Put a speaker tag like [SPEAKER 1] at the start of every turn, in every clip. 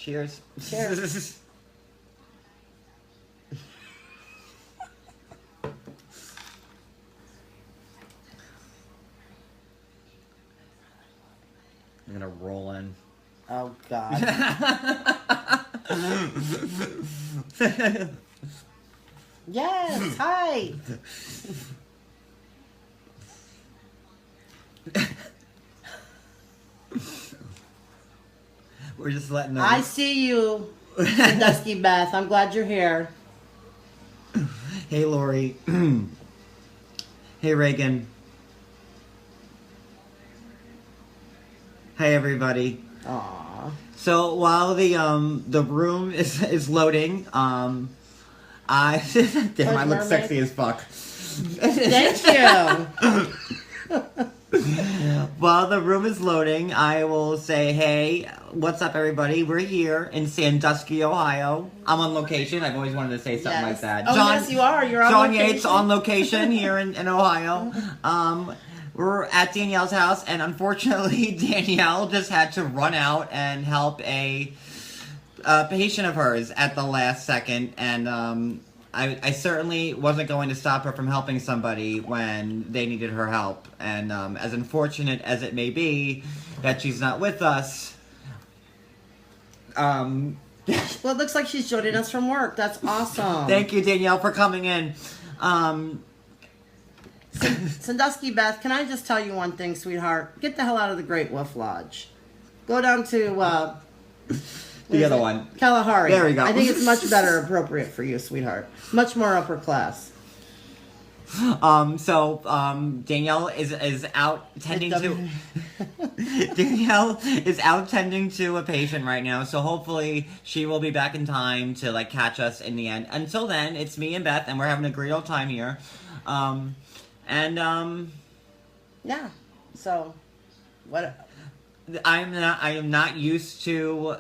[SPEAKER 1] Cheers.
[SPEAKER 2] Cheers.
[SPEAKER 1] I'm gonna roll in.
[SPEAKER 2] Oh, God. Yes, hi.
[SPEAKER 1] We're just letting them...
[SPEAKER 2] I see you, Dusky Beth. I'm glad you're here.
[SPEAKER 1] Hey, Lori. Hey, Reagan. Hey, everybody.
[SPEAKER 2] Aww.
[SPEAKER 1] So while the room is loading, damn, I look sexy as fuck.
[SPEAKER 2] Thank you.
[SPEAKER 1] While the room is loading, I will say, hey, what's up, everybody? We're here in Sandusky, Ohio. I'm on location. I've always wanted to say something like that.
[SPEAKER 2] Oh, yes, you are. You're on
[SPEAKER 1] John
[SPEAKER 2] location.
[SPEAKER 1] Yates on location here in Ohio. We're at Danielle's house, and unfortunately, Danielle just had to run out and help a patient of hers at the last second, and I certainly wasn't going to stop her from helping somebody when they needed her help. And as unfortunate as it may be that she's not with us,
[SPEAKER 2] well, it looks like she's joining us from work. That's awesome.
[SPEAKER 1] Thank you, Danielle, for coming in.
[SPEAKER 2] Sandusky Beth, can I just tell you one thing, sweetheart? Get the hell out of the Great Wolf Lodge. Go down to
[SPEAKER 1] the other one.
[SPEAKER 2] Kalahari.
[SPEAKER 1] There we go.
[SPEAKER 2] I think it's much better appropriate for you, sweetheart. Much more upper class.
[SPEAKER 1] Danielle is out tending to Danielle is out tending to a patient right now, so hopefully she will be back in time to like catch us in the end. Until then, it's me and Beth, and we're having a great old time here.
[SPEAKER 2] Yeah. So what
[SPEAKER 1] I am not used to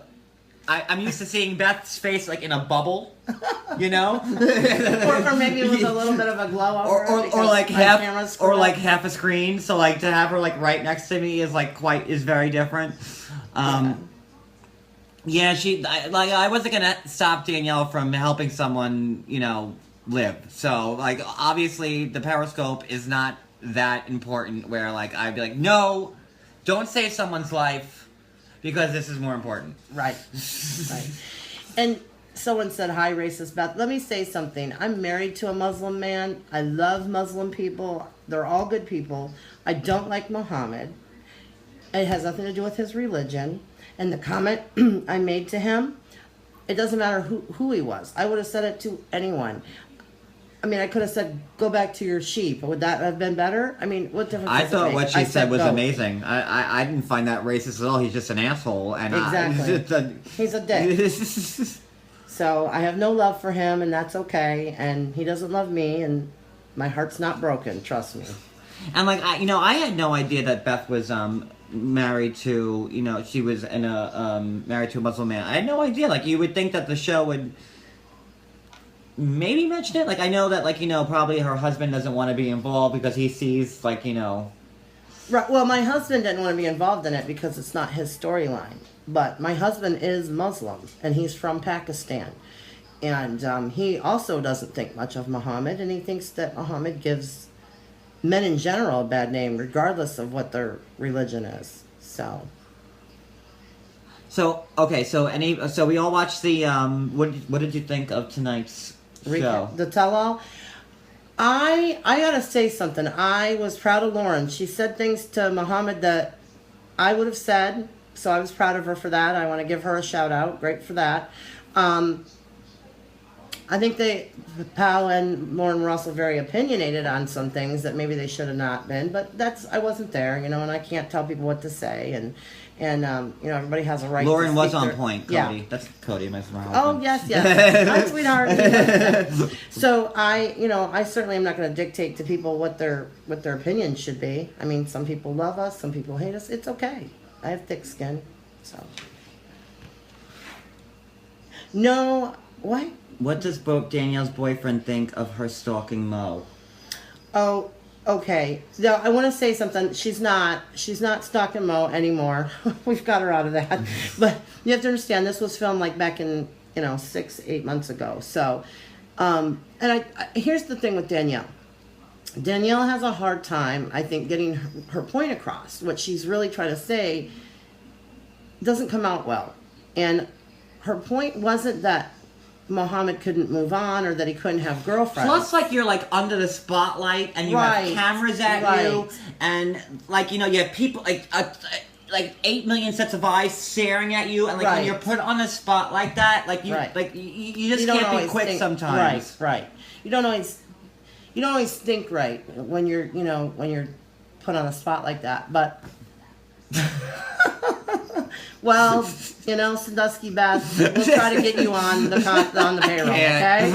[SPEAKER 1] I'm used to seeing Beth's face like in a bubble, you know,
[SPEAKER 2] or maybe with a little bit of a glow over
[SPEAKER 1] or like half a screen. So like to have her like right next to me is like is very different. Yeah, I wasn't gonna stop Danielle from helping someone, you know, live. So like obviously the Periscope is not that important. Where like I'd be like, no, don't save someone's life. Because this is more important.
[SPEAKER 2] Right. Right. And someone said, hi, racist Beth. Let me say something. I'm married to a Muslim man. I love Muslim people. They're all good people. I don't like Muhammad. It has nothing to do with his religion. And the comment I made to him, it doesn't matter who he was. I would have said it to anyone. I mean, I could have said, go back to your sheep. Would that have been better? I mean, what difference does it
[SPEAKER 1] I thought
[SPEAKER 2] make?
[SPEAKER 1] what she said was
[SPEAKER 2] go.
[SPEAKER 1] amazing. I didn't find that racist at all. He's just an asshole. And
[SPEAKER 2] exactly. He's a dick. So I have no love for him, and that's okay. And he doesn't love me, and my heart's not broken. Trust me.
[SPEAKER 1] And like, I had no idea that Beth was married to, she was married to a Muslim man. I had no idea. Like, you would think that the show would maybe mention it. Like, I know that, like, probably her husband doesn't want to be involved because he sees, like,
[SPEAKER 2] Right. Well, my husband didn't want to be involved in it because it's not his storyline. But my husband is Muslim, and he's from Pakistan. And he also doesn't think much of Muhammad, and he thinks that Muhammad gives men in general a bad name, regardless of what their religion is. So
[SPEAKER 1] okay, so we all watched the what did you think of tonight's show?
[SPEAKER 2] The tell-all. I gotta say something. I was proud of Lauren. She said things to Muhammad that I would have said, so I was proud of her for that. I want to give her a shout out. Great for that. I think Pal and Lauren were also very opinionated on some things that maybe they should have not been, but I wasn't there, and I can't tell people what to say, and everybody has a right.
[SPEAKER 1] Lauren
[SPEAKER 2] to
[SPEAKER 1] was
[SPEAKER 2] speak
[SPEAKER 1] on
[SPEAKER 2] their,
[SPEAKER 1] point, Cody.
[SPEAKER 2] Yeah.
[SPEAKER 1] That's Cody, my husband.
[SPEAKER 2] Oh yes, hi sweetheart. So I certainly am not going to dictate to people what their opinions should be. I mean, some people love us, some people hate us. It's okay. I have thick skin, so. No, what?
[SPEAKER 1] What does Danielle's boyfriend think of her stalking Mo?
[SPEAKER 2] Oh, Okay, now I want to say something. She's not stalking Mo anymore. We've got her out of that. But you have to understand, this was filmed like back in 6-8 months ago. So, and I here's the thing with Danielle. Danielle has a hard time, I think, getting her point across. What she's really trying to say doesn't come out well. And her point wasn't that Muhammad couldn't move on or that he couldn't have girlfriends.
[SPEAKER 1] Plus, like, you're, like, under the spotlight and you have cameras at you. And, like, you have people, like 8 million sets of eyes staring at you. And, like, when you're put on a spot like that, like, you just can't be quick sometimes.
[SPEAKER 2] Right. You don't always think right when you're, when you're put on a spot like that. But, well, Sandusky Beth, we'll try to get you on the payroll, okay?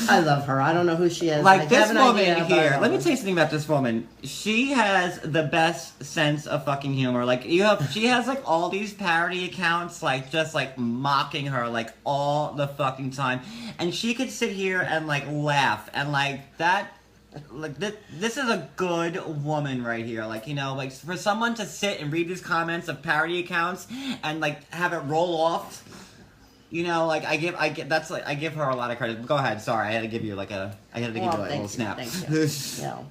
[SPEAKER 2] I love her. I don't know who she is.
[SPEAKER 1] Like, this woman here, let me tell you something about this woman. She has the best sense of fucking humor. Like, she has, like, all these parody accounts, like, just, like, mocking her, like, all the fucking time. And she could sit here and, like, laugh. And, like, that... Like, this is a good woman right here. Like, like, for someone to sit and read these comments of parody accounts and, like, have it roll off, like, I give her a lot of credit. Go ahead. Sorry, I had to give you, like, a little snap.
[SPEAKER 2] Thank you.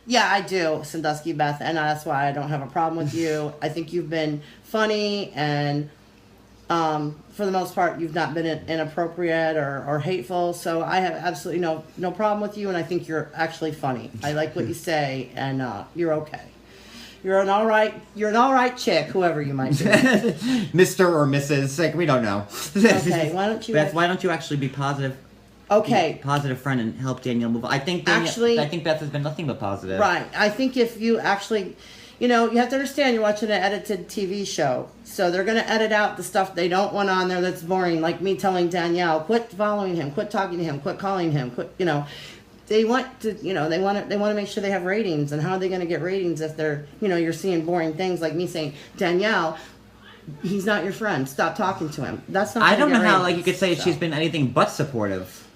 [SPEAKER 2] Yeah, I do, Sandusky Beth, and that's why I don't have a problem with you. I think you've been funny, and for the most part, you've not been inappropriate or hateful. So I have absolutely no problem with you, and I think you're actually funny. I like what you say, and you're okay. You're an all right chick, whoever you might be.
[SPEAKER 1] Mr. or Mrs. Like, we don't know.
[SPEAKER 2] Okay, why don't you...
[SPEAKER 1] Beth, why don't you actually be positive?
[SPEAKER 2] Okay.
[SPEAKER 1] Be a positive friend and help Danielle move on. I think Beth has been nothing but positive.
[SPEAKER 2] Right. I think if you actually... you have to understand you're watching an edited TV show. So they're going to edit out the stuff they don't want on there that's boring, like me telling Danielle, quit following him, quit talking to him, quit calling him, They want to, they want to make sure they have ratings. And how are they going to get ratings if they're, you're seeing boring things like me saying, Danielle, he's not your friend. Stop talking to him. That's not.
[SPEAKER 1] I don't know how, like, you could say she's been anything but supportive.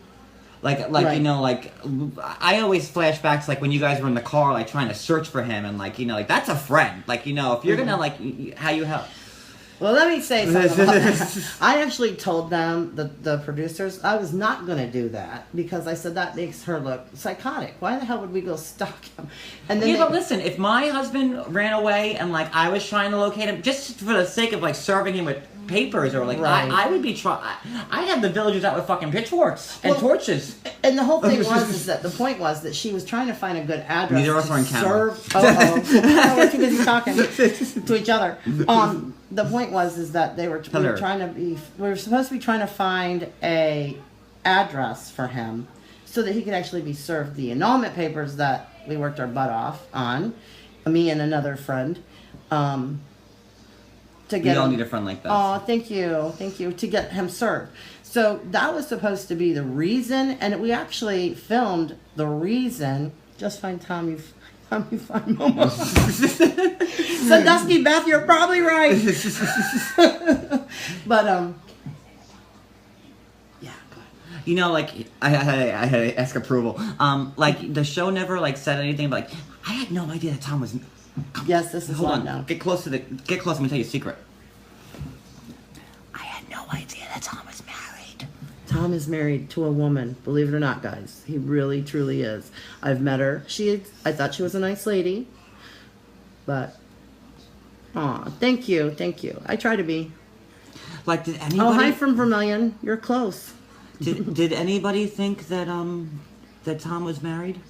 [SPEAKER 1] Like, I always flash back to, like, when you guys were in the car, like, trying to search for him, and, like, like, that's a friend. Like, if you're gonna, like, how you help.
[SPEAKER 2] Well, let me say something about that. I actually told them, the producers, I was not going to do that because I said that makes her look psychotic. Why the hell would we go stalk him? And then
[SPEAKER 1] but listen, if my husband ran away and, like, I was trying to locate him, just for the sake of, like, serving him with papers or, like, I would be I'd have the villagers out with fucking pitchforks and torches.
[SPEAKER 2] And the whole thing the point was that she was trying to find a good address.
[SPEAKER 1] Neither of us are on camera.
[SPEAKER 2] We're too busy talking to each other. The point was that we were supposed to be trying to find a address for him so that he could actually be served the annulment papers that we worked our butt off on, me and another friend. We
[SPEAKER 1] don't need a friend like that.
[SPEAKER 2] Oh, thank you, to get him served. So that was supposed to be the reason, and we actually filmed the reason. Just find Tom, you find Momo. Sandusky Beth, you're probably right. But yeah.
[SPEAKER 1] Like, I had to ask approval. Like, the show never, like, said anything, but, like, I had no idea that Tom was.
[SPEAKER 2] Yes, this is
[SPEAKER 1] Hold on.
[SPEAKER 2] now.
[SPEAKER 1] Get close. Let me tell you a secret. I had no idea that Tom was married.
[SPEAKER 2] Tom is married to a woman. Believe it or not, guys, he really, truly is. I've met her. I thought she was a nice lady, but thank you. I try to be.
[SPEAKER 1] Like, did anybody?
[SPEAKER 2] Oh, hi from Vermilion. You're close.
[SPEAKER 1] Did anybody think that that Tom was married?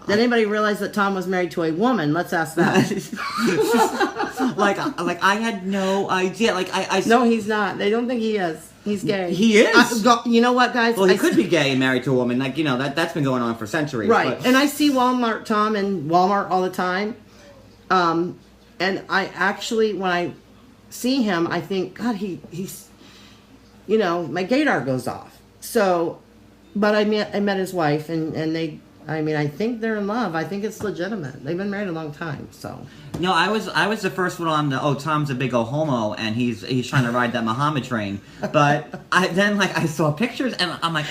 [SPEAKER 2] Did anybody realize that Tom was married to a woman? Let's ask that.
[SPEAKER 1] like I had no idea. Like I
[SPEAKER 2] No, he's not. They don't think he is. He's gay.
[SPEAKER 1] He is.
[SPEAKER 2] You know what, guys?
[SPEAKER 1] Well, he could be gay and married to a woman. Like, that's been going on for centuries.
[SPEAKER 2] Right.
[SPEAKER 1] But.
[SPEAKER 2] And I see Tom in Walmart all the time. And I actually, when I see him, I think, God, he's, my gaydar goes off. So, but I met his wife, and they. I think they're in love. I think it's legitimate. They've been married a long time, so.
[SPEAKER 1] No, I was the first one on the, Tom's a big old homo, and he's trying to ride that Muhammad train. But I saw pictures, and I'm like,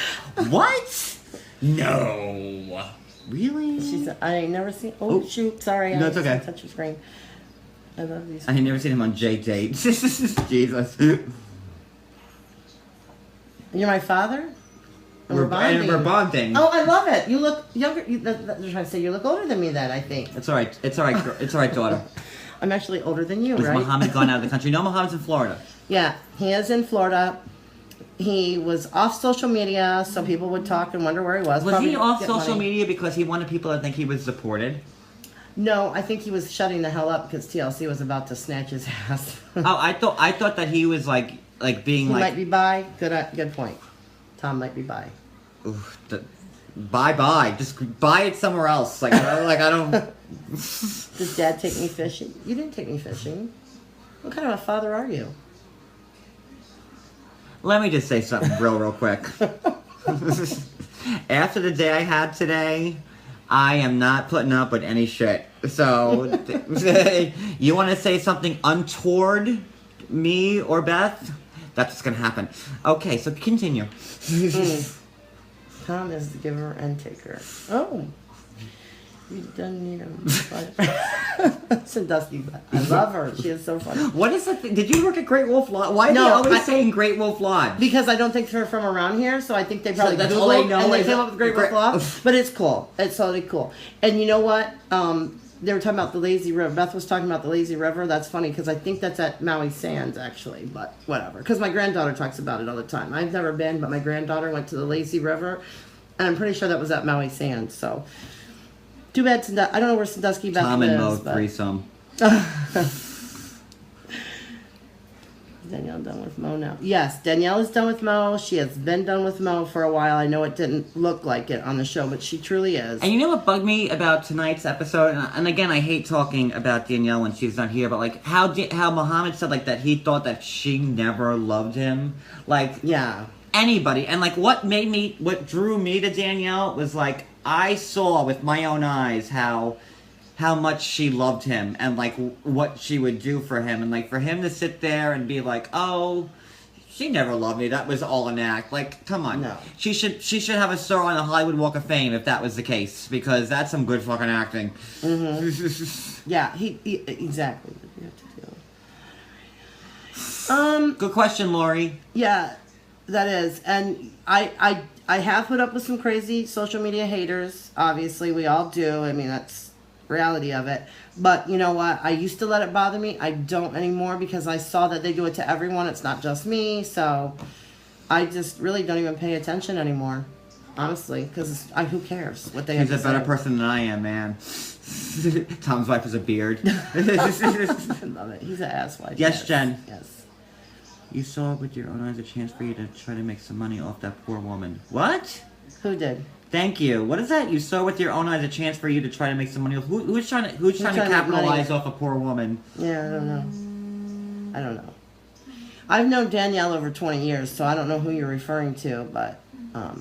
[SPEAKER 1] what? No. Really?
[SPEAKER 2] She said, I ain't never seen. Oh, shoot. Sorry.
[SPEAKER 1] No, it's okay.
[SPEAKER 2] Touch your screen. I love these.
[SPEAKER 1] I ain't never seen him on J-Date. Jesus.
[SPEAKER 2] You're my father?
[SPEAKER 1] We're bonding.
[SPEAKER 2] Oh, I love it. You look younger. They're trying to say you look older than me then, I think.
[SPEAKER 1] It's all right. It's all right. It's all right, daughter.
[SPEAKER 2] I'm actually older than you,
[SPEAKER 1] Has
[SPEAKER 2] right?
[SPEAKER 1] Muhammad gone out of the country? No, Muhammad's in Florida.
[SPEAKER 2] Yeah, he is in Florida. He was off social media, so people would talk and wonder where he was.
[SPEAKER 1] Was
[SPEAKER 2] Probably
[SPEAKER 1] he off
[SPEAKER 2] get
[SPEAKER 1] social
[SPEAKER 2] money.
[SPEAKER 1] media because he wanted people to think he was deported?
[SPEAKER 2] No, I think he was shutting the hell up because TLC was about to snatch his ass.
[SPEAKER 1] Oh, I thought that he was like being
[SPEAKER 2] He
[SPEAKER 1] like.
[SPEAKER 2] might be bi. Good point. Tom might be bi.
[SPEAKER 1] Oof, bye. Just buy it somewhere else. Like I don't.
[SPEAKER 2] Does Dad take me fishing? You didn't take me fishing. What kind of a father are you?
[SPEAKER 1] Let me just say something real quick. After the day I had today, I am not putting up with any shit. So, you want to say something untoward me or Beth? That's what's gonna happen. Okay, so continue.
[SPEAKER 2] Tom is the giver and taker. Oh. You don't need him. Sandusky, but I love her. She is so funny.
[SPEAKER 1] What is that? Did you work at Great Wolf Lodge? Why are they always saying Great Wolf Lodge?
[SPEAKER 2] Because I don't think they're from around here, so I think they probably
[SPEAKER 1] that's
[SPEAKER 2] Googled
[SPEAKER 1] all they know
[SPEAKER 2] and they
[SPEAKER 1] is
[SPEAKER 2] came up with Great Wolf Lodge. But it's cool. It's totally cool. And you know what? They were talking about the lazy river. Beth was talking about the lazy river. That's funny because I think that's at Maui Sands actually, but whatever. Because my granddaughter talks about it all the time. I've never been, but my granddaughter went to the lazy river, and I'm pretty sure that was at Maui Sands. So. Too bad I don't know where Sandusky Beth
[SPEAKER 1] Tom
[SPEAKER 2] lives.
[SPEAKER 1] and Mo threesome.
[SPEAKER 2] Danielle done with Mo now? Yes, Danielle is done with Mo. She has been done with Mo for a while. I know it didn't look like it on the show, but she truly is.
[SPEAKER 1] And you know what bugged me about tonight's episode? And again, I hate talking about Danielle when she's not here, but like how Muhammad said like that he thought that she never loved him. Like
[SPEAKER 2] yeah,
[SPEAKER 1] anybody. And like what drew me to Danielle was like I saw with my own eyes how much she loved him and like what she would do for him, and like for him to sit there and be like, oh, she never loved me, that was all an act. Like, come on. No. She should have a star on the Hollywood Walk of Fame if that was the case, because that's some good fucking acting.
[SPEAKER 2] Mm-hmm. Yeah, he exactly.
[SPEAKER 1] Good question, Lori.
[SPEAKER 2] Yeah, that is. And I have put up with some crazy social media haters. Obviously, we all do. I mean, that's reality of it. But you know what? I used to let it bother me. I don't anymore because I saw that they do it to everyone. It's not just me. So I just really don't even pay attention anymore. Honestly, because who cares what they have to say?
[SPEAKER 1] He's a better person than I am, man. Tom's wife has a beard.
[SPEAKER 2] I love it. He's an asswife.
[SPEAKER 1] Yes, Jen.
[SPEAKER 2] Yes.
[SPEAKER 1] You saw with your own eyes a chance for you to try to make some money off that poor woman. What?
[SPEAKER 2] Who did?
[SPEAKER 1] Thank you. What is that? You saw with your own eyes a chance for you to try to make some money. Who's trying to capitalize off a poor woman?
[SPEAKER 2] Yeah, I don't know. I've known Danielle over 20 years, so I don't know who you're referring to, but I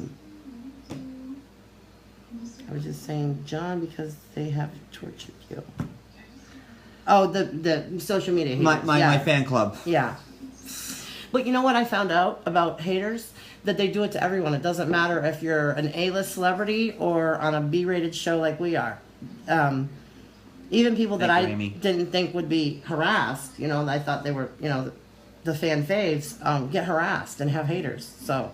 [SPEAKER 2] was just saying John because they have tortured you. Oh, the social media haters.
[SPEAKER 1] My fan club.
[SPEAKER 2] Yeah. But you know what I found out about haters? That they do it to everyone. It doesn't matter if you're an A-list celebrity or on a B-rated show like we are. Even people that I didn't think would be harassed, you know, I thought they were, you know, the fan faves, get harassed and have haters. So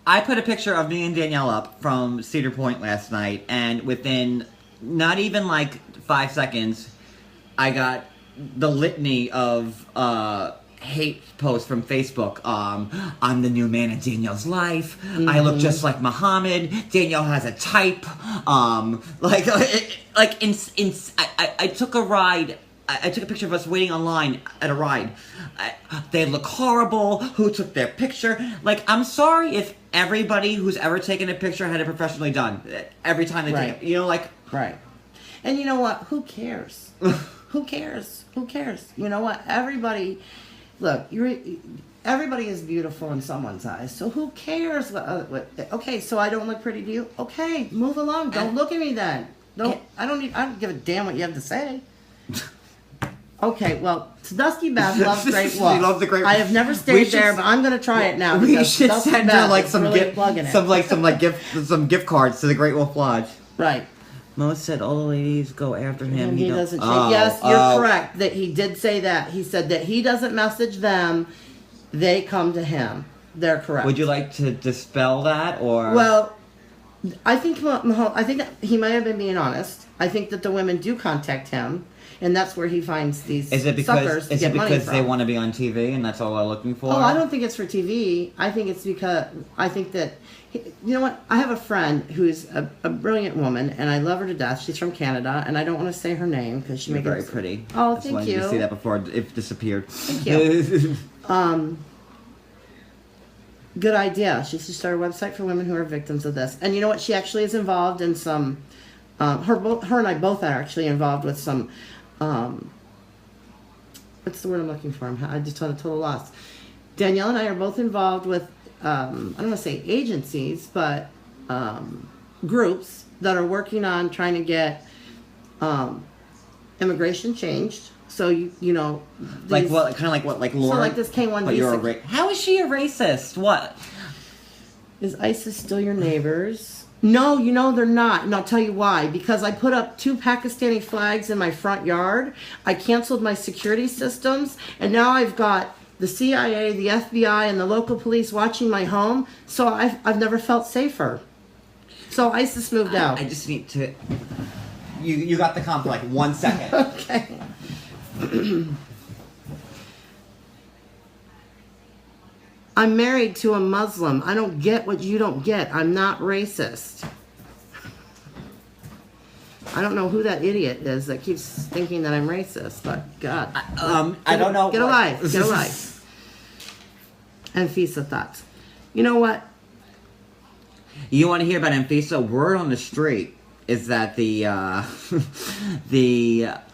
[SPEAKER 1] I put a picture of me and Danielle up from Cedar Point last night, and within not even like 5 seconds, I got the litany of hate posts from Facebook. I'm the new man in Danielle's life. Mm-hmm. I look just like Muhammad. Danielle has a type. I took a ride. I took a picture of us waiting online at a ride. They look horrible. Who took their picture? Like, I'm sorry if everybody who's ever taken a picture had it professionally done. Every time they take it. You know, like...
[SPEAKER 2] Right. And you know what? Who cares? Who cares? Who cares? You know what? Everybody... Look, everybody is beautiful in someone's eyes, so who cares? Okay, so I don't look pretty to you? Okay, move along. Don't look at me then. I don't give a damn what you have to say. Okay, well, Dusty Beth loves Great Wolf.
[SPEAKER 1] She loves the Great Wolf.
[SPEAKER 2] I have never stayed there, but I'm gonna try it now.
[SPEAKER 1] We should send her like some
[SPEAKER 2] really
[SPEAKER 1] gift cards to the Great Wolf Lodge.
[SPEAKER 2] Right.
[SPEAKER 1] Most said all the ladies go after him.
[SPEAKER 2] And he doesn't change.
[SPEAKER 1] Oh,
[SPEAKER 2] Yes, you're correct. That he did say that. He said that he doesn't message them; they come to him. They're correct.
[SPEAKER 1] Would you like to dispel that, or?
[SPEAKER 2] Well, I think that he might have been being honest. I think that the women do contact him, and that's where he finds these suckers to get money from.
[SPEAKER 1] They want to be on TV and that's all they're looking for?
[SPEAKER 2] Oh, I don't think it's for TV. I think it's because I think that you know what? I have a friend who's a brilliant woman, and I love her to death. She's from Canada, and I don't want to say her name because she makes
[SPEAKER 1] very pretty.
[SPEAKER 2] Oh,
[SPEAKER 1] Just
[SPEAKER 2] thank
[SPEAKER 1] wanted
[SPEAKER 2] you.
[SPEAKER 1] to see that before it disappeared.
[SPEAKER 2] Thank you. Good idea. She should start a website for women who are victims of this. And you know what? She actually is involved in some. Her and I both are actually involved with some. What's the word I'm looking for? I just had a total loss. Danielle and I are both involved with. I don't want to say agencies, but groups that are working on trying to get immigration changed. So you know,
[SPEAKER 1] like what kind of like what like Lauren?
[SPEAKER 2] So like this K1
[SPEAKER 1] but
[SPEAKER 2] visa.
[SPEAKER 1] How is she a racist? What?
[SPEAKER 2] Is ISIS still your neighbors? No, you know they're not, and I'll tell you why. Because I put up 2 Pakistani flags in my front yard. I canceled my security systems, and now I've got the CIA, the FBI, and the local police watching my home. So I've never felt safer. So ISIS moved out.
[SPEAKER 1] I just need to. You got the comp for like 1 second.
[SPEAKER 2] Okay. I'm married to a Muslim. I don't get what you don't get. I'm not racist. I don't know who that idiot is that keeps thinking that I'm racist, but God.
[SPEAKER 1] I don't know.
[SPEAKER 2] Get a life. Get a life. And Anfisa thoughts. You know what?
[SPEAKER 1] You want to hear about Anfisa? Word on the street is that the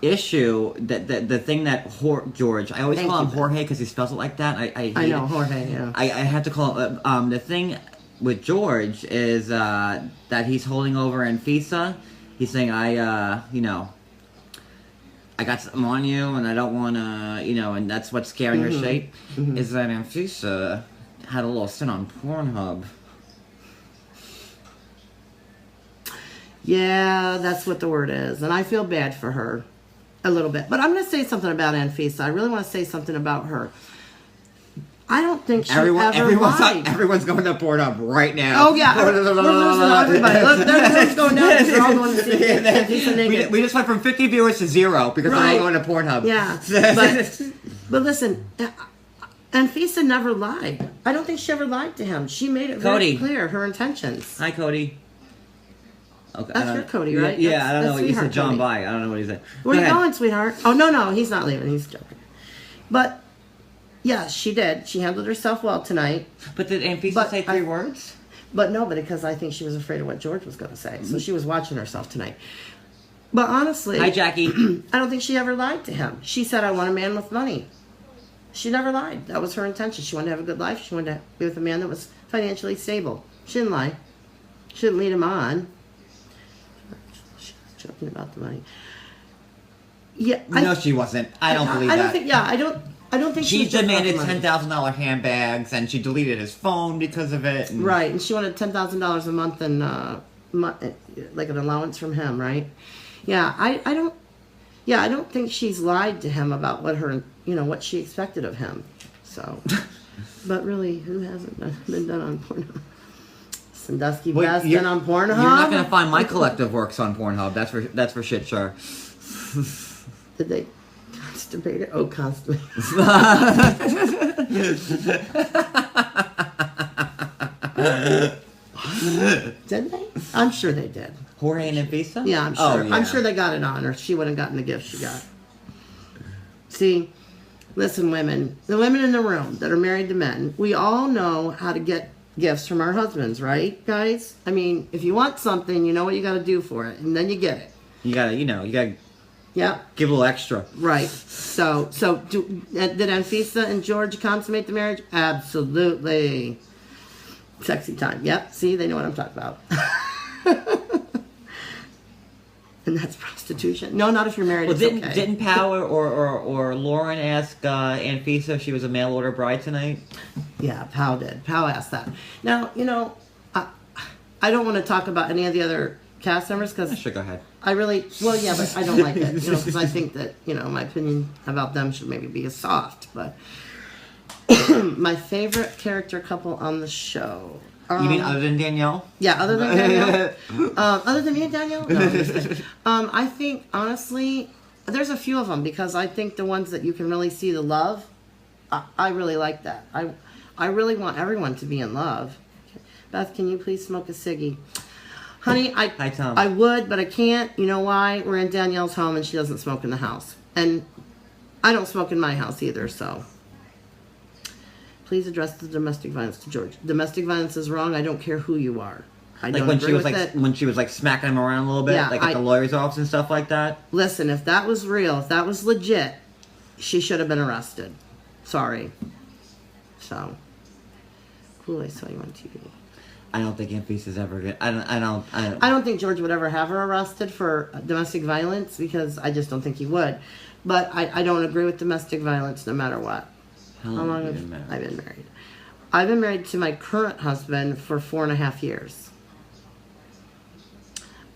[SPEAKER 1] issue that the thing that George, I always call him Jorge because he spells it like that. I
[SPEAKER 2] know Jorge. Yeah.
[SPEAKER 1] I have to call it, the thing with George is that he's holding over Anfisa. He's saying I got something on you and I don't want to and that's what's scaring her shape. Is that Anfisa had a little stint on Pornhub.
[SPEAKER 2] Yeah, that's what the word is. And I feel bad for her a little bit. But I'm going to say something about Anfisa. I really want to say something about her. I don't think she ever lied.
[SPEAKER 1] Everyone's going to Pornhub right now.
[SPEAKER 2] Oh, yeah. We're losing everybody. Look, they're going down because they're all going to see Anfisa naked.
[SPEAKER 1] We just went from 50 viewers to 0 because they're all going to Pornhub.
[SPEAKER 2] Yeah. But listen, Anfisa never lied. I don't think she ever lied to him. She made it very clear, her intentions.
[SPEAKER 1] Hi, Cody. Okay,
[SPEAKER 2] that's your Cody, right?
[SPEAKER 1] Yeah, I don't know what you said. John Bye. I don't know what he said.
[SPEAKER 2] Where are you going, sweetheart? Oh, no, he's not leaving. He's joking. But, yes, she did. She handled herself well tonight.
[SPEAKER 1] But did Anfisa say 3 words?
[SPEAKER 2] But no, because I think she was afraid of what George was going to say. So she was watching herself tonight. But honestly...
[SPEAKER 1] Hi, Jackie.
[SPEAKER 2] I don't think she ever lied to him. She said, I want a man with money. She never lied. That was her intention. She wanted to have a good life. She wanted to be with a man that was financially stable. She didn't lie. She didn't lead him on. Joking about the money. Yeah,
[SPEAKER 1] no, she wasn't. I don't believe that.
[SPEAKER 2] I don't think
[SPEAKER 1] she demanded $10,000 handbags, and she deleted his phone because of it. And...
[SPEAKER 2] Right, and she wanted $10,000 a month and like an allowance from him. Right? Yeah, I don't think she's lied to him about what she expected of him. So, but really, who hasn't been done on Pornhub? Sandusky Best been on Pornhub?
[SPEAKER 1] You're not going to find my collective works on Pornhub. That's for shit sure.
[SPEAKER 2] Did they constipate it? Oh, constipate. Did they? I'm sure they did.
[SPEAKER 1] Jorge and Anfisa?
[SPEAKER 2] Yeah, I'm sure. Oh, yeah. I'm sure they got it on her. She wouldn't have gotten the gift she got. See, listen, women. The women in the room that are married to men, we all know how to get gifts from our husbands, right, guys? I mean, if you want something, you know what you got to do for it, and then you get it. You gotta
[SPEAKER 1] give a little extra.
[SPEAKER 2] Right. So did Anfisa and George consummate the marriage? Absolutely. Sexy time. Yep. See, they know what I'm talking about. And that's prostitution. No, not if you're married.
[SPEAKER 1] Well, didn't Power or Lauren ask Anfisa if she was a mail order bride tonight?
[SPEAKER 2] Yeah, Pow did. Pow asked that. Now, I don't want to talk about any of the other cast members because
[SPEAKER 1] Sure, go ahead.
[SPEAKER 2] I really, well, yeah, but I don't like it, because I think that, my opinion about them should maybe be soft, but my favorite character couple on the show.
[SPEAKER 1] You mean other than Danielle?
[SPEAKER 2] Yeah, other than Danielle. Other than me and Danielle? No, I'm just kidding. I think, honestly, there's a few of them because I think the ones that you can really see the love, I really like that. I really want everyone to be in love. Beth, can you please smoke a ciggy? Honey,
[SPEAKER 1] Hi, Tom.
[SPEAKER 2] I would, but I can't. You know why? We're in Danielle's home and she doesn't smoke in the house. And I don't smoke in my house either, so. Please address the domestic violence to George. Domestic violence is wrong. I don't care who you are. I don't agree with it.
[SPEAKER 1] When she was like smacking him around a little bit,
[SPEAKER 2] Yeah,
[SPEAKER 1] like at the lawyer's office and stuff like that.
[SPEAKER 2] Listen, if that was real, if that was legit, she should have been arrested. Sorry. So, cool. I saw you on TV.
[SPEAKER 1] I don't think Aunt Beast is ever good. I
[SPEAKER 2] don't think George would ever have her arrested for domestic violence because I just don't think he would. But I don't agree with domestic violence no matter what.
[SPEAKER 1] How long have you been married?
[SPEAKER 2] I've been married? I've been married to my current husband for 4.5 years.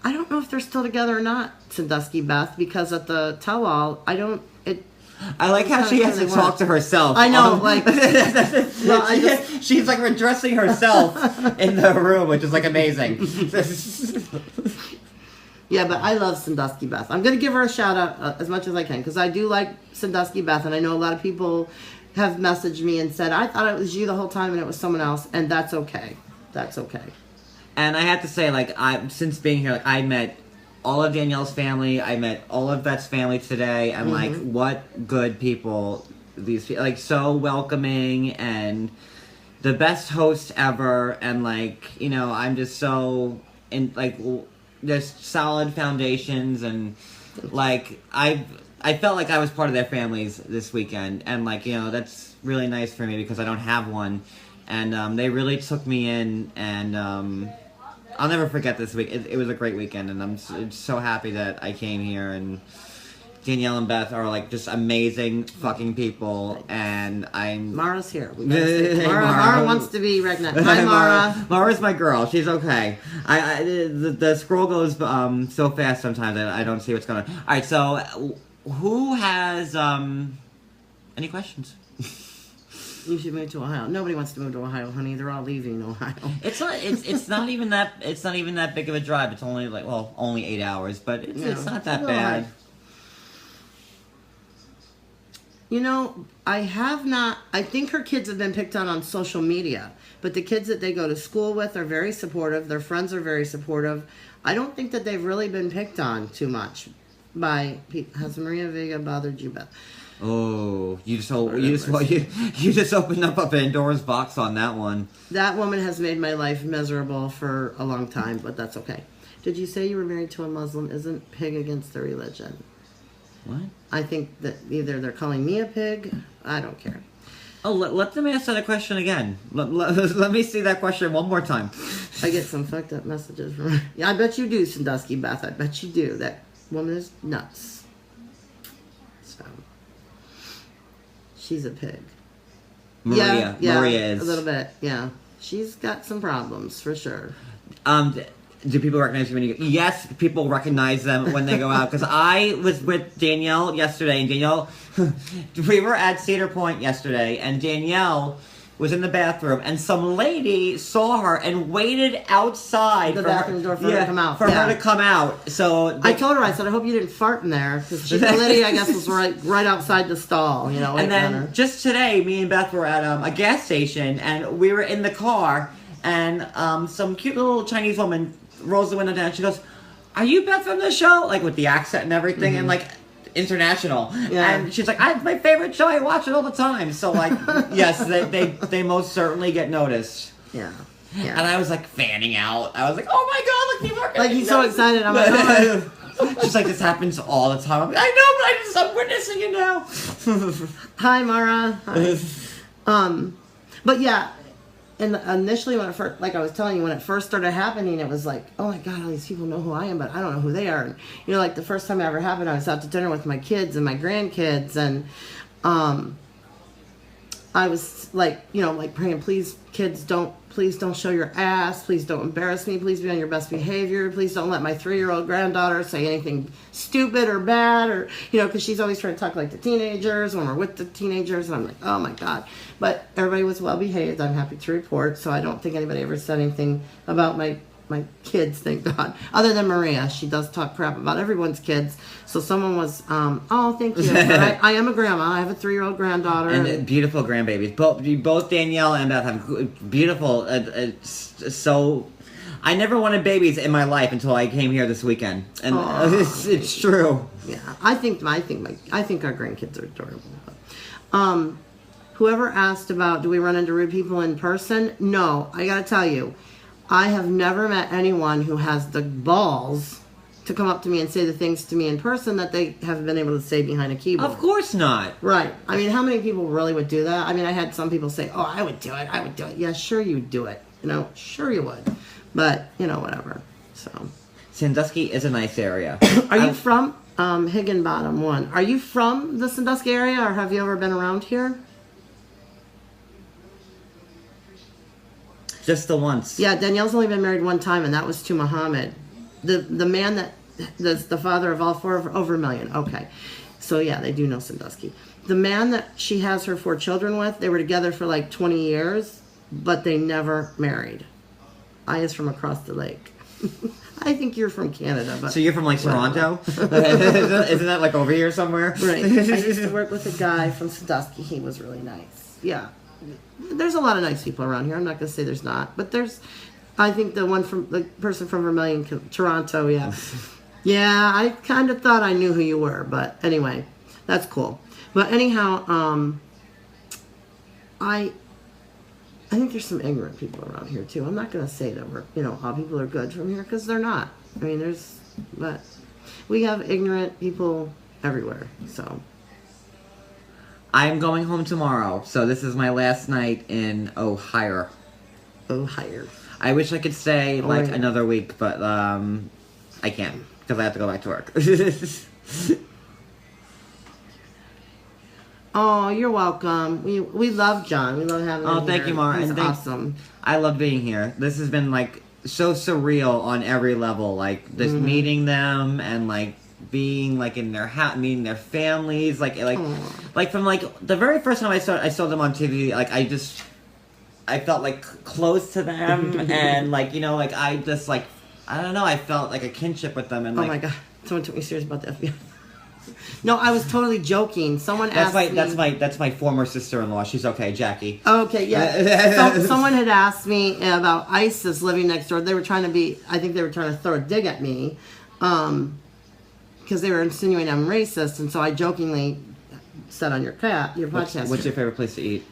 [SPEAKER 2] I don't know if they're still together or not, Sandusky Beth, because at the tell-all,
[SPEAKER 1] I like how she has to talk to herself.
[SPEAKER 2] I know,
[SPEAKER 1] she's like redressing herself in the room, which is like amazing.
[SPEAKER 2] Yeah, but I love Sandusky Beth. I'm going to give her a shout out as much as I can because I do like Sandusky Beth, and I know a lot of people have messaged me and said, I thought it was you the whole time and it was someone else, and that's okay. That's okay.
[SPEAKER 1] And I have to say, since being here, I met all of Danielle's family. I met all of Beth's family today. And, what good people these people. Like, so welcoming and the best host ever. And, I'm just so, just solid foundations. And, I felt like I was part of their families this weekend. And, that's really nice for me because I don't have one. And they really took me in, and I'll never forget this week. It was a great weekend, and I'm so happy that I came here. And Danielle and Beth are just amazing fucking people, and I'm
[SPEAKER 2] Mara's here. Mara wants to be recognized. Hi, Mara.
[SPEAKER 1] Mara's my girl. She's okay. The scroll goes so fast sometimes I don't see what's going on. All right, so who has any questions?
[SPEAKER 2] You should move to Ohio. Nobody wants to move to Ohio, honey. They're all leaving Ohio.
[SPEAKER 1] It's not even that big of a drive. It's only only 8 hours, but it's not that bad.
[SPEAKER 2] I think her kids have been picked on social media, but the kids that they go to school with are very supportive. Their friends are very supportive. I don't think that they've really been picked on too much by people. Has Maria Vega bothered you, Beth?
[SPEAKER 1] Oh, you just opened up a Pandora's box on that one.
[SPEAKER 2] That woman has made my life miserable for a long time, but that's okay. Did you say you were married to a Muslim? Isn't pig against their religion?
[SPEAKER 1] What?
[SPEAKER 2] I think that either they're calling me a pig. I don't care.
[SPEAKER 1] Oh, let them answer the question again. Let me see that question one more time.
[SPEAKER 2] I get some fucked up messages from her. Yeah, I bet you do, Sandusky Beth. I bet you do. That woman is nuts. So, she's a pig.
[SPEAKER 1] Maria is
[SPEAKER 2] a little bit. Yeah, she's got some problems for sure.
[SPEAKER 1] Do people recognize you when you go? Yes, people recognize them when they go out. Because I was with Danielle yesterday, and Danielle, we were at Cedar Point yesterday, and Danielle was in the bathroom, and some lady saw her and waited outside
[SPEAKER 2] the bathroom door for her to come out.
[SPEAKER 1] For her to come out. So
[SPEAKER 2] I told her, I said, I hope you didn't fart in there, because the lady, I guess, was right outside the stall.
[SPEAKER 1] And then just today, me and Beth were at a gas station, and we were in the car, and some cute little Chinese woman rolls the window down. She goes, "Are you Beth from the show?" With the accent and everything, and international. Yeah. And she's like, "It's my favorite show. I watch it all the time." So yes, they most certainly get noticed.
[SPEAKER 2] Yeah. Yeah.
[SPEAKER 1] And I was fanning out. I was like, "Oh my god, look, people are
[SPEAKER 2] getting he's so excited." I'm like,
[SPEAKER 1] oh. She's like, "This happens all the time." I'm like, "I know, but I'm witnessing it now."
[SPEAKER 2] Hi, Mara. Hi. But yeah. And initially, when it first, I was telling you, when it first started happening, it was like, oh my god, all these people know who I am, but I don't know who they are. And, the first time it ever happened, I was out to dinner with my kids and my grandkids, and I was like, like praying, please don't show your ass. Please don't embarrass me. Please be on your best behavior. Please don't let my 3-year-old granddaughter say anything stupid or bad or, because she's always trying to talk like the teenagers when we're with the teenagers. And I'm like, oh my God. But everybody was well behaved. I'm happy to report. So I don't think anybody ever said anything about my kids, thank God. Other than Maria, she does talk crap about everyone's kids. So someone was, oh, thank you. But I am a grandma. I have a 3-year-old granddaughter.
[SPEAKER 1] And both grandbabies. Both Danielle and Beth have beautiful, so... I never wanted babies in my life until I came here this weekend. And it's true.
[SPEAKER 2] Yeah, I think our grandkids are adorable. But, whoever asked about, do we run into rude people in person? No, I gotta tell you, I have never met anyone who has the balls to come up to me and say the things to me in person that they have been able to say behind a keyboard.
[SPEAKER 1] Of course not.
[SPEAKER 2] Right. I mean, how many people really would do that? I mean, I had some people say, oh, I would do it. Yeah, sure you would do it. Sure you would. But, whatever. So.
[SPEAKER 1] Sandusky is a nice area.
[SPEAKER 2] Are you from Higginbottom 1? Are you from the Sandusky area, or have you ever been around here?
[SPEAKER 1] Just the once.
[SPEAKER 2] Yeah, Danielle's only been married one time, and that was to Muhammad. The man that's the father of all 4 over $1 million. Okay. So, yeah, they do know Sandusky. The man that she has her 4 children with, they were together for like 20 years, but they never married. I is from across the lake. I think you're from Canada. But
[SPEAKER 1] so you're from like Toronto? Isn't that like over here somewhere?
[SPEAKER 2] Right. I used to work with a guy from Sandusky. He was really nice. Yeah. There's a lot of nice people around here. I'm not going to say there's not. But I think the person from Vermilion, Toronto, yeah. Yeah, I kind of thought I knew who you were. But anyway, that's cool. But anyhow, I think there's some ignorant people around here too. I'm not going to say that all people are good from here, because they're not. I mean, but we have ignorant people everywhere. So
[SPEAKER 1] I'm going home tomorrow, so this is my last night in Ohio.
[SPEAKER 2] Ohio.
[SPEAKER 1] I wish I could stay another week, but I can't because I have to go back to work.
[SPEAKER 2] Oh, you're welcome. We love John. We love having him here.
[SPEAKER 1] Thank you, Mara.
[SPEAKER 2] He's awesome.
[SPEAKER 1] I love being here. This has been so surreal on every level. Just meeting them and being in their house, meeting their families. From the very first time I saw them on TV. I felt close to them and I don't know. I felt like a kinship with them and
[SPEAKER 2] oh my God, someone took me serious about the FBI. No, I was totally joking. Someone asked me...
[SPEAKER 1] That's my former sister-in-law. She's okay, Jackie.
[SPEAKER 2] Okay, yeah. Someone had asked me about ISIS living next door. They were trying to throw a dig at me because they were insinuating I'm racist, and so I jokingly said on your podcast...
[SPEAKER 1] What's your favorite place to eat?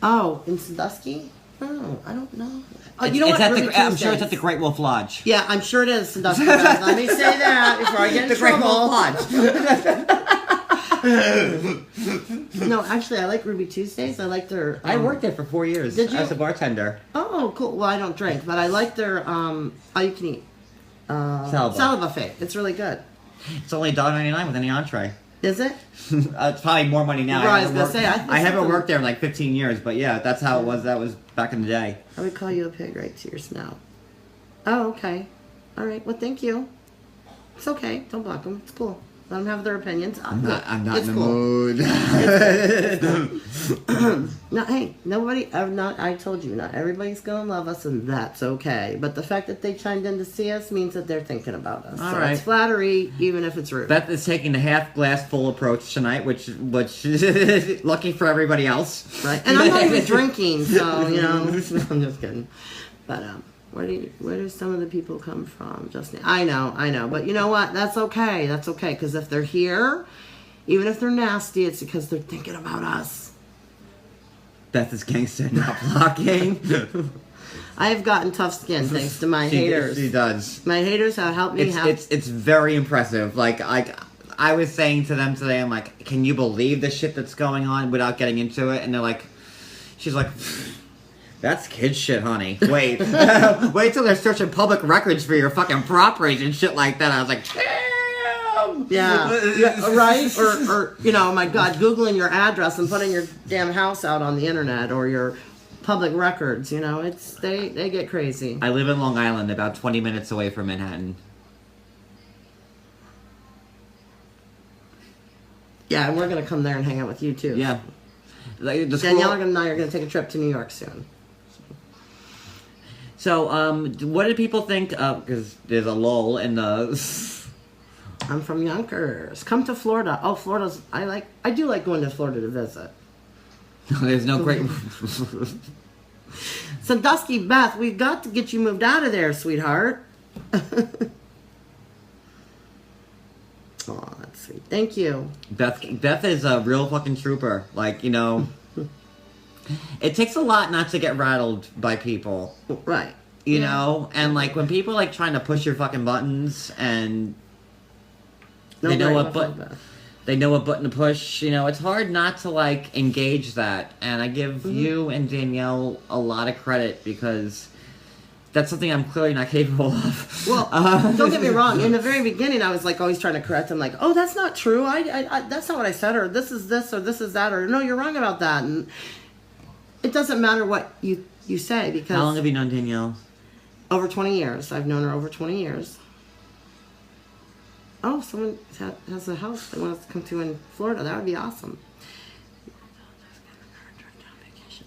[SPEAKER 2] Oh, in Sandusky? Oh, I don't know. You know what?
[SPEAKER 1] I'm sure it's at the Great Wolf Lodge.
[SPEAKER 2] Yeah, I'm sure it is. Let me say that before I get in trouble.
[SPEAKER 1] Great Wolf Lodge.
[SPEAKER 2] No, actually, I like Ruby Tuesdays. I like their...
[SPEAKER 1] I worked there for 4 years.
[SPEAKER 2] Did you?
[SPEAKER 1] As a bartender.
[SPEAKER 2] Oh, cool. Well, I don't drink, but I like their all you can eat salad buffet. It's really good.
[SPEAKER 1] It's only $1.99 with any entree.
[SPEAKER 2] Is it?
[SPEAKER 1] It's probably more money now.
[SPEAKER 2] I was going to say.
[SPEAKER 1] I haven't worked there in 15 years, but yeah, that's how it was. That was back in the day.
[SPEAKER 2] I would call you a pig right to your snout. Oh, okay. All right. Well, thank you. It's okay. Don't block them. It's cool. Let them have their opinions.
[SPEAKER 1] I'm not in the mood.
[SPEAKER 2] No, hey, I told you, not everybody's going to love us, and that's okay. But the fact that they chimed in to see us means that they're thinking about us.
[SPEAKER 1] All right.
[SPEAKER 2] It's flattery, even if it's rude.
[SPEAKER 1] Beth is taking the half glass full approach tonight, which is lucky for everybody else.
[SPEAKER 2] Right. And I'm not even drinking, so, I'm just kidding. But, where do some of the people come from? I know. But you know what? That's okay. Because if they're here, even if they're nasty, it's because they're thinking about us.
[SPEAKER 1] Beth is gangster, not blocking.
[SPEAKER 2] I have gotten tough skin thanks to my haters.
[SPEAKER 1] She does.
[SPEAKER 2] My haters have helped me.
[SPEAKER 1] It's very impressive. I was saying to them today, I'm like, can you believe the shit that's going on without getting into it? And they're like, she's like... That's kid shit, honey. Wait. Wait till they're searching public records for your fucking properties and shit like that. I was like, damn!
[SPEAKER 2] Yeah, right? Or, you know, my God, Googling your address and putting your damn house out on the internet or your public records, you know, they get crazy.
[SPEAKER 1] I live in Long Island, about 20 minutes away from Manhattan.
[SPEAKER 2] Yeah, and we're going to come there and hang out with you, too.
[SPEAKER 1] Yeah. Like,
[SPEAKER 2] Danielle and I are going to take a trip to New York soon.
[SPEAKER 1] So, what did people think of, because there's a lull in the...
[SPEAKER 2] I'm from Yonkers. Come to Florida. Oh, Florida's, I do like going to Florida to visit.
[SPEAKER 1] There's no great...
[SPEAKER 2] Sandusky, Beth, we've got to get you moved out of there, sweetheart. Oh, that's sweet. Thank you.
[SPEAKER 1] Beth is a real fucking trooper. Like, you know... It takes a lot not to get rattled by people.
[SPEAKER 2] Right.
[SPEAKER 1] You know? And, like, when people, like, trying to push your fucking buttons and... They know what button to push. You know, it's hard not to like engage that. And I give you and Danielle a lot of credit because that's something I'm clearly not capable of.
[SPEAKER 2] Well, don't get me wrong. In the very beginning, I was like always trying to correct him, like, "Oh, that's not true. I that's not what I said, or this is this, or this is that, or no, you're wrong about that." And it doesn't matter what you say because.
[SPEAKER 1] How long have you known Danielle?
[SPEAKER 2] Over 20 years. I've known her over 20 years. Oh, someone has a house they want us to come to in Florida. That would be awesome.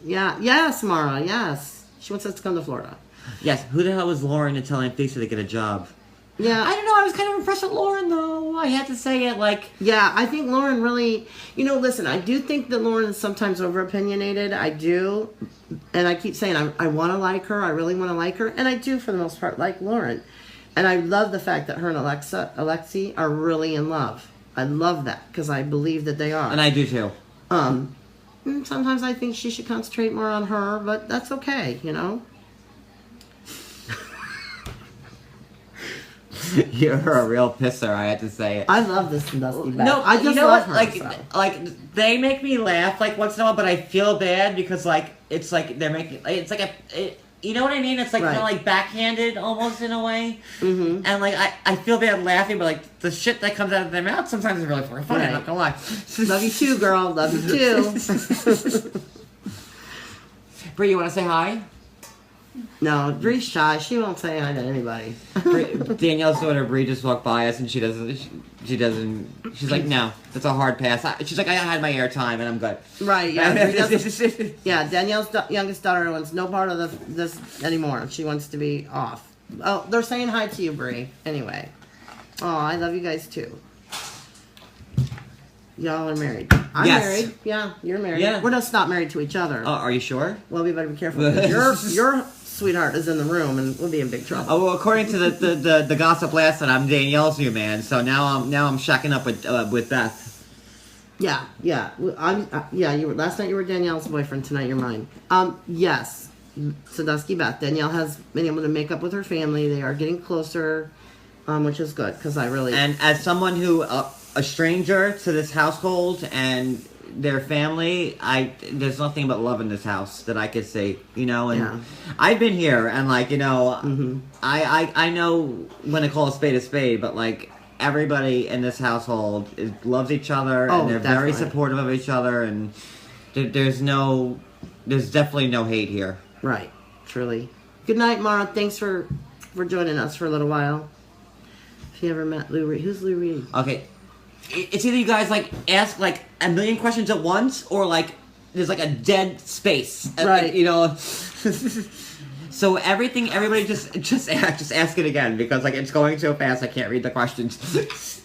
[SPEAKER 2] Yeah, yes, Mara, yes. She wants us to come to Florida.
[SPEAKER 1] Yes, who the hell was Lauren to tell Lisa to get a job?
[SPEAKER 2] Yeah.
[SPEAKER 1] I don't know, I was kind of impressed with Lauren, though. I had to say it, like...
[SPEAKER 2] Yeah, I think Lauren really... You know, listen, I do think that Lauren is sometimes over-opinionated. I do. And I keep saying I want to like her. I really want to like her. And I do, for the most part, like Lauren. And I love the fact that her and Alexi are really in love. I love that because I believe that they are.
[SPEAKER 1] And I do too.
[SPEAKER 2] Sometimes I think she should concentrate more on her, but that's okay, you know?
[SPEAKER 1] You're a real pisser, I had to say it.
[SPEAKER 2] I love this Dusty Beth.
[SPEAKER 1] No,
[SPEAKER 2] I just
[SPEAKER 1] you know
[SPEAKER 2] love
[SPEAKER 1] what?
[SPEAKER 2] her.
[SPEAKER 1] Like they make me laugh like once in a while, but I feel bad because like it's like they're making it's like you know what I mean? It's like kind of like backhanded almost in a way. Mm-hmm. And like I feel bad laughing, but like the shit that comes out of their mouth sometimes is really fucking funny. I'm not gonna lie.
[SPEAKER 2] Love you too, girl. Love you too.
[SPEAKER 1] Bree, you want to say hi?
[SPEAKER 2] No, Bree's shy. She won't say hi to anybody.
[SPEAKER 1] Danielle's daughter Bree just walked by us, and she doesn't. She's like, no, that's a hard pass. She's like, I had my airtime, and I'm good.
[SPEAKER 2] Right? Yeah. Yeah. Danielle's youngest daughter wants no part of this anymore. She wants to be off. Oh, they're saying hi to you, Bree. Anyway. Oh, I love you guys too. Y'all are married. I'm married. Yeah, you're married.
[SPEAKER 1] Yeah.
[SPEAKER 2] We're just not married to each other.
[SPEAKER 1] Are you sure?
[SPEAKER 2] Well, we better be careful. Your sweetheart is in the room, and we'll be in big trouble.
[SPEAKER 1] Oh, well, according to the gossip last night, I'm Danielle's new man. So now I'm shacking up with Beth.
[SPEAKER 2] Yeah. You were last night. You were Danielle's boyfriend. Tonight you're mine. Yes. Sandusky Beth. Danielle has been able to make up with her family. They are getting closer, which is good because I really.
[SPEAKER 1] And as someone who a stranger to this household and their family, there's nothing but love in this house that I could see, you know, and I've been here and like, you know, I know when to call a spade, but like everybody in this household loves each other and they're very supportive of each other and there's definitely no hate here.
[SPEAKER 2] Right. Truly. Good night, Mara. Thanks for joining us for a little while. If you ever met Lou Reed. Who's Lou Reed?
[SPEAKER 1] Okay. It's either you guys like ask like a million questions at once, or like there's like a dead space,
[SPEAKER 2] right?
[SPEAKER 1] You know. So everybody just ask it again because like it's going so fast I can't read the questions.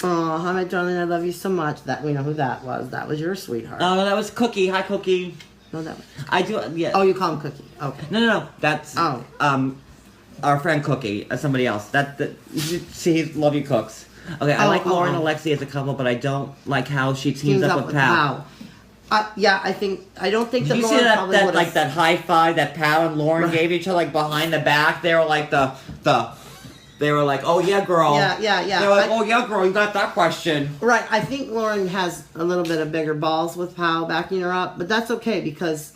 [SPEAKER 2] Oh, hi, my darling, I love you so much. That we know who that was. That was your sweetheart.
[SPEAKER 1] Oh, that was Cookie. Hi, Cookie.
[SPEAKER 2] No, that was.
[SPEAKER 1] I do. Yeah.
[SPEAKER 2] Oh, you call him Cookie. Okay.
[SPEAKER 1] No. That's our friend Cookie. Somebody else. See, love you, Cooks. Okay, I like Lauren and Alexi as a couple, but I don't like how she teams up with Pal.
[SPEAKER 2] Yeah, I don't think that Lauren probably would have... Did you see
[SPEAKER 1] that like that high five that Pal and Lauren gave each other like behind the back? They were like they were like, oh yeah, girl.
[SPEAKER 2] Yeah.
[SPEAKER 1] They were like, oh yeah, girl, you got that question.
[SPEAKER 2] Right, I think Lauren has a little bit of bigger balls with Pal backing her up, but that's okay because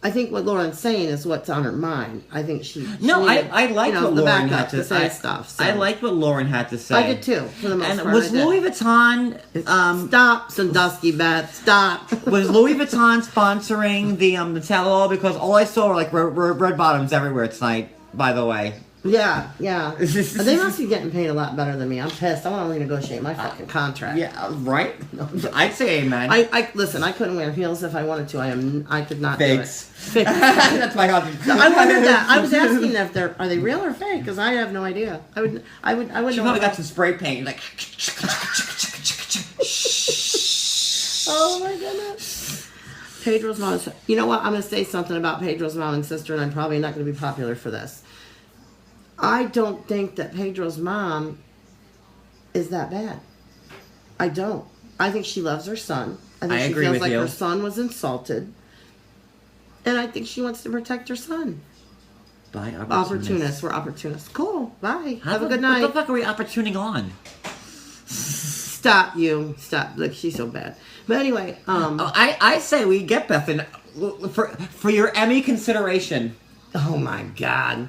[SPEAKER 2] I think what Lauren's saying is what's on her mind. I think she
[SPEAKER 1] No,
[SPEAKER 2] needed,
[SPEAKER 1] I like what
[SPEAKER 2] the
[SPEAKER 1] Lauren
[SPEAKER 2] backup
[SPEAKER 1] had to
[SPEAKER 2] say
[SPEAKER 1] say.
[SPEAKER 2] stuff. So.
[SPEAKER 1] I liked what Lauren had to say.
[SPEAKER 2] I did too, for the most
[SPEAKER 1] and
[SPEAKER 2] part.
[SPEAKER 1] was Louis Vuitton
[SPEAKER 2] Stop, Sandusky, Beth. Stop.
[SPEAKER 1] was Louis Vuitton sponsoring the tell-all? Because all I saw were like red bottoms everywhere tonight. By the way.
[SPEAKER 2] Yeah. They must be getting paid a lot better than me. I'm pissed. I want to renegotiate my fucking contract.
[SPEAKER 1] Yeah, right? I'd say amen.
[SPEAKER 2] I listen, I couldn't wear heels if I wanted to. I could not
[SPEAKER 1] Fakes.
[SPEAKER 2] do it. Fakes.
[SPEAKER 1] That's my husband.
[SPEAKER 2] I wondered that. I was asking if are they real or fake? Because I have no idea. I would
[SPEAKER 1] She
[SPEAKER 2] know.
[SPEAKER 1] probably got some spray paint, like.
[SPEAKER 2] Oh my goodness. Pedro's mom. You know what? I'm going to say something about Pedro's mom and sister, and I'm probably not going to be popular for this. I don't think that Pedro's mom is that bad. I don't. I think she loves her son. I think she
[SPEAKER 1] agree
[SPEAKER 2] feels
[SPEAKER 1] with
[SPEAKER 2] like
[SPEAKER 1] you.
[SPEAKER 2] her son was insulted. And I think she wants to protect her son.
[SPEAKER 1] Bye,
[SPEAKER 2] Opportunists. We're opportunists. Cool. Bye. Have a good
[SPEAKER 1] What
[SPEAKER 2] night.
[SPEAKER 1] the fuck are we opportuning on?
[SPEAKER 2] Stop you. Stop. Look, she's so bad. But anyway,
[SPEAKER 1] I say we get Beth in, for your Emmy consideration.
[SPEAKER 2] oh my God.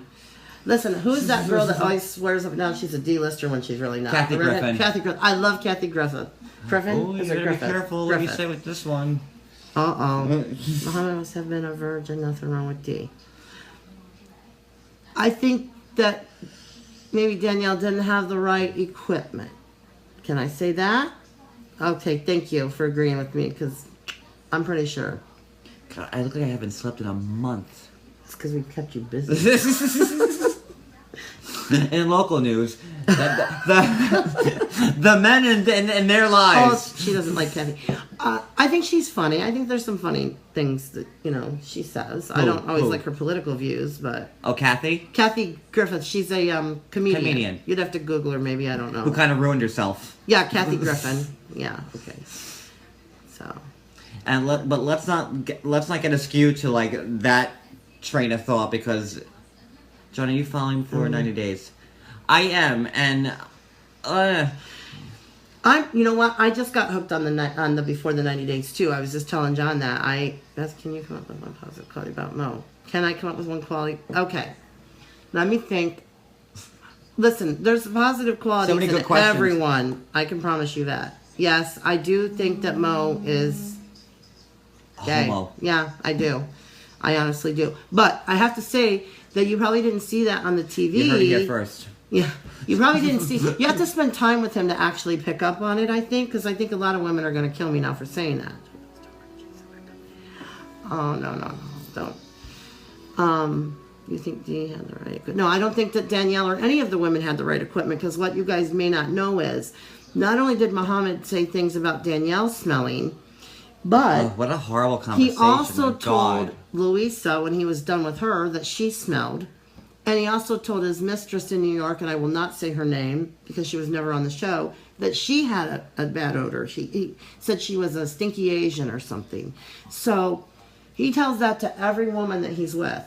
[SPEAKER 2] Listen, who's that girl that always swears up and down she's a D-lister when she's really not?
[SPEAKER 1] Kathy Griffin.
[SPEAKER 2] Kathy Griffin. I love Kathy Griffin. Griffin?
[SPEAKER 1] Oh, you
[SPEAKER 2] Is it
[SPEAKER 1] gotta be
[SPEAKER 2] Griffin?
[SPEAKER 1] careful what you say with this one.
[SPEAKER 2] Muhammad must have been a virgin. Nothing wrong with D. I think that maybe Danielle didn't have the right equipment. Can I say that? Okay, thank you for agreeing with me, because I'm pretty sure.
[SPEAKER 1] God, I look like I haven't slept in a month.
[SPEAKER 2] It's because we kept you busy.
[SPEAKER 1] In local news, the men in their lives.
[SPEAKER 2] Oh, she doesn't like Kathy. I think she's funny. I think there's some funny things that, she says. I don't always like her political views, but...
[SPEAKER 1] Oh, Kathy?
[SPEAKER 2] Kathy Griffith. She's a comedian.
[SPEAKER 1] Comedian.
[SPEAKER 2] You'd have to Google her, maybe. I don't know.
[SPEAKER 1] Who kind of ruined herself.
[SPEAKER 2] Yeah, Kathy Griffin. Yeah, okay. So...
[SPEAKER 1] And let's not get askew to like that train of thought, because John, are you following for 90 days? I am, and
[SPEAKER 2] you know what? I just got hooked on the before the 90 days too. I was just telling John that Beth, can you come up with one positive quality about Mo? Can I come up with one quality? Okay, let me think. Listen, there's positive qualities
[SPEAKER 1] So many good
[SPEAKER 2] in
[SPEAKER 1] questions.
[SPEAKER 2] everyone. I can promise you that. Yes, I do think that Mo is gay.
[SPEAKER 1] Homo.
[SPEAKER 2] Yeah, I do. I honestly do. But I have to say that you probably didn't see that on the TV.
[SPEAKER 1] You heard it here first.
[SPEAKER 2] Yeah, you probably didn't see. You have to spend time with him to actually pick up on it, I think, because I think a lot of women are going to kill me now for saying that. Oh, no, don't. You think Dee had the right equipment? No, I don't think that Danielle or any of the women had the right equipment, because what you guys may not know is, not only did Muhammad say things about Danielle smelling, but
[SPEAKER 1] What a horrible conversation.
[SPEAKER 2] he also
[SPEAKER 1] My
[SPEAKER 2] told
[SPEAKER 1] God.
[SPEAKER 2] Louisa when he was done with her that she smelled. And he also told his mistress in New York, and I will not say her name because she was never on the show, that she had a bad odor. He said she was a stinky Asian or something. So he tells that to every woman that he's with.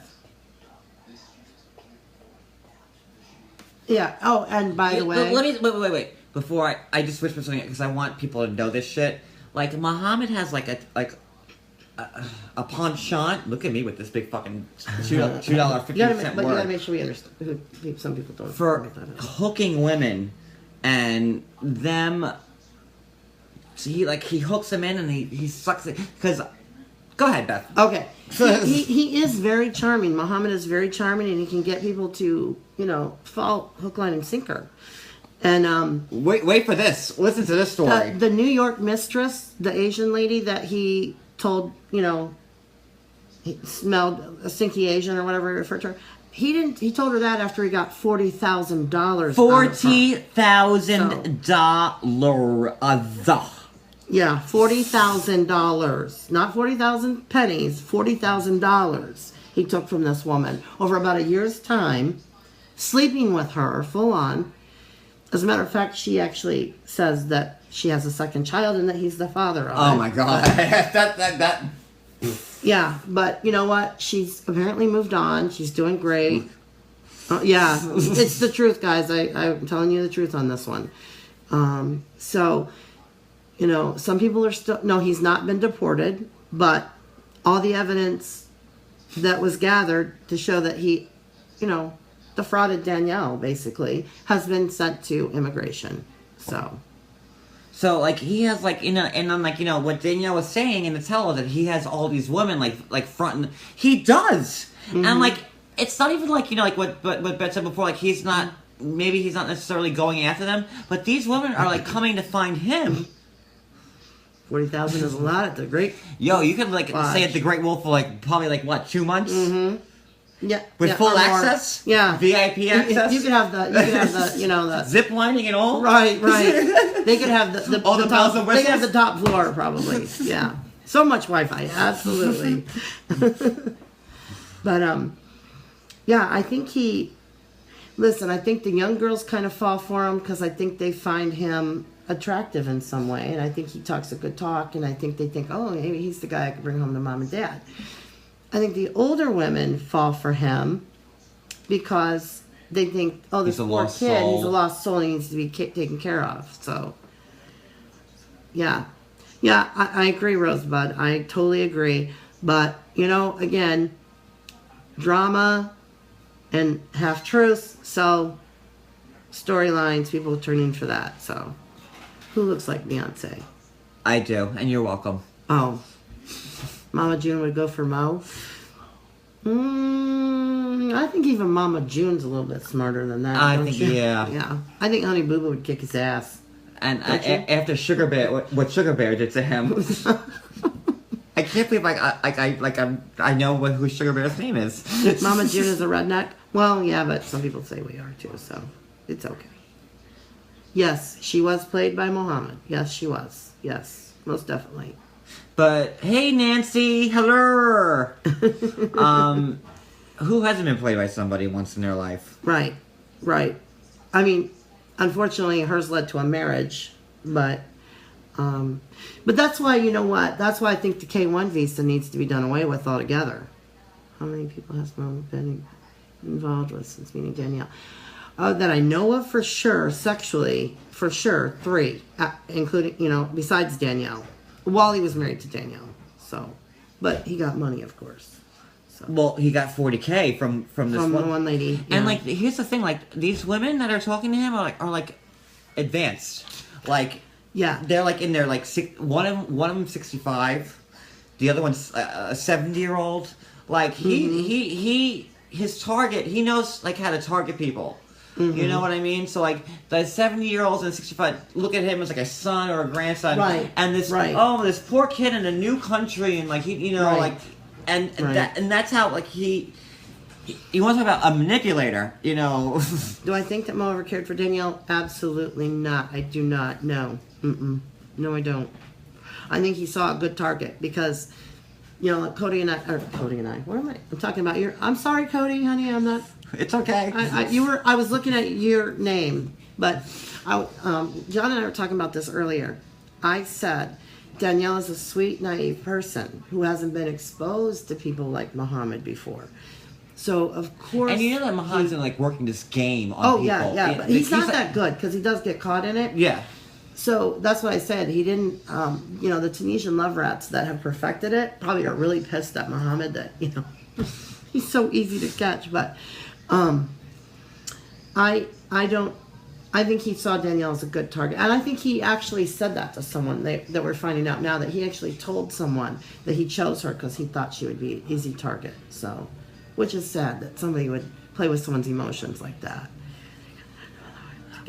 [SPEAKER 2] Yeah. Oh, and by the way...
[SPEAKER 1] Wait. Before I just whisper something, because I want people to know this shit. Like, Muhammad has like a penchant. Look at me with this big fucking $2.50
[SPEAKER 2] But you
[SPEAKER 1] word.
[SPEAKER 2] gotta make sure we understand. Some people don't.
[SPEAKER 1] For
[SPEAKER 2] know that.
[SPEAKER 1] hooking women and them. So he hooks them in and he sucks it. Because, go ahead, Beth.
[SPEAKER 2] Okay. He is very charming. Muhammad is very charming, and he can get people to, fall hook, line, and sinker. And
[SPEAKER 1] Wait for this. Listen to this story.
[SPEAKER 2] the New York mistress, the Asian lady that he told, he smelled a stinky Asian or whatever he referred to her. He told her that after he got $40,000.
[SPEAKER 1] $40,000.
[SPEAKER 2] Yeah, $40,000. Not 40,000 pennies, $40,000 he took from this woman over about a year's time, sleeping with her full on. As a matter of fact, she actually says that she has a second child and that he's the father of it.
[SPEAKER 1] Oh my God. that.
[SPEAKER 2] Yeah, but you know what? She's apparently moved on. She's doing great. Yeah, it's the truth, guys. I'm telling you the truth on this one. So, some people are still... No, he's not been deported, but all the evidence that was gathered to show that he, defrauded Danielle, basically, has been sent to immigration.
[SPEAKER 1] So, like, he has, like, and then, like, what Danielle was saying in the tele, that he has all these women, like front and... He does!
[SPEAKER 2] Mm-hmm.
[SPEAKER 1] And, like, it's not even, like, like, what Beth said before, like, he's not... Maybe he's not necessarily going after them, but these women are, like, coming to find him.
[SPEAKER 2] 40,000 is a lot at the Great...
[SPEAKER 1] Yo, you could, like,
[SPEAKER 2] Lodge.
[SPEAKER 1] stay at the Great Wolf for, like, probably, like, what, 2 months?
[SPEAKER 2] Mm-hmm. Yeah.
[SPEAKER 1] With full
[SPEAKER 2] or more.
[SPEAKER 1] access?
[SPEAKER 2] Yeah.
[SPEAKER 1] VIP access?
[SPEAKER 2] You could have the, the...
[SPEAKER 1] Zip lining and all?
[SPEAKER 2] Right. They could have the
[SPEAKER 1] All the bells and
[SPEAKER 2] They could have
[SPEAKER 1] whistles?
[SPEAKER 2] the top floor, probably. Yeah. So much Wi-Fi. Absolutely. But, yeah, I think Listen, I think the young girls kind of fall for him because I think they find him attractive in some way. And I think he talks a good talk. And I think they think, oh, maybe he's the guy I could bring home to mom and dad. I think the older women fall for him because they think, oh, this
[SPEAKER 1] He's a
[SPEAKER 2] poor
[SPEAKER 1] lost
[SPEAKER 2] kid,
[SPEAKER 1] soul.
[SPEAKER 2] he's a lost soul, he needs to be taken care of. So, yeah. Yeah, I agree, Rosebud. I totally agree. But, again, drama and half-truths, so storylines, people turn in for that. So, who looks like Beyonce?
[SPEAKER 1] I do, and you're welcome.
[SPEAKER 2] Oh. Mama June would go for Mo. I think even Mama June's a little bit smarter than that.
[SPEAKER 1] I
[SPEAKER 2] don't
[SPEAKER 1] think,
[SPEAKER 2] you?
[SPEAKER 1] yeah.
[SPEAKER 2] Yeah. I think Honey Boo Boo would kick his ass.
[SPEAKER 1] And
[SPEAKER 2] Don't you?
[SPEAKER 1] after Sugar Bear, what Sugar Bear did to him, I can't believe I know who Sugar Bear's name is.
[SPEAKER 2] Mama June is a redneck. Well, yeah, but some people say we are too, so it's okay. Yes, she was played by Muhammad. Yes, she was. Yes, most definitely.
[SPEAKER 1] But hey, Nancy, hello. Who hasn't been played by somebody once in their life?
[SPEAKER 2] Right. I mean, unfortunately, hers led to a marriage, but that's why, you know what? That's why I think the K-1 visa needs to be done away with altogether. How many people has Mom been involved with since meeting Danielle? That I know of for sure, sexually, for sure, 3, including, besides Danielle, while he was married to Danielle. So, but he got money, of course. So.
[SPEAKER 1] Well, he got $40K from this
[SPEAKER 2] one lady.
[SPEAKER 1] And
[SPEAKER 2] yeah.
[SPEAKER 1] here's the thing: these women that are talking to him are advanced.
[SPEAKER 2] Yeah,
[SPEAKER 1] they're in their one of them 65, the other one's a 70-year-old. His target. He knows how to target people. Mm-hmm. You know what I mean? So the 70-year-olds and 65 look at him as a son or a grandson,
[SPEAKER 2] right?
[SPEAKER 1] And this this poor kid in a new country, and and that's how he wants to be a manipulator,
[SPEAKER 2] Do I think that Mo ever cared for Danielle? Absolutely not. I do not. No. No, I don't. I think he saw a good target because, Cody and I. What am I? I'm talking about your. I'm sorry, Cody, honey. I'm not.
[SPEAKER 1] It's okay.
[SPEAKER 2] I was looking at your name, but John and I were talking about this earlier. I said Danielle is a sweet, naive person who hasn't been exposed to people like Muhammad before. So of course,
[SPEAKER 1] and that Muhammad's been working this game on people.
[SPEAKER 2] Yeah, but he's not that good because he does get caught in it.
[SPEAKER 1] Yeah.
[SPEAKER 2] So that's what I said. He didn't. The Tunisian love rats that have perfected it probably are really pissed at Muhammad that he's so easy to catch, but. I think he saw Danielle as a good target. And I think he actually said that to someone that we're finding out now, that he actually told someone that he chose her because he thought she would be an easy target. So, which is sad that somebody would play with someone's emotions like that.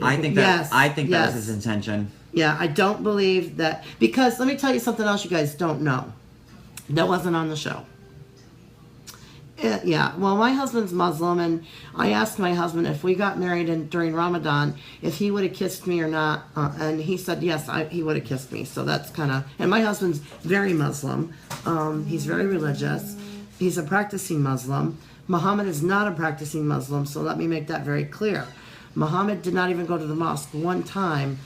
[SPEAKER 1] I think that was his intention.
[SPEAKER 2] Yeah, I don't believe that, because let me tell you something else you guys don't know. That wasn't on the show. Yeah, well, my husband's Muslim, and I asked my husband if we got married during Ramadan, if he would have kissed me or not, and he said yes, he would have kissed me. So that's kind of, and my husband's very Muslim. He's very religious. He's a practicing Muslim. Muhammad is not a practicing Muslim, so let me make that very clear. Muhammad did not even go to the mosque one time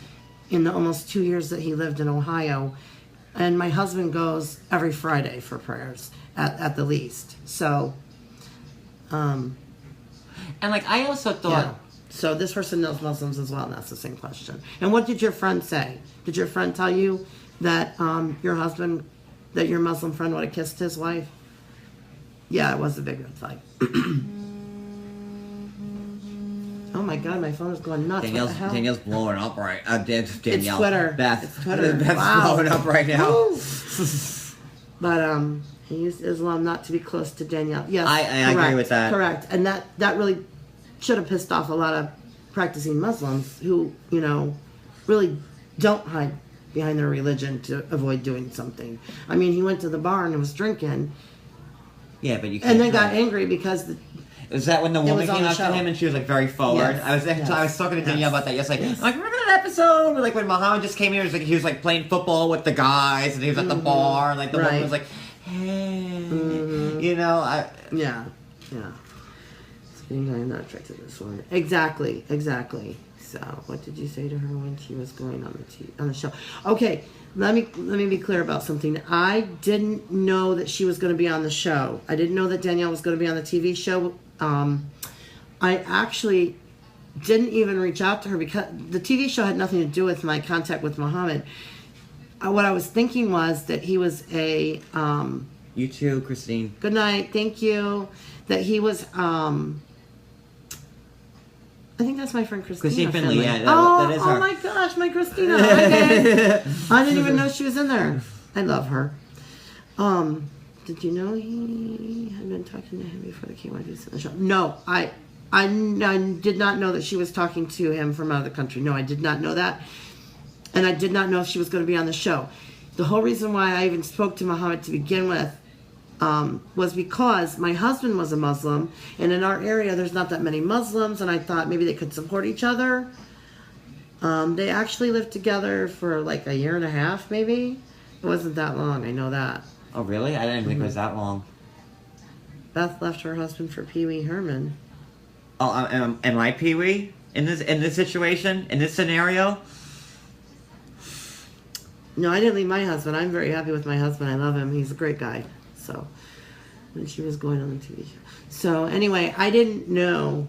[SPEAKER 2] in the almost 2 years that he lived in Ohio, and my husband goes every Friday for prayers at the least. So.
[SPEAKER 1] And I also thought.
[SPEAKER 2] Yeah. So this person knows Muslims as well, and that's the same question. And what did your friend say? Did your friend tell you that your Muslim friend would have kissed his wife? Yeah, it was a big red flag. Oh my God, my phone is going nuts.
[SPEAKER 1] Danielle's blowing up right. Danielle.
[SPEAKER 2] It's Twitter.
[SPEAKER 1] Beth.
[SPEAKER 2] It's Twitter.
[SPEAKER 1] Beth's
[SPEAKER 2] Wow.
[SPEAKER 1] blowing up right now.
[SPEAKER 2] But he used Islam not to be close to Danielle. Yes,
[SPEAKER 1] I agree with that.
[SPEAKER 2] Correct, and that really should have pissed off a lot of practicing Muslims who, you know, really don't hide behind their religion to avoid doing something. I mean, he went to the bar and was drinking.
[SPEAKER 1] Yeah, but you can't.
[SPEAKER 2] And then got angry because
[SPEAKER 1] is that when the woman
[SPEAKER 2] was on
[SPEAKER 1] came
[SPEAKER 2] the
[SPEAKER 1] up to
[SPEAKER 2] show.
[SPEAKER 1] him and she was like very forward?
[SPEAKER 2] Yes.
[SPEAKER 1] I was talking to Danielle about that yesterday.
[SPEAKER 2] Yes.
[SPEAKER 1] I'm like, remember that episode where like when Muhammad just came here, he was like playing football with the guys and he was at the bar and like the woman was like, hey, you know,
[SPEAKER 2] yeah. I'm not attracted to this one. Exactly. So, what did you say to her when she was going on the show? Okay, let me be clear about something. I didn't know that she was going to be on the show. I didn't know that Danielle was going to be on the TV show. I actually didn't even reach out to her because the TV show had nothing to do with my contact with Muhammad. What I was thinking was that he was a
[SPEAKER 1] you too, Christine.
[SPEAKER 2] Good night. Thank you. That he was I think that's my friend Christina.
[SPEAKER 1] Christine Finley, yeah,
[SPEAKER 2] that
[SPEAKER 1] is her.
[SPEAKER 2] Oh my gosh, my Christina. Okay. I didn't even know she was in there. I love her. Did you know he had been talking to him before the KYD's in the show? No, I did not know that she was talking to him from out of the country. No, I did not know that. And I did not know if she was going to be on the show. The whole reason why I even spoke to Muhammad to begin with was because my husband was a Muslim, and in our area there's not that many Muslims, and I thought maybe they could support each other. They actually lived together for like a year and a half, maybe. It wasn't that long, I know that.
[SPEAKER 1] Oh, really? I didn't think it was that long.
[SPEAKER 2] Beth left her husband for Pee Wee Herman.
[SPEAKER 1] Oh, am I Pee Wee in this situation, in this scenario?
[SPEAKER 2] No, I didn't leave my husband. I'm very happy with my husband. I love him. He's a great guy. So, when she was going on the TV show. So, anyway, I didn't know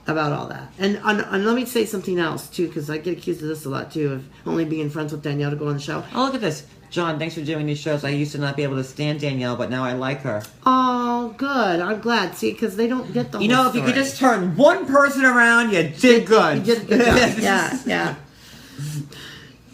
[SPEAKER 2] about all that. And let me say something else, too, because I get accused of this a lot, too, of only being friends with Danielle to go on the show.
[SPEAKER 1] Oh, look at this. John, thanks for doing these shows. I used to not be able to stand Danielle, but now I like her.
[SPEAKER 2] Oh, good. I'm glad. See, because they don't get the whole
[SPEAKER 1] You know, if you could just turn one person around, you did good.
[SPEAKER 2] You did a good job. Yeah.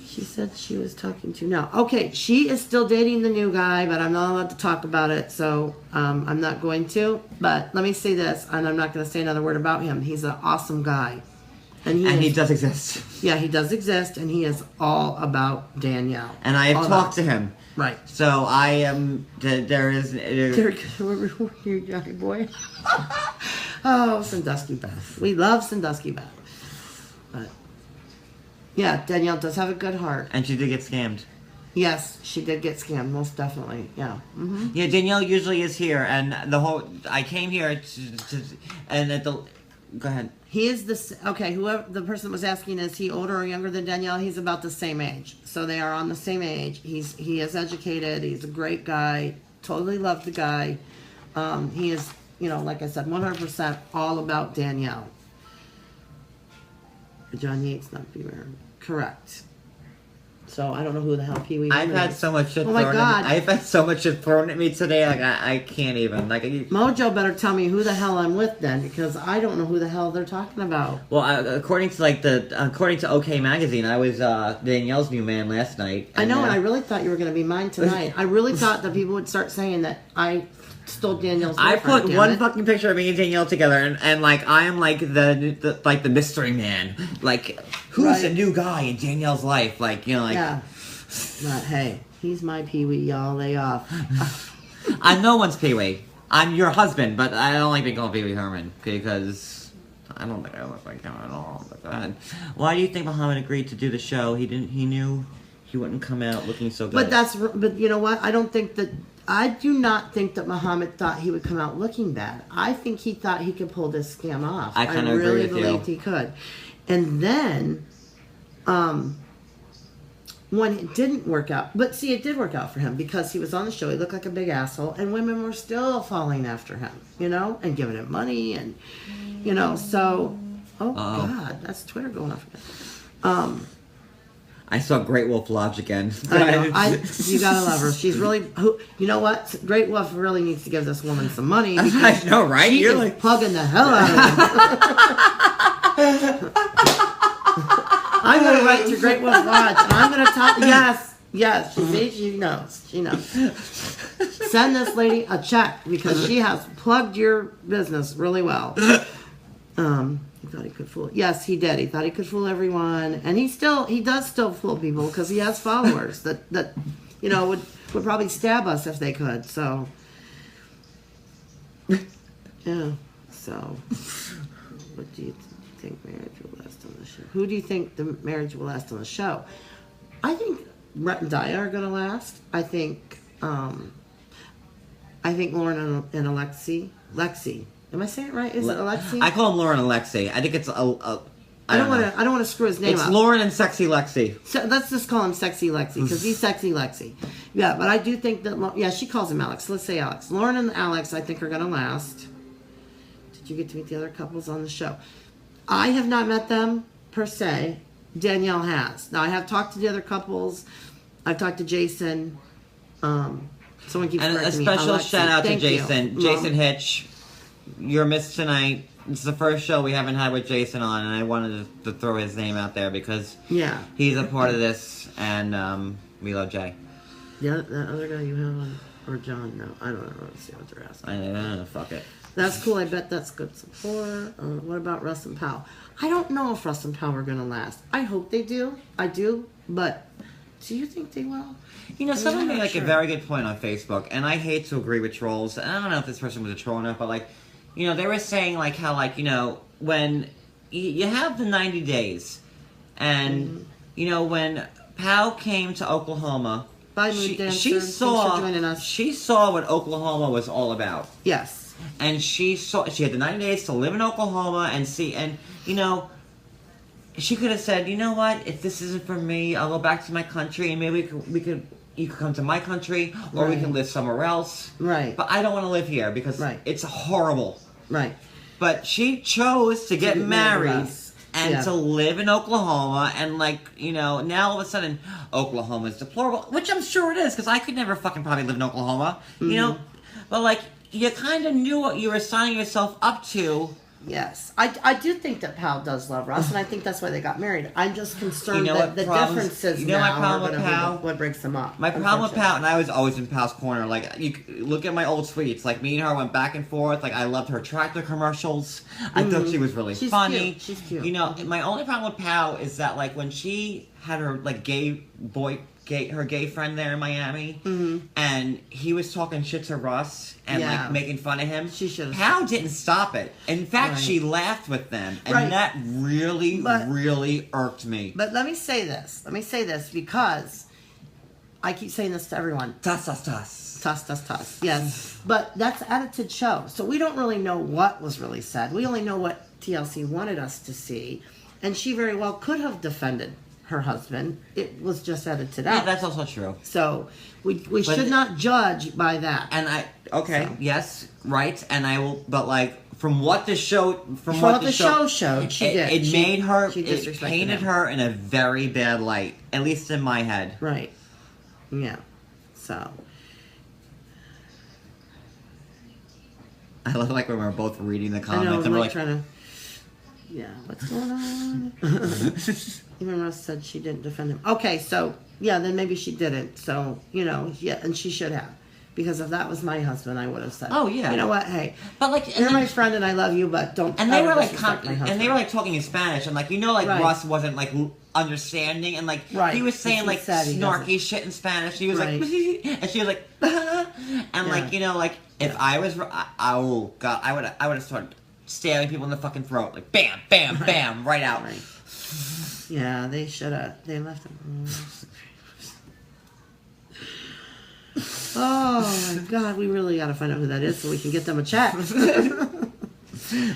[SPEAKER 2] She said she was talking to now. Okay, she is still dating the new guy, but I'm not allowed to talk about it, so I'm not going to. But let me say this, and I'm not going to say another word about him. He's an awesome guy. And he
[SPEAKER 1] does exist.
[SPEAKER 2] Yeah, he does exist, and he is all about Danielle.
[SPEAKER 1] And I have talked to him.
[SPEAKER 2] Right.
[SPEAKER 1] So I am, there is...
[SPEAKER 2] You Johnny boy. Oh, Sandusky Beth. We love Sandusky Beth. But... yeah, Danielle does have a good heart.
[SPEAKER 1] And she did get scammed.
[SPEAKER 2] Yes, she did get scammed, most definitely. Yeah. Mm-hmm.
[SPEAKER 1] Yeah, Danielle usually is here, and I came here and at the... Go ahead.
[SPEAKER 2] He is whoever the person was asking, is he older or younger than Danielle? He's about the same age. So they are on the same age. He is educated. He's a great guy. Totally love the guy. He is, like I said, 100% all about Danielle. John Yates, not Pee Wee Herman. Correct. So I don't know who the hell Pee Wee Herman
[SPEAKER 1] I've had
[SPEAKER 2] is.
[SPEAKER 1] so much shit
[SPEAKER 2] Oh my
[SPEAKER 1] thrown
[SPEAKER 2] God.
[SPEAKER 1] I've had so much shit thrown at me today, like I can't even.
[SPEAKER 2] Mojo better tell me who the hell I'm with then, because I don't know who the hell they're talking about.
[SPEAKER 1] Well, according to OK Magazine, I was Danielle's new man last night.
[SPEAKER 2] I know, and I really thought you were going to be mine tonight. I really thought that people would start saying that I stole Danielle's boyfriend.
[SPEAKER 1] I put one fucking picture of me and Danielle together, and like I am like the mystery man. Like, who's the new guy in Danielle's life? Like,
[SPEAKER 2] yeah. But hey, he's my Pee Wee, y'all. Lay off.
[SPEAKER 1] I'm no one's Pee Wee. I'm your husband, but I don't like being called Pee Wee Herman because I don't think I look like him at all. But go ahead. Why do you think Muhammad agreed to do the show? He knew he wouldn't come out looking so good.
[SPEAKER 2] But you know what? I do not think that Muhammad thought he would come out looking bad. I think he thought he could pull this scam off.
[SPEAKER 1] I kind of agree with you.
[SPEAKER 2] I really believed he could. And then, when it didn't work out, but see, it did work out for him because he was on the show. He looked like a big asshole, and women were still falling after him, and giving him money, and so. Oh God, that's Twitter going off again.
[SPEAKER 1] I saw Great Wolf Lodge again.
[SPEAKER 2] I know. You gotta love her. She's really. You know what? Great Wolf really needs to give this woman some money. Because
[SPEAKER 1] I know, right?
[SPEAKER 2] She
[SPEAKER 1] You're
[SPEAKER 2] is
[SPEAKER 1] like
[SPEAKER 2] plugging the hell out of them. I'm gonna write to Great Wolf Lodge, and I'm gonna tell. Yes. She knows. She knows. Send this lady a check because she has plugged your business really well. He thought he could fool. Yes, he did. He thought he could fool everyone, and he does still fool people because he has followers that would probably stab us if they could. So, yeah. So, what do you think marriage will last on the show? Who do you think the marriage will last on the show? I think Rhett and Dia are going to last. I think Lauren and Lexi. Am I saying it right? Is it Alexi?
[SPEAKER 1] I call him Lauren and Lexi. I think it's
[SPEAKER 2] I don't want to screw his name up.
[SPEAKER 1] It's Lauren and Sexy Lexi.
[SPEAKER 2] So let's just call him Sexy Lexi because he's Sexy Lexi. Yeah, but I do think that she calls him Alex. Let's say Alex. Lauren and Alex, I think, are going to last. Did you get to meet the other couples on the show? I have not met them per se. Danielle has. Now I have talked to the other couples. I've talked to Jason. Someone keeps correcting me.
[SPEAKER 1] And a special shout out to
[SPEAKER 2] Thank
[SPEAKER 1] Jason.
[SPEAKER 2] you.
[SPEAKER 1] Jason Hitch. You're missed tonight. It's the first show we haven't had with Jason on, and I wanted to throw his name out there because he's a part of this, and we love Jay.
[SPEAKER 2] Yeah, that other guy you have on, or John? No, I don't know. Let's see what they're asking.
[SPEAKER 1] I don't know. Fuck it.
[SPEAKER 2] That's cool. I bet that's good support. What about Russ and Powell? I don't know if Russ and Powell are going to last. I hope they do. I do. But do you think they will?
[SPEAKER 1] Someone made a very good point on Facebook, and I hate to agree with trolls, and I don't know if this person was a troll or not, but they were saying how when you have the 90 days, and when Powell came to Oklahoma, she saw what Oklahoma was all about.
[SPEAKER 2] Yes.
[SPEAKER 1] And she had the 90 days to live in Oklahoma and see, and she could have said, you know what, if this isn't for me, I'll go back to my country, and maybe you could come to my country, or we can live somewhere else.
[SPEAKER 2] Right.
[SPEAKER 1] But I don't want to live here because it's horrible.
[SPEAKER 2] Right.
[SPEAKER 1] But she chose to get married and to live in Oklahoma, and now all of a sudden Oklahoma's deplorable, which I'm sure it is because I could never fucking probably live in Oklahoma, but you kind of knew what you were signing yourself up to.
[SPEAKER 2] Yes, I do think that Powell does love Russ, and I think that's why they got married. I'm just concerned that the differences
[SPEAKER 1] my problem with Powell?
[SPEAKER 2] What breaks them up.
[SPEAKER 1] My problem with Powell, and I was always in Powell's corner. You look at my old tweets. Me and her went back and forth. I loved her tractor commercials. I thought she was really funny.
[SPEAKER 2] Cute. She's cute.
[SPEAKER 1] My only problem with Powell is that when she had her gay friend there in Miami, and he was talking shit to Russ and making fun of him. Powell didn't stop it. In fact, she laughed with them, and that really irked me.
[SPEAKER 2] But let me say this because I keep saying this to everyone.
[SPEAKER 1] Tuss, tuss, tuss.
[SPEAKER 2] Tuss, tuss, tuss. Yes, but that's edited show, so we don't really know what was really said. We only know what TLC wanted us to see, and she very well could have defended her husband. It was just edited out.
[SPEAKER 1] Yeah, that's also true.
[SPEAKER 2] So we should not judge by that.
[SPEAKER 1] And yes, right. And I will, but from what the show
[SPEAKER 2] showed, she did.
[SPEAKER 1] It made her. It painted her in a very bad light, at least in my head.
[SPEAKER 2] Right. Yeah. So.
[SPEAKER 1] I love when we're both reading the comments.
[SPEAKER 2] I know,
[SPEAKER 1] and we're
[SPEAKER 2] trying to. Yeah, what's going on? Even Russ said she didn't defend him. Okay, so, then maybe she didn't. So, and she should have. Because if that was my husband, I would have said,
[SPEAKER 1] oh, yeah.
[SPEAKER 2] You know what, hey,
[SPEAKER 1] but
[SPEAKER 2] you're my friend and I love you, but don't
[SPEAKER 1] and they were
[SPEAKER 2] and
[SPEAKER 1] they were talking in Spanish, and Russ wasn't understanding, and he was saying snarky shit in Spanish. He was and she was like, and if I was, oh God, I would have started stabbing people in the fucking throat, bam, bam, bam, right out.
[SPEAKER 2] Right. Yeah, they should have. They left him. Oh my God, we really got to find out who that is so we can get them a check.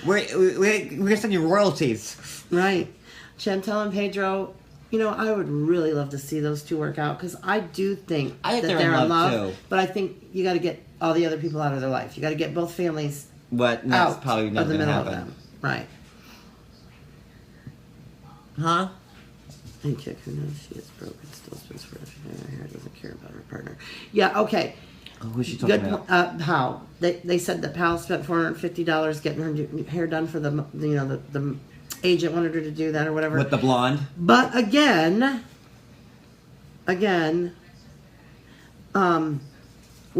[SPEAKER 1] We're gonna send you royalties,
[SPEAKER 2] right? Chantel and Pedro. I would really love to see those two work out because I do think that they're in love too. But I think you got to get all the other people out of their life. You got to get both families.
[SPEAKER 1] But that's probably not going to happen.
[SPEAKER 2] Right.
[SPEAKER 1] Huh?
[SPEAKER 2] And kick who knows she is broke and still spends for her hair, doesn't care about her partner. Yeah, okay.
[SPEAKER 1] Oh, who's she talking about?
[SPEAKER 2] Powell. They said that Powell spent $450 getting her hair done for the agent wanted her to do that or whatever.
[SPEAKER 1] With the blonde?
[SPEAKER 2] But again, we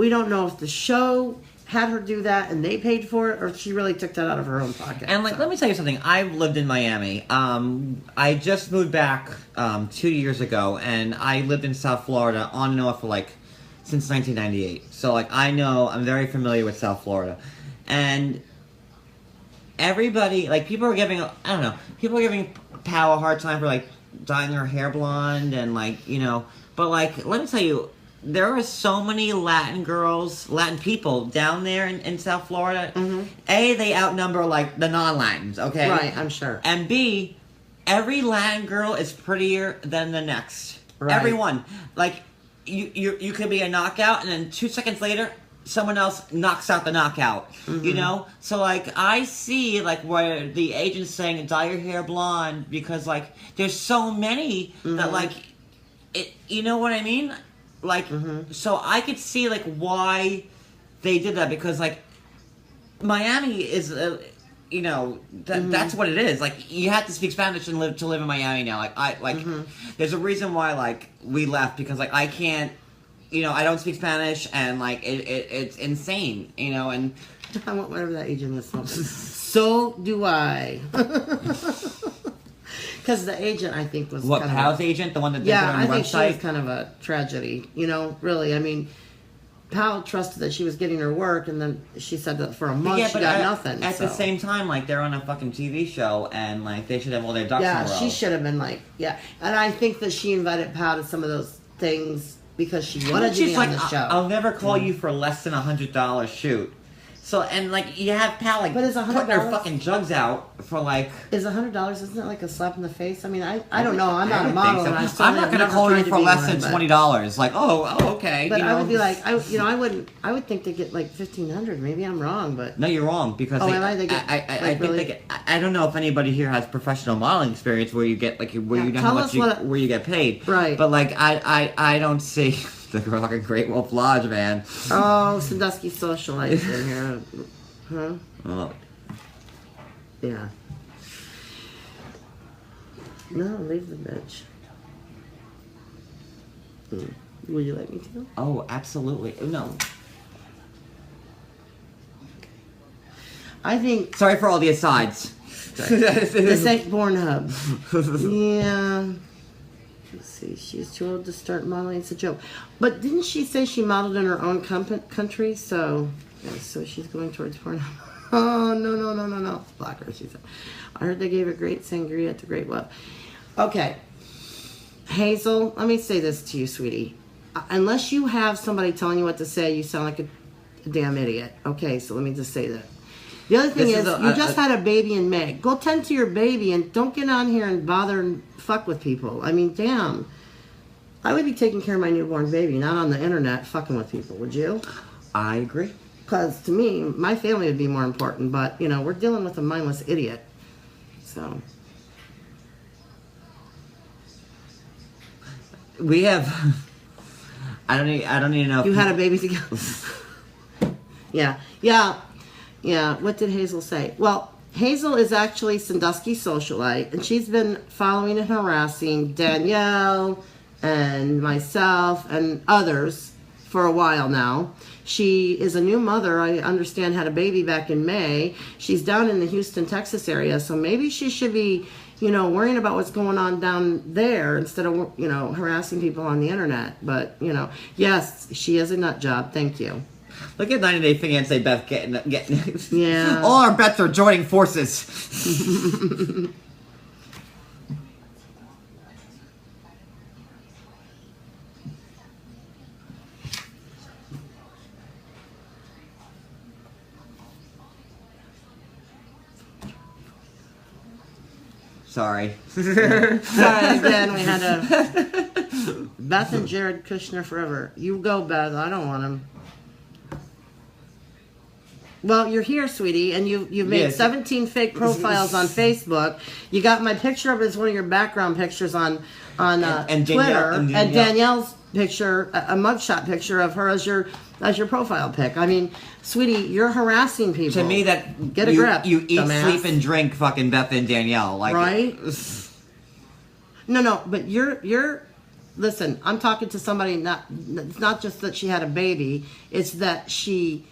[SPEAKER 2] don't know if the show had her do that and they paid for it, or if she really took that out of her own pocket.
[SPEAKER 1] And let me tell you something. I've lived in Miami. I just moved back 2 years ago, and I lived in South Florida on and off for since 1998. So I'm very familiar with South Florida, and everybody people are giving Powell a hard time for dyeing her hair blonde and but let me tell you. There are so many Latin people down there in South Florida. Mm-hmm. A, they outnumber the non-Latins, okay?
[SPEAKER 2] Right, I'm sure.
[SPEAKER 1] And B, every Latin girl is prettier than the next.
[SPEAKER 2] Right.
[SPEAKER 1] Everyone. You could be a knockout, and then 2 seconds later, someone else knocks out the knockout. Mm-hmm. So I see where the agent's saying dye your hair blonde because there's so many that it. You know what I mean? So I could see why they did that, because Miami is that's what it is. You have to speak Spanish and live in Miami now. There's a reason why we left, because I can't I don't speak Spanish, and it's insane, and
[SPEAKER 2] I want whatever that agent is. So do I. Because the agent, I think, was
[SPEAKER 1] Powell's agent, the one that did it on the website? Yeah, I think
[SPEAKER 2] she was kind of a tragedy. Really. I mean, Powell trusted that she was getting her work, and then she said that for a month she got nothing.
[SPEAKER 1] At the same time, they're on a fucking TV show, and they should have all their ducks in a row.
[SPEAKER 2] Yeah, she should have been and I think that she invited Powell to some of those things because she wanted to be on the show.
[SPEAKER 1] I'll never call you for less than $100 shoot. So, and you have Pal
[SPEAKER 2] but is $100
[SPEAKER 1] putting her fucking jugs out for
[SPEAKER 2] Is $100, isn't it a slap in the face? I mean, I don't know. I'm not a model. So. And
[SPEAKER 1] I'm not going to call you for less than $20. Oh, okay.
[SPEAKER 2] But I would be I would think they get $1,500. Maybe I'm wrong, but.
[SPEAKER 1] No, you're wrong, because I don't know if anybody here has professional modeling experience where you get where you get paid.
[SPEAKER 2] Right.
[SPEAKER 1] But I don't see. The fucking Great Wolf Lodge, man.
[SPEAKER 2] Oh, Sandusky socialite in here. Huh?
[SPEAKER 1] Oh.
[SPEAKER 2] Yeah. No, leave the bitch. Would you like me to?
[SPEAKER 1] Oh, absolutely. No.
[SPEAKER 2] I think...
[SPEAKER 1] Sorry for all the asides.
[SPEAKER 2] This ain't Pornhub. Yeah... Let's see, she's too old to start modeling. It's a joke. But didn't she say she modeled in her own country? So she's going towards Pornhub. Oh, no. Block her, she said. I heard they gave a great sangria at the Great Wolf. Okay. Hazel, let me say this to you, sweetie. Unless you have somebody telling you what to say, you sound like a damn idiot. Okay, so let me just say that. The other thing is you just had a baby in May. Go tend to your baby and don't get on here and bother and fuck with people. I mean, damn. I would be taking care of my newborn baby, not on the internet fucking with people, would you?
[SPEAKER 1] I agree.
[SPEAKER 2] Because to me, my family would be more important, but, we're dealing with a mindless idiot. So.
[SPEAKER 1] We have... I don't even know.
[SPEAKER 2] You had a baby together. Yeah. What did Hazel say? Well, Hazel is actually Sandusky socialite, and she's been following and harassing Danielle and myself and others for a while now. She is a new mother. I understand had a baby back in May. She's down in the Houston, Texas area, so maybe she should be, worrying about what's going on down there instead of, harassing people on the internet. But, yes, she is a nut job. Thank you.
[SPEAKER 1] Look at 90 Day Fiancé Beth getting
[SPEAKER 2] yeah.
[SPEAKER 1] All our bets are joining forces. Sorry.
[SPEAKER 2] Sorry, again, we had a Beth and Jared Kushner forever. You go, Beth. I don't want him. Well, you're here, sweetie, and you've made
[SPEAKER 1] Yes.
[SPEAKER 2] 17 fake profiles on Facebook. You got my picture up as one of your background pictures on
[SPEAKER 1] And
[SPEAKER 2] Twitter,
[SPEAKER 1] Danielle-
[SPEAKER 2] and Danielle's picture, a mugshot picture of her as your profile pic. I mean, sweetie, you're harassing people.
[SPEAKER 1] To me, that
[SPEAKER 2] Get a grip,
[SPEAKER 1] You eat,
[SPEAKER 2] dumbass.
[SPEAKER 1] sleep, and drink, fucking Beth and Danielle, like
[SPEAKER 2] Right? No, but you're. Listen, I'm talking to somebody. It's not just that she had a baby; it's that she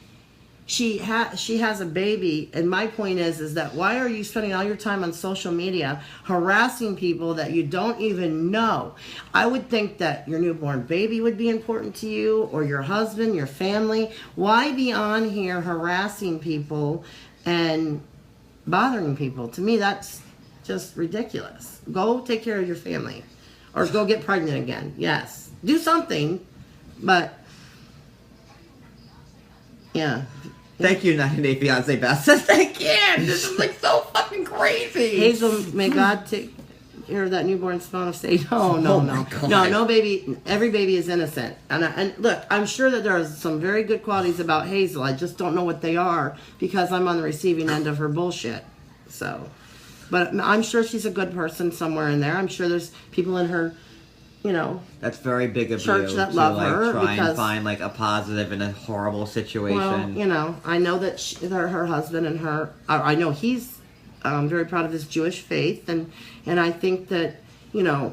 [SPEAKER 2] has a baby. And my point is that why are you spending all your time on social media harassing people that you don't even know? I would think that your newborn baby would be important to you, or your husband, your family. Why be on here harassing people and bothering people? To me, that's just ridiculous. Go take care of your family. Or go get pregnant again. Yes. Do something. But, yeah.
[SPEAKER 1] Thank you, 90 Day Fiance Beth. Thank you. This is like so fucking crazy.
[SPEAKER 2] Hazel, may God take care of that newborn spawn of Satan. Oh, no.
[SPEAKER 1] my God.
[SPEAKER 2] No baby. Every baby is innocent. And look, I'm sure that there are some very good qualities about Hazel. I just don't know what they are because I'm on the receiving end of her bullshit. So... But I'm sure she's a good person somewhere in there. I'm sure there's people in her,
[SPEAKER 1] That's very big of
[SPEAKER 2] church
[SPEAKER 1] you
[SPEAKER 2] that
[SPEAKER 1] to
[SPEAKER 2] love
[SPEAKER 1] like
[SPEAKER 2] her
[SPEAKER 1] try
[SPEAKER 2] because-
[SPEAKER 1] and find like a positive in a horrible situation.
[SPEAKER 2] well, I know that her husband and her, I know he's very proud of his Jewish faith, and I think that,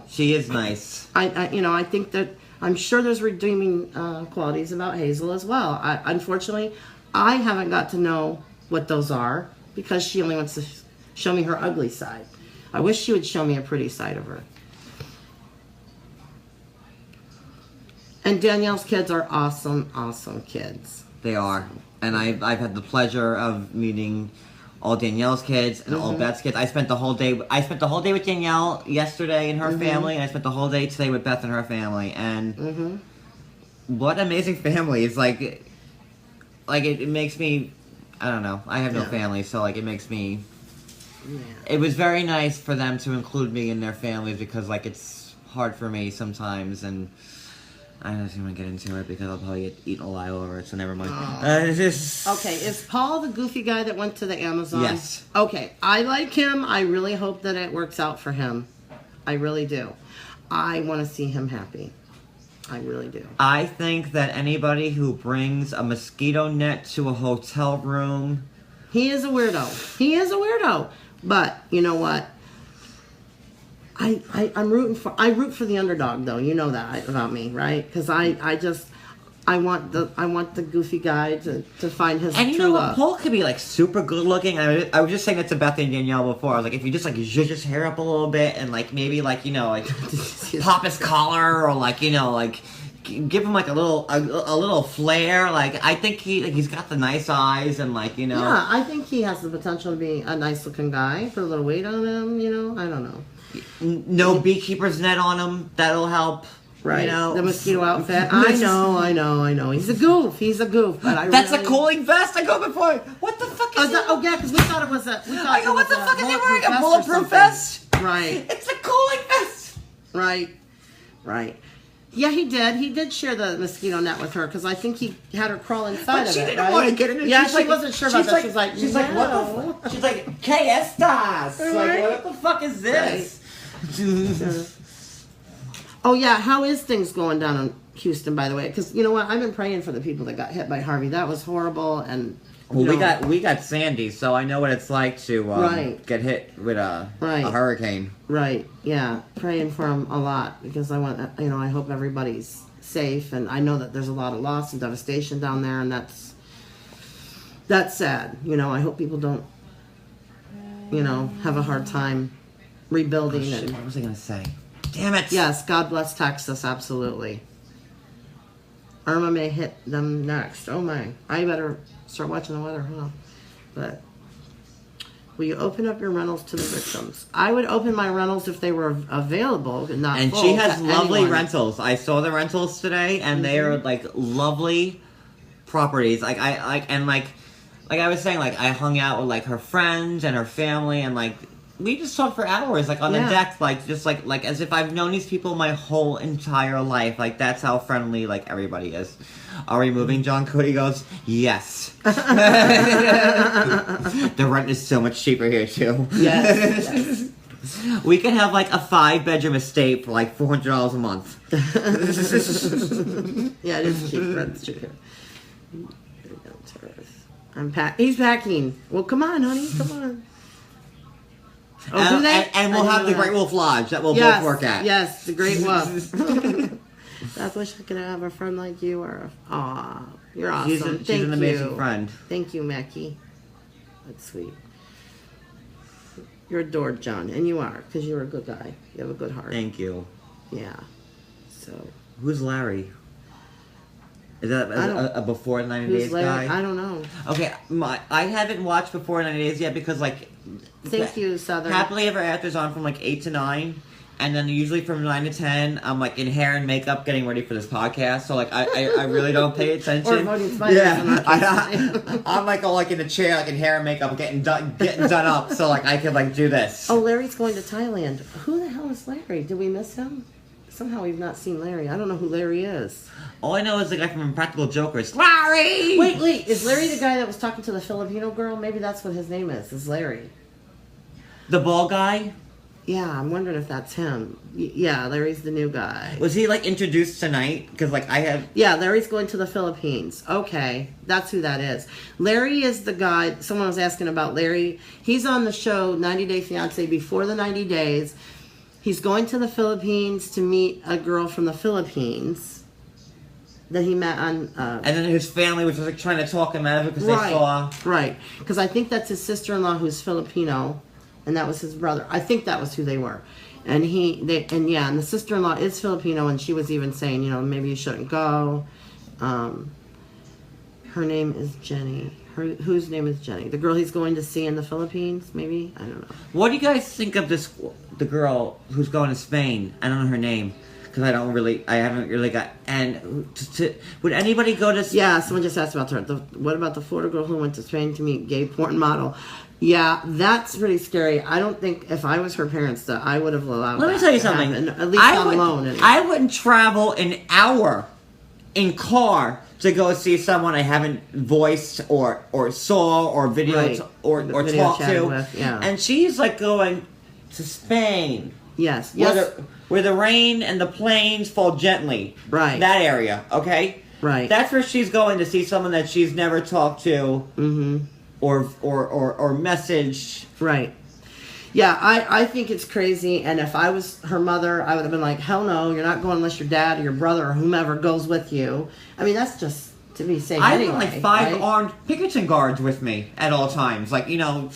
[SPEAKER 1] She is nice.
[SPEAKER 2] I think that I'm sure there's redeeming qualities about Hazel as well. Unfortunately, I haven't got to know what those are because she only wants to show me her ugly side. I wish she would show me a pretty side of her. And Danielle's kids are awesome, awesome kids.
[SPEAKER 1] They are. And I've had the pleasure of meeting all Danielle's kids and all Beth's kids. I spent the whole day with Danielle yesterday and her family, and I spent the whole day today with Beth and her family. And what amazing families. Like it makes me, I don't know. I have no family, so like it makes me...
[SPEAKER 2] Yeah.
[SPEAKER 1] It was very nice for them to include me in their families because, like, it's hard for me sometimes, and I don't even want to get into it because I'll probably get eaten alive over it, so never mind.
[SPEAKER 2] Okay, is Paul the goofy guy that went to the Amazon?
[SPEAKER 1] Yes.
[SPEAKER 2] Okay, I like him. I really hope that it works out for him. I really do. I want to see him happy. I really do.
[SPEAKER 1] I think that anybody who brings a mosquito net to a hotel room...
[SPEAKER 2] He is a weirdo. He is a weirdo. But you know what? I root for the underdog, though. You know that about me, right? Because I want the goofy guy to find his
[SPEAKER 1] And you
[SPEAKER 2] true
[SPEAKER 1] know what?
[SPEAKER 2] love.
[SPEAKER 1] Paul could be like super good looking. I was just saying that to Beth and Danielle before. I was like, if you just like zhuzh his hair up a little bit and like maybe like pop his collar or like give him like a little flair. Like I think he's got the nice eyes and like
[SPEAKER 2] Yeah, I think he has the potential to be a nice looking guy. Put a little weight on him, I don't know.
[SPEAKER 1] No beekeeper's net on him. That'll help.
[SPEAKER 2] Right.
[SPEAKER 1] You know?
[SPEAKER 2] The mosquito outfit. I know. He's a goof. But
[SPEAKER 1] That's a cooling vest. I go before. What the fuck is that?
[SPEAKER 2] Oh yeah, because we thought it was a.
[SPEAKER 1] I go, what the fuck is he wearing? A bulletproof vest?
[SPEAKER 2] Right.
[SPEAKER 1] It's a cooling vest.
[SPEAKER 2] Right. Yeah, he did. He did share the mosquito net with her because I think he had her crawl inside
[SPEAKER 1] But
[SPEAKER 2] of
[SPEAKER 1] she
[SPEAKER 2] it.
[SPEAKER 1] didn't
[SPEAKER 2] right?
[SPEAKER 1] want to get in it.
[SPEAKER 2] Yeah,
[SPEAKER 1] She's
[SPEAKER 2] she
[SPEAKER 1] like-
[SPEAKER 2] wasn't sure about that. She's like,
[SPEAKER 1] what the fuck? She's like, ¿Qué estas?
[SPEAKER 2] Right.
[SPEAKER 1] Like, what the fuck is this?
[SPEAKER 2] Oh yeah, how is things going down in Houston? By the way, because you know what, I've been praying for the people that got hit by Harvey. That was horrible, and
[SPEAKER 1] Well, we got Sandy, so I know what it's like to get hit with a hurricane.
[SPEAKER 2] Right. Yeah, praying for them a lot because I want I hope everybody's safe, and I know that there's a lot of loss and devastation down there, and that's sad. I hope people don't have a hard time rebuilding.
[SPEAKER 1] Oh, shit, what was I gonna say? Damn it!
[SPEAKER 2] Yes, God bless Texas, absolutely. Irma may hit them next. Oh my. I better start watching the weather, huh? But will you open up your rentals to the victims? I would open my rentals if they were available, not
[SPEAKER 1] And
[SPEAKER 2] full
[SPEAKER 1] she has
[SPEAKER 2] to
[SPEAKER 1] lovely
[SPEAKER 2] anyone.
[SPEAKER 1] rentals. I saw the rentals today, and they are like lovely properties. Like I was saying, like I hung out with like her friends and her family, and like we just talked for hours, like on the
[SPEAKER 2] Yeah.
[SPEAKER 1] deck, like just like as if I've known these people my whole entire life. Like that's how friendly like everybody is. Are we moving, John? Cody goes, yes. The rent is so much cheaper here too.
[SPEAKER 2] Yes.
[SPEAKER 1] We can have like a 5-bedroom estate for like $400 a month.
[SPEAKER 2] Yeah, it is cheap. Rent's cheap here. He's packing. Well, come on, honey. Come on. Oh, do they?
[SPEAKER 1] And we'll have the Great Wolf Lodge that we'll both work at.
[SPEAKER 2] Yes, the Great Wolf. I wish I could have a friend like you. Aw, you're awesome.
[SPEAKER 1] She's an amazing friend.
[SPEAKER 2] Thank you, Mackie. That's sweet. You're adored, John, and you are, because you're a good guy. You have a good heart.
[SPEAKER 1] Thank you.
[SPEAKER 2] Yeah. So.
[SPEAKER 1] Who's Larry? Is that a Before 90 Days
[SPEAKER 2] Larry?
[SPEAKER 1] guy?
[SPEAKER 2] I don't know.
[SPEAKER 1] Okay, I haven't watched Before 90 Days yet because like.
[SPEAKER 2] Thank you, Southern.
[SPEAKER 1] Happily Ever After's on from like 8 to 9. And then usually from 9 to 10, I'm like in hair and makeup getting ready for this podcast. So like I really don't pay attention.
[SPEAKER 2] Or voting spiders.
[SPEAKER 1] Yeah, I'm like all like in a chair, like in hair and makeup, getting done up, so like I could like do this.
[SPEAKER 2] Oh, Larry's going to Thailand. Who the hell is Larry? Did we miss him? Somehow we've not seen Larry. I don't know who Larry is.
[SPEAKER 1] All I know is the guy from Impractical Jokers. Larry!
[SPEAKER 2] Wait, is Larry the guy that was talking to the Filipino girl? Maybe that's what his name is Larry.
[SPEAKER 1] The bald guy?
[SPEAKER 2] Yeah, I'm wondering if that's him. Yeah, Larry's the new guy.
[SPEAKER 1] Was he like introduced tonight? Because like I have.
[SPEAKER 2] Yeah, Larry's going to the Philippines. Okay, that's who that is. Larry is the guy. Someone was asking about Larry. He's on the show 90 Day Fiance before the 90 days. He's going to the Philippines to meet a girl from the Philippines that he met on.
[SPEAKER 1] And then his family was like trying to talk him out of it because they saw.
[SPEAKER 2] Right, because I think that's his sister-in-law who's Filipino. And that was his brother. I think that was who they were. And and the sister-in-law is Filipino, and she was even saying, you know, maybe you shouldn't go. Her name is Jenny. Whose name is Jenny? The girl he's going to see in the Philippines, maybe? I don't know.
[SPEAKER 1] What do you guys think of the girl who's going to Spain? I don't know her name. Because I haven't really got, and would anybody go to Spain?
[SPEAKER 2] Yeah, someone just asked about her. What about the Florida girl who went to Spain to meet gay porn model? Yeah, that's pretty scary. I don't think if I was her parents, I would have allowed.
[SPEAKER 1] Let me tell you something.
[SPEAKER 2] At least not alone. Anyway.
[SPEAKER 1] I wouldn't travel an hour in car to go see someone I haven't voiced or saw or video or talked to.
[SPEAKER 2] With, yeah.
[SPEAKER 1] And she's like going to Spain.
[SPEAKER 2] Yes.
[SPEAKER 1] Where the rain and the planes fall gently.
[SPEAKER 2] Right.
[SPEAKER 1] That area. Okay.
[SPEAKER 2] Right.
[SPEAKER 1] That's where she's going to see someone that she's never talked to.
[SPEAKER 2] Mm-hmm.
[SPEAKER 1] Or messaged.
[SPEAKER 2] Right. Yeah, I think it's crazy, and if I was her mother, I would have been like, hell no, you're not going unless your dad or your brother or whomever goes with you. I mean, that's just to be safe anyway.
[SPEAKER 1] I have like 5 armed Pinkerton guards with me at all times. Like, you know,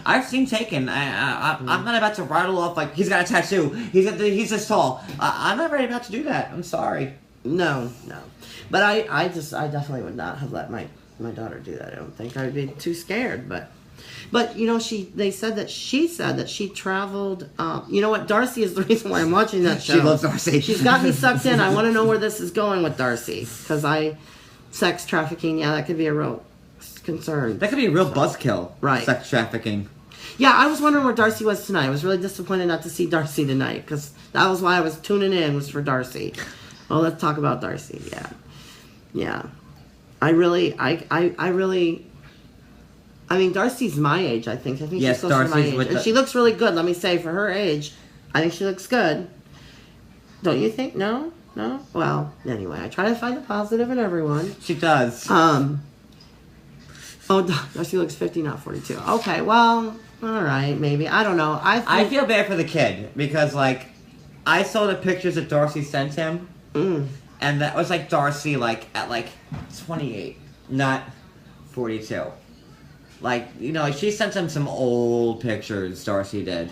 [SPEAKER 1] I've seen Taken. I'm not about to rattle off like, he's got a tattoo. He's this tall. I'm not ready about to do that. I'm sorry.
[SPEAKER 2] No. But I definitely would not have let my daughter do that. I don't think I'd be too scared, but you know, she said that she traveled. You know what? Darcy is the reason why I'm watching that show.
[SPEAKER 1] She loves Darcy.
[SPEAKER 2] She's got me sucked in. I want to know where this is going with Darcy because sex trafficking. Yeah, that could be a real concern.
[SPEAKER 1] That could be a real buzzkill.
[SPEAKER 2] Right.
[SPEAKER 1] Sex trafficking.
[SPEAKER 2] Yeah, I was wondering where Darcy was tonight. I was really disappointed not to see Darcy tonight because that was why I was tuning in, was for Darcy. Well, let's talk about Darcy. Yeah. I mean, Darcy's my age, I think. Yes, she's close to my age. And she looks really good, let me say, for her age. I think she looks good. Don't you think? No? Well, anyway, I try to find the positive in everyone.
[SPEAKER 1] She does.
[SPEAKER 2] Darcy looks 50, not 42. Okay, well, all right, maybe. I don't know.
[SPEAKER 1] I feel bad for the kid because, like, I saw the pictures that Darcy sent him. And that was like Darcy, like at like 28, not 42. Like, you know, like she sent him some old pictures. Darcy did.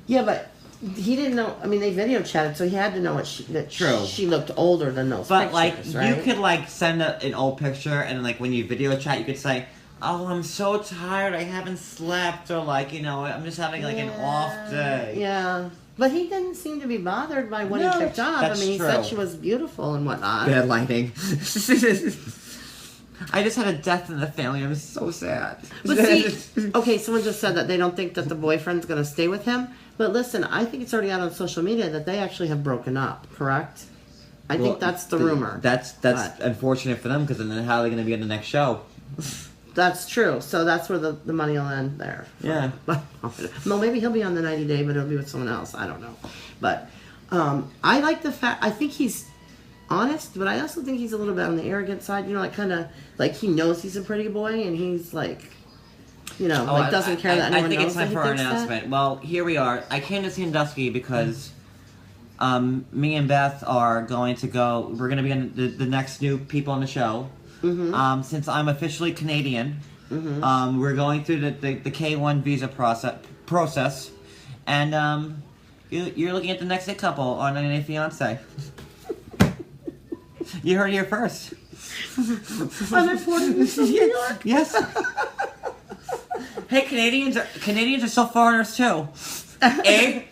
[SPEAKER 2] Yeah, but he didn't know. I mean, they video chatted, so he had to know
[SPEAKER 1] True.
[SPEAKER 2] She looked older than those.
[SPEAKER 1] But
[SPEAKER 2] pictures,
[SPEAKER 1] like,
[SPEAKER 2] right?
[SPEAKER 1] you could like send an old picture, and like when you video chat, you could say, "Oh, I'm so tired. I haven't slept," or like, you know, I'm just having like an off day.
[SPEAKER 2] Yeah. But he didn't seem to be bothered by what he picked up. I mean, he said she was beautiful and whatnot.
[SPEAKER 1] Bad lighting. I just had a death in the family. I'm so sad.
[SPEAKER 2] But see, okay, someone just said that they don't think that the boyfriend's going to stay with him. But listen, I think it's already out on social media that they actually have broken up, correct? I think that's the rumor.
[SPEAKER 1] That's unfortunate for them, because then how are they going to be on the next show?
[SPEAKER 2] That's true. So that's where the money will end there.
[SPEAKER 1] Yeah.
[SPEAKER 2] No, maybe he'll be on the 90 Day, but it'll be with someone else. I don't know. But I like the fact, I think he's honest, but I also think he's a little bit on the arrogant side. You know, like kind of like he knows he's a pretty boy, and he's like, you know, like doesn't care that anyone knows.
[SPEAKER 1] I think it's time
[SPEAKER 2] that
[SPEAKER 1] for our announcement. Well, here we are. I came to Sandusky because me and Beth are going to go. We're going to be on the next new people on the show. Mm-hmm. Since I'm officially Canadian, we're going through the K1 visa process, and you're looking at the next hit couple on 90 Day Fiancé. You heard it here first.
[SPEAKER 2] I'm importing from New York.
[SPEAKER 1] Yes. Hey, Canadians are still foreigners too. Eh?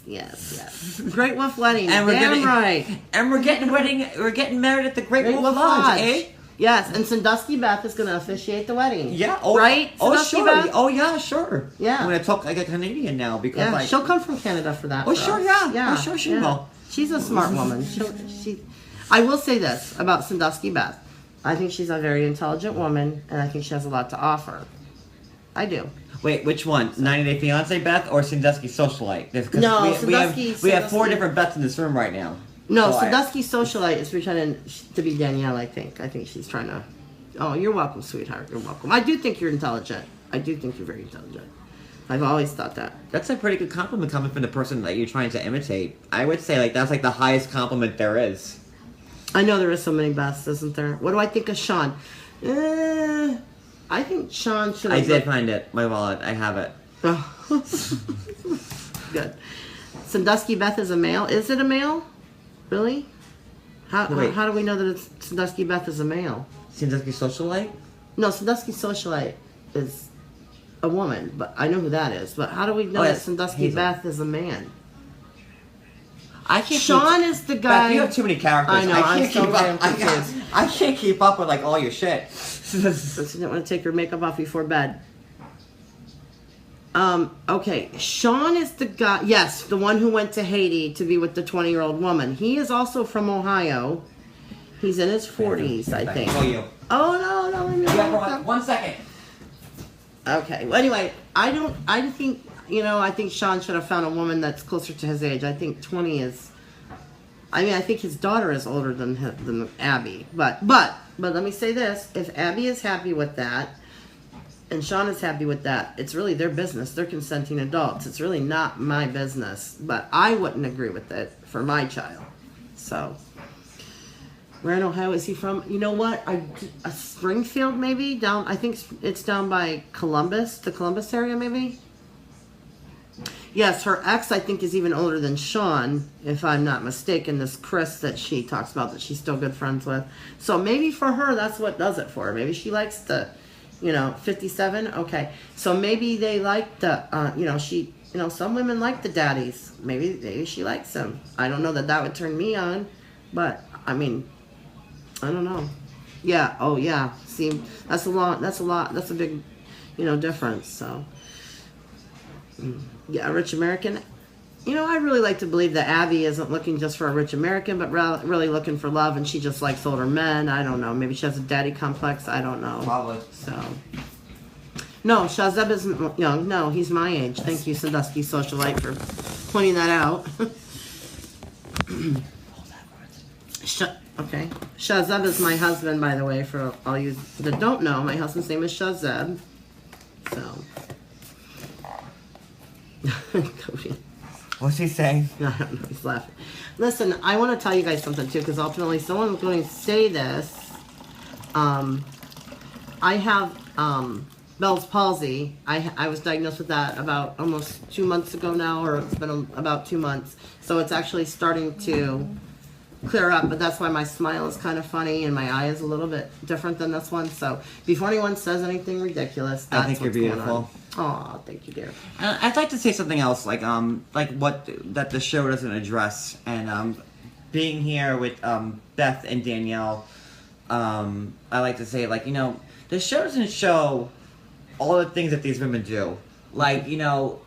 [SPEAKER 2] Yes. Great Wolf Wedding.
[SPEAKER 1] And we're getting
[SPEAKER 2] right.
[SPEAKER 1] we're getting married at the Great Wolf Lodge. Eh?
[SPEAKER 2] Yes, and Sandusky Beth is going to officiate the wedding.
[SPEAKER 1] Yeah.
[SPEAKER 2] Right?
[SPEAKER 1] Sandusky
[SPEAKER 2] sure.
[SPEAKER 1] Beth? Oh, yeah, sure.
[SPEAKER 2] Yeah.
[SPEAKER 1] I'm going to talk like a Canadian now because
[SPEAKER 2] she'll come from Canada for that.
[SPEAKER 1] Oh, sure,
[SPEAKER 2] us.
[SPEAKER 1] yeah. Oh, sure, she will.
[SPEAKER 2] She's a smart woman. I will say this about Sandusky Beth. I think she's a very intelligent woman, and I think she has a lot to offer. I do.
[SPEAKER 1] Wait, which one? 90 Day Fiancé Beth or Sandusky Socialite?
[SPEAKER 2] No,
[SPEAKER 1] we have 4 different Beths in this room right now.
[SPEAKER 2] No, Sandusky Socialite is pretending to be Danielle, I think. I think she's trying to... Oh, you're welcome, sweetheart. You're welcome. I do think you're intelligent. I do think you're very intelligent. I've always thought that.
[SPEAKER 1] That's a pretty good compliment coming from the person that you're trying to imitate. I would say that's like the highest compliment there is.
[SPEAKER 2] I know there is so many Beths, isn't there? What do I think of Sean? I think Sean should have...
[SPEAKER 1] I did find it. My wallet. I have it.
[SPEAKER 2] Oh. Good. Sandusky Beth is a male. Is it a male? Really? How do we know that it's Sandusky Beth is a male?
[SPEAKER 1] Sandusky Socialite?
[SPEAKER 2] No, Sandusky Socialite is a woman, but I know who that is. But how do we know that Sandusky Beth is a man? Sean is the guy.
[SPEAKER 1] Beth, you have too many characters.
[SPEAKER 2] I know. I'm so damn
[SPEAKER 1] confused. I can't keep up with like all your shit.
[SPEAKER 2] She didn't want to take her makeup off before bed. Okay. Sean is the guy. Yes, the one who went to Haiti to be with the 20-year-old woman. He is also from Ohio. He's in his 40s, I think. Oh no.
[SPEAKER 1] 1 second.
[SPEAKER 2] Okay. Well, anyway, I think Sean should have found a woman that's closer to his age. I think 20 is... I think his daughter is older than Abby. But let me say this. If Abby is happy with that, and Sean is happy with that, it's really their business. They're consenting adults. It's really not my business. But I wouldn't agree with it for my child. So... Where in Ohio is he from? You know what? Springfield, maybe? I think it's down by Columbus, the Columbus area, maybe? Yes, her ex, I think, is even older than Sean, if I'm not mistaken. This Chris that she talks about that she's still good friends with. So maybe for her, that's what does it for her. Maybe she likes the, 57? Okay. So maybe they like the, some women like the daddies. Maybe she likes them. I don't know that would turn me on, but, I don't know. Yeah. Oh, yeah. See, that's a big, difference. So, yeah, a rich American. I really like to believe that Abby isn't looking just for a rich American, but really looking for love, and she just likes older men. I don't know. Maybe she has a daddy complex. I don't know.
[SPEAKER 1] Probably.
[SPEAKER 2] So, no, Shazeb isn't young. No, he's my age. Thank you, Sandusky Socialite, for pointing that out. Okay. Shazeb is my husband, by the way, for all you that don't know. My husband's name is Shazeb. So. Cody.
[SPEAKER 1] What's he saying?
[SPEAKER 2] I don't know. He's laughing. Listen, I want to tell you guys something, too, because ultimately someone's going to say this. I have Bell's palsy. I was diagnosed with that about almost 2 months ago now, or it's been about 2 months. So it's actually starting to clear up, but that's why my smile is kind of funny and my eye is a little bit different than this one. So before anyone says anything ridiculous, that's
[SPEAKER 1] I think you're beautiful.
[SPEAKER 2] Oh, thank you, dear.
[SPEAKER 1] I'd like to say something else, like what that the show doesn't address, and being here with Beth and Danielle, I like to say, like, you know, the show doesn't show all the things that these women do. Like, you know,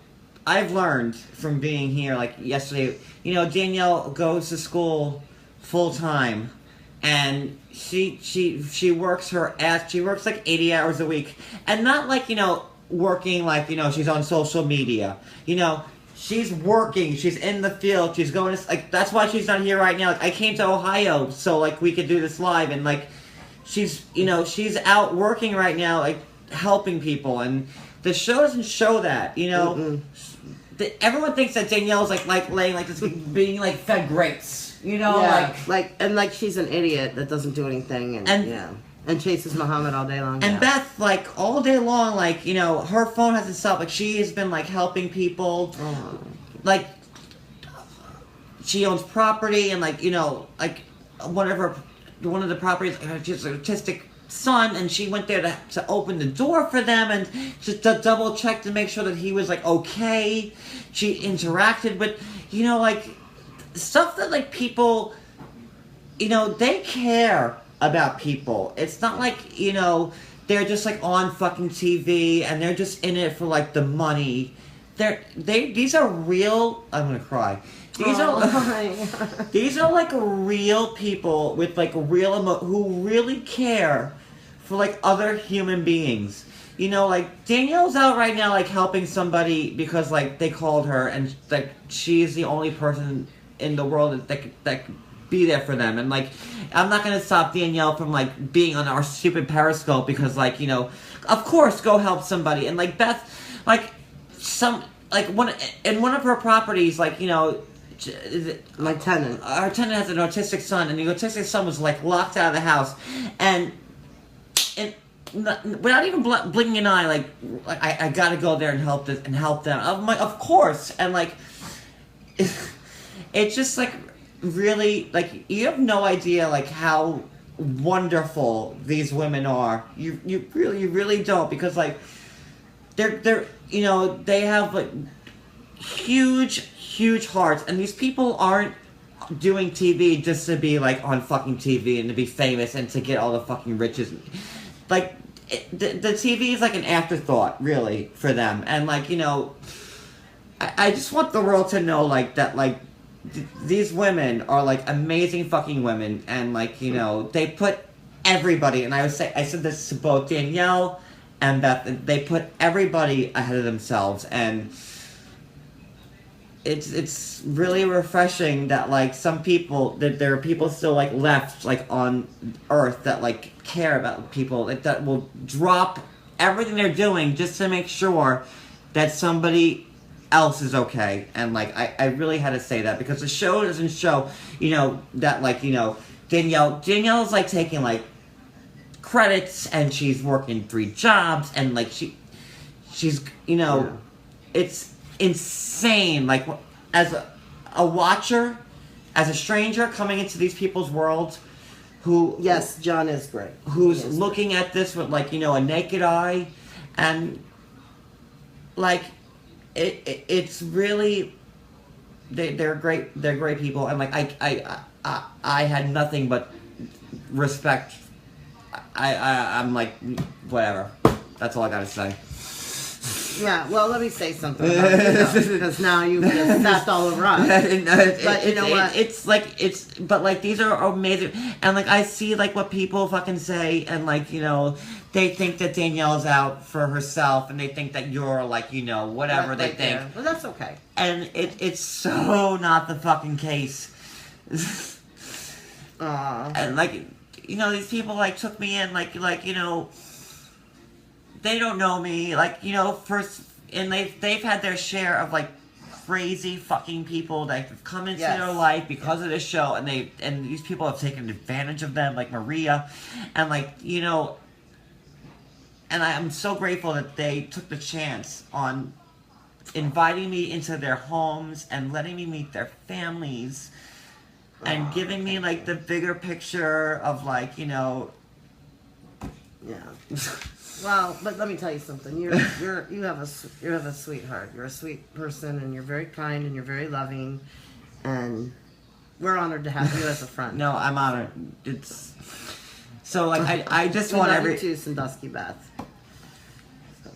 [SPEAKER 1] I've learned from being here, like yesterday, you know, Danielle goes to school full time, and she works her ass. She works like 80 hours a week, and not like, you know, working like, you know, she's on social media. You know, she's working. She's in the field. She's going to, like, that's why she's not here right now. Like, I came to Ohio so like we could do this live, and like she's, you know, she's out working right now, like helping people, and the show doesn't show that. You know, everyone thinks that Danielle's like laying like this, being like fed grapes. You know,
[SPEAKER 2] like she's an idiot that doesn't do anything, and chases Muhammad all day long.
[SPEAKER 1] And Beth, like, all day long, like, you know, her phone hasn't stopped. Like, she has been, like, helping people. Like, she owns property, and, like, you know, like, one of the properties, she has an autistic son, and she went there to open the door for them, and just to double check to make sure that he was, like, okay. She interacted with, you know, like, stuff that, like, people, you know, they care about people. It's not like, you know, they're just like on fucking TV and they're just in it for like the money. These are real. I'm gonna cry. These are like real people with like real who really care for like other human beings. You know, like Danielle's out right now like helping somebody because like they called her, and like she's the only person in the world that could be there for them. And like, I'm not gonna stop Danielle from like being on our stupid Periscope because like, you know, of course go help somebody. And like Beth, like one of her properties, like, you know,
[SPEAKER 2] our tenant
[SPEAKER 1] has an autistic son, and the autistic son was like locked out of the house, and without even blinking an eye, like I gotta go there and help them. I'm like, of course. And like it's just like really, like, you have no idea like how wonderful these women are. You really don't, because like they're you know, they have like huge hearts, and these people aren't doing TV just to be like on fucking TV and to be famous and to get all the fucking riches. Like the TV is like an afterthought really for them. And like, you know, I just want the world to know like that, like these women are like amazing fucking women, and like, you know, they put everybody, and I said this to both Danielle and Beth, they put everybody ahead of themselves, and it's really refreshing that like some people, that there are people still like left like on earth that like care about people, like, that will drop everything they're doing just to make sure that somebody else is okay. And like I really had to say that, because the show doesn't show, you know, that like, you know, Danielle's like taking like credits, and she's working 3 jobs, and like she's you know, it's insane. Like, as a watcher, as a stranger coming into these people's worlds,
[SPEAKER 2] yes, John is great,
[SPEAKER 1] who's looking at this with like, you know, a naked eye, and like it's really, they're great people, and like I had nothing but respect. I'm like, whatever, that's all I gotta say.
[SPEAKER 2] Yeah, well, let me say something about you, because now you've just sapped all over us. But you know what?
[SPEAKER 1] But like, these are amazing, and like, I see like what people fucking say, and like, you know, they think that Danielle's out for herself, and they think that you're like, you know, whatever they think.
[SPEAKER 2] There. Well, that's okay.
[SPEAKER 1] And it's so not the fucking case. And like, you know, these people like took me in, like, you know, they don't know me, like, you know, first, and they've had their share of like crazy fucking people that have come into their life because of this show, and these people have taken advantage of them, like Maria, and like, you know, and I'm so grateful that they took the chance on inviting me into their homes and letting me meet their families, and giving me like the bigger picture of like, you know.
[SPEAKER 2] Yeah. Well, but let me tell you something. You have a sweetheart. You're a sweet person, and you're very kind, and you're very loving, and We're honored to have you as a friend.
[SPEAKER 1] No, I'm honored. It's so like I just
[SPEAKER 2] We
[SPEAKER 1] want
[SPEAKER 2] love
[SPEAKER 1] every.
[SPEAKER 2] you too, Sandusky Beth. So,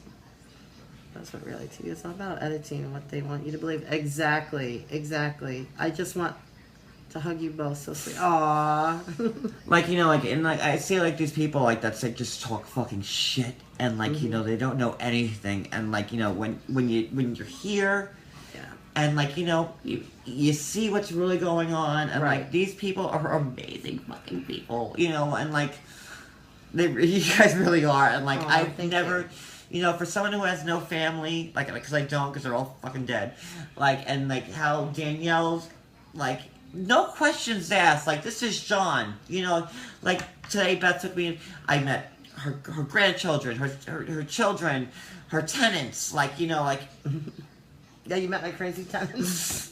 [SPEAKER 2] that's what reality TV is all about, editing and what they want you to believe. Exactly. I just want to hug you both so sweet. Aww.
[SPEAKER 1] Like, you know, like, and like, I see like these people like that's like just talk fucking shit, and like, you know, they don't know anything, and like, you know, when you're here,
[SPEAKER 2] Yeah.
[SPEAKER 1] and like, you know, you see what's really going on, and
[SPEAKER 2] Right.
[SPEAKER 1] like these people are amazing fucking people, you know, and like you guys really are, and like
[SPEAKER 2] Aw,
[SPEAKER 1] I've
[SPEAKER 2] thank
[SPEAKER 1] never. You know, for someone who has no family, like, because I don't, because they're all fucking dead, like, and like how Danielle's, like, no questions asked, like, this is John, you know, like, today Beth took me, I met her grandchildren, her children, her tenants, like, you know, like,
[SPEAKER 2] Yeah, you met my crazy tenants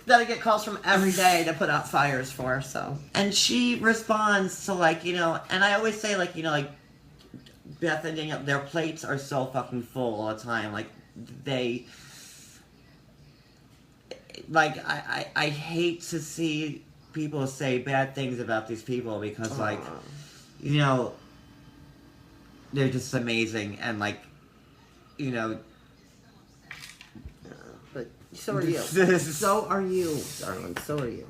[SPEAKER 2] that I get calls from every day to put out fires for, so.
[SPEAKER 1] and she responds to, like, you know, and I always say, like, you know, like, Beth and Danielle, their plates are so fucking full all the time, like, they, like, I hate to see people say bad things about these people because, like, you know, they're just amazing, and, like, you know,
[SPEAKER 2] But so are you. So are you, darling. So are you.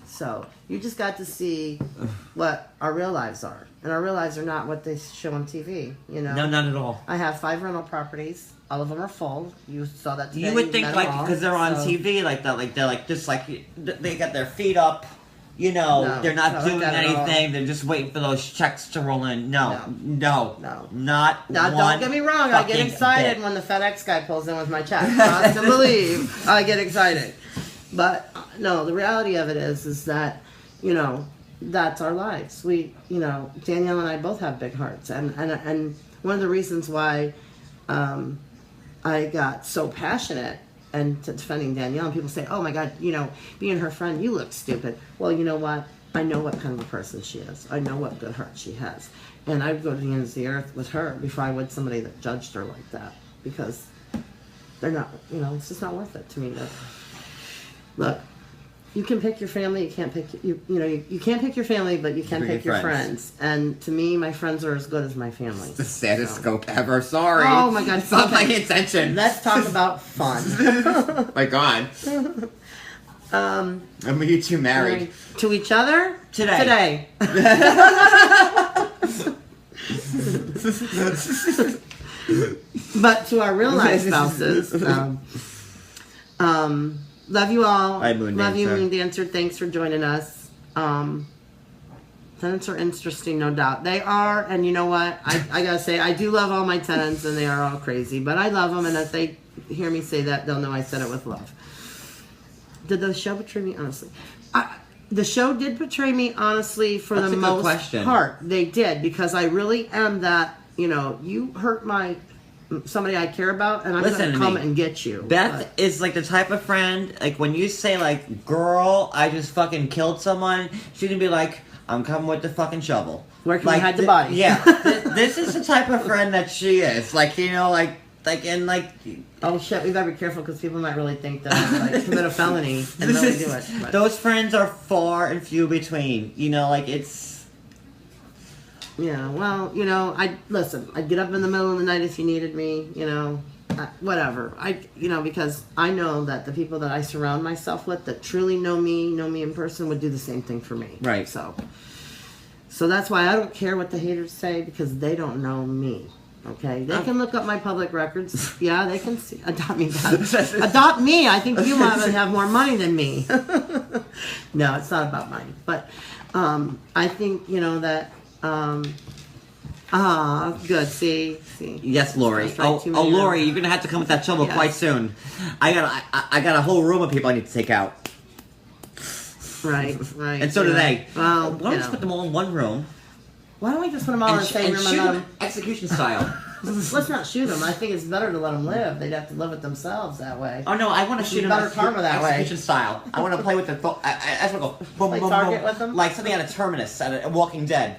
[SPEAKER 2] So you just got to see what our real lives are, and our real lives are not what they show on TV. You know.
[SPEAKER 1] no, not at all.
[SPEAKER 2] I have 5 rental properties. All of them are full. You saw that today.
[SPEAKER 1] You would think,
[SPEAKER 2] met
[SPEAKER 1] like,
[SPEAKER 2] them all,
[SPEAKER 1] because they're on
[SPEAKER 2] so-
[SPEAKER 1] TV, like that, like they're like just like they got their feet up, you know,
[SPEAKER 2] No,
[SPEAKER 1] they're not
[SPEAKER 2] not
[SPEAKER 1] doing
[SPEAKER 2] like that at all.
[SPEAKER 1] anything. They're just waiting for those checks to roll in. No,
[SPEAKER 2] No.
[SPEAKER 1] not
[SPEAKER 2] Now,
[SPEAKER 1] one
[SPEAKER 2] don't get me wrong. I get
[SPEAKER 1] fucking
[SPEAKER 2] excited
[SPEAKER 1] bit.
[SPEAKER 2] when the FedEx guy pulls in with my check. Trust and believe. I get excited. But no, the reality of it is that, you know, that's our lives. We, you know, Danielle and I both have big hearts, and one of the reasons why I got so passionate and defending Danielle, and people say, "Oh my God, you know, being her friend, you look stupid." Well, you know what? I know what kind of a person she is. I know what good heart she has, and I'd go to the ends of the earth with her before I would somebody that judged her like that, because they're not, you know, it's just not worth it to me. Look, you can pick your family. You can't pick you know you can't pick your family, but you can pick your friends. And to me, my friends are as good as my family.
[SPEAKER 1] The saddest scope ever. Sorry.
[SPEAKER 2] Oh my God!
[SPEAKER 1] It's not my
[SPEAKER 2] okay.
[SPEAKER 1] intention.
[SPEAKER 2] Let's talk about fun.
[SPEAKER 1] My God. And were you two married?
[SPEAKER 2] To each other
[SPEAKER 1] Today.
[SPEAKER 2] But to our real life spouses, love you all.
[SPEAKER 1] Hi, Moon
[SPEAKER 2] Love you,
[SPEAKER 1] Dancer.
[SPEAKER 2] Moon Dancer. Thanks for joining us. Tenants are interesting, no doubt. They are, and you know what? I gotta say, I do love all my tenants, and they are all crazy. But I love them, and if they hear me say that, they'll know I said it with love. Did the show betray me honestly? The show did betray me honestly for
[SPEAKER 1] That's
[SPEAKER 2] the
[SPEAKER 1] a good
[SPEAKER 2] most
[SPEAKER 1] question.
[SPEAKER 2] part. They did, because I really am that. You know, you hurt somebody I care about, and I'm
[SPEAKER 1] Listen
[SPEAKER 2] gonna
[SPEAKER 1] to
[SPEAKER 2] come
[SPEAKER 1] me.
[SPEAKER 2] and get you.
[SPEAKER 1] Beth is like the type of friend, like when you say like, girl, I just fucking killed someone, she's gonna be like, I'm coming with the fucking shovel.
[SPEAKER 2] Where can we
[SPEAKER 1] like,
[SPEAKER 2] hide the body?
[SPEAKER 1] Yeah. This is the type of friend that she is. Like, you know, and like...
[SPEAKER 2] Oh shit, we gotta be careful because people might really think that I like commit a felony and really do it. But.
[SPEAKER 1] Those friends are far and few between. You know, like it's...
[SPEAKER 2] Yeah, well, you know, I'd get up in the middle of the night if you needed me, you know, whatever. Because I know that the people that I surround myself with that truly know me in person, would do the same thing for me.
[SPEAKER 1] Right.
[SPEAKER 2] So that's why I don't care what the haters say, because they don't know me. Okay, they can look up my public records. Yeah, they can see. Adopt me, God. Adopt me. I think you might have more money than me. No, it's not about money, but I think you know that. Good. See.
[SPEAKER 1] Yes, Lori.
[SPEAKER 2] That's right, too
[SPEAKER 1] Oh,
[SPEAKER 2] many
[SPEAKER 1] Lori,
[SPEAKER 2] numbers.
[SPEAKER 1] you're gonna have to come with that shovel
[SPEAKER 2] Yes.
[SPEAKER 1] quite soon. I got a whole room of people I need to take out,
[SPEAKER 2] Right.
[SPEAKER 1] and so do they.
[SPEAKER 2] Well,
[SPEAKER 1] Why don't we just put them all in one room
[SPEAKER 2] why don't we just put them all in the same room
[SPEAKER 1] shoot
[SPEAKER 2] and let
[SPEAKER 1] them execution style?
[SPEAKER 2] Let's not shoot them. I think it's better to let them live. They'd have to live with themselves that way.
[SPEAKER 1] Oh no, I want to
[SPEAKER 2] This
[SPEAKER 1] shoot
[SPEAKER 2] is
[SPEAKER 1] them
[SPEAKER 2] better karma that way.
[SPEAKER 1] execution style. I want to play with the. I want to go boom,
[SPEAKER 2] Play
[SPEAKER 1] boom,
[SPEAKER 2] target
[SPEAKER 1] boom,
[SPEAKER 2] with them?
[SPEAKER 1] like something out of Terminus, at a Walking Dead.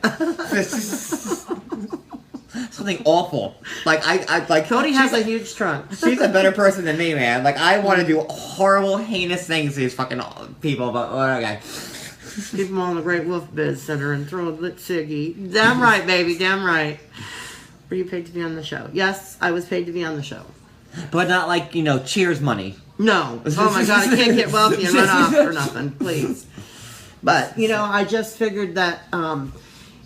[SPEAKER 1] something awful. Like I like
[SPEAKER 2] Cody has a huge trunk.
[SPEAKER 1] She's a better person than me, man. Like I want to do horrible, heinous things to these fucking people, but okay.
[SPEAKER 2] Keep them on the Great Wolf Bed Center and throw a lit ciggy. Damn right, baby. Damn right. Were you paid to be on the show? Yes, I was paid to be on the show.
[SPEAKER 1] But not like, Cheers money.
[SPEAKER 2] No. Oh my God, I can't get wealthy and run off for nothing. Please. But, I just figured that,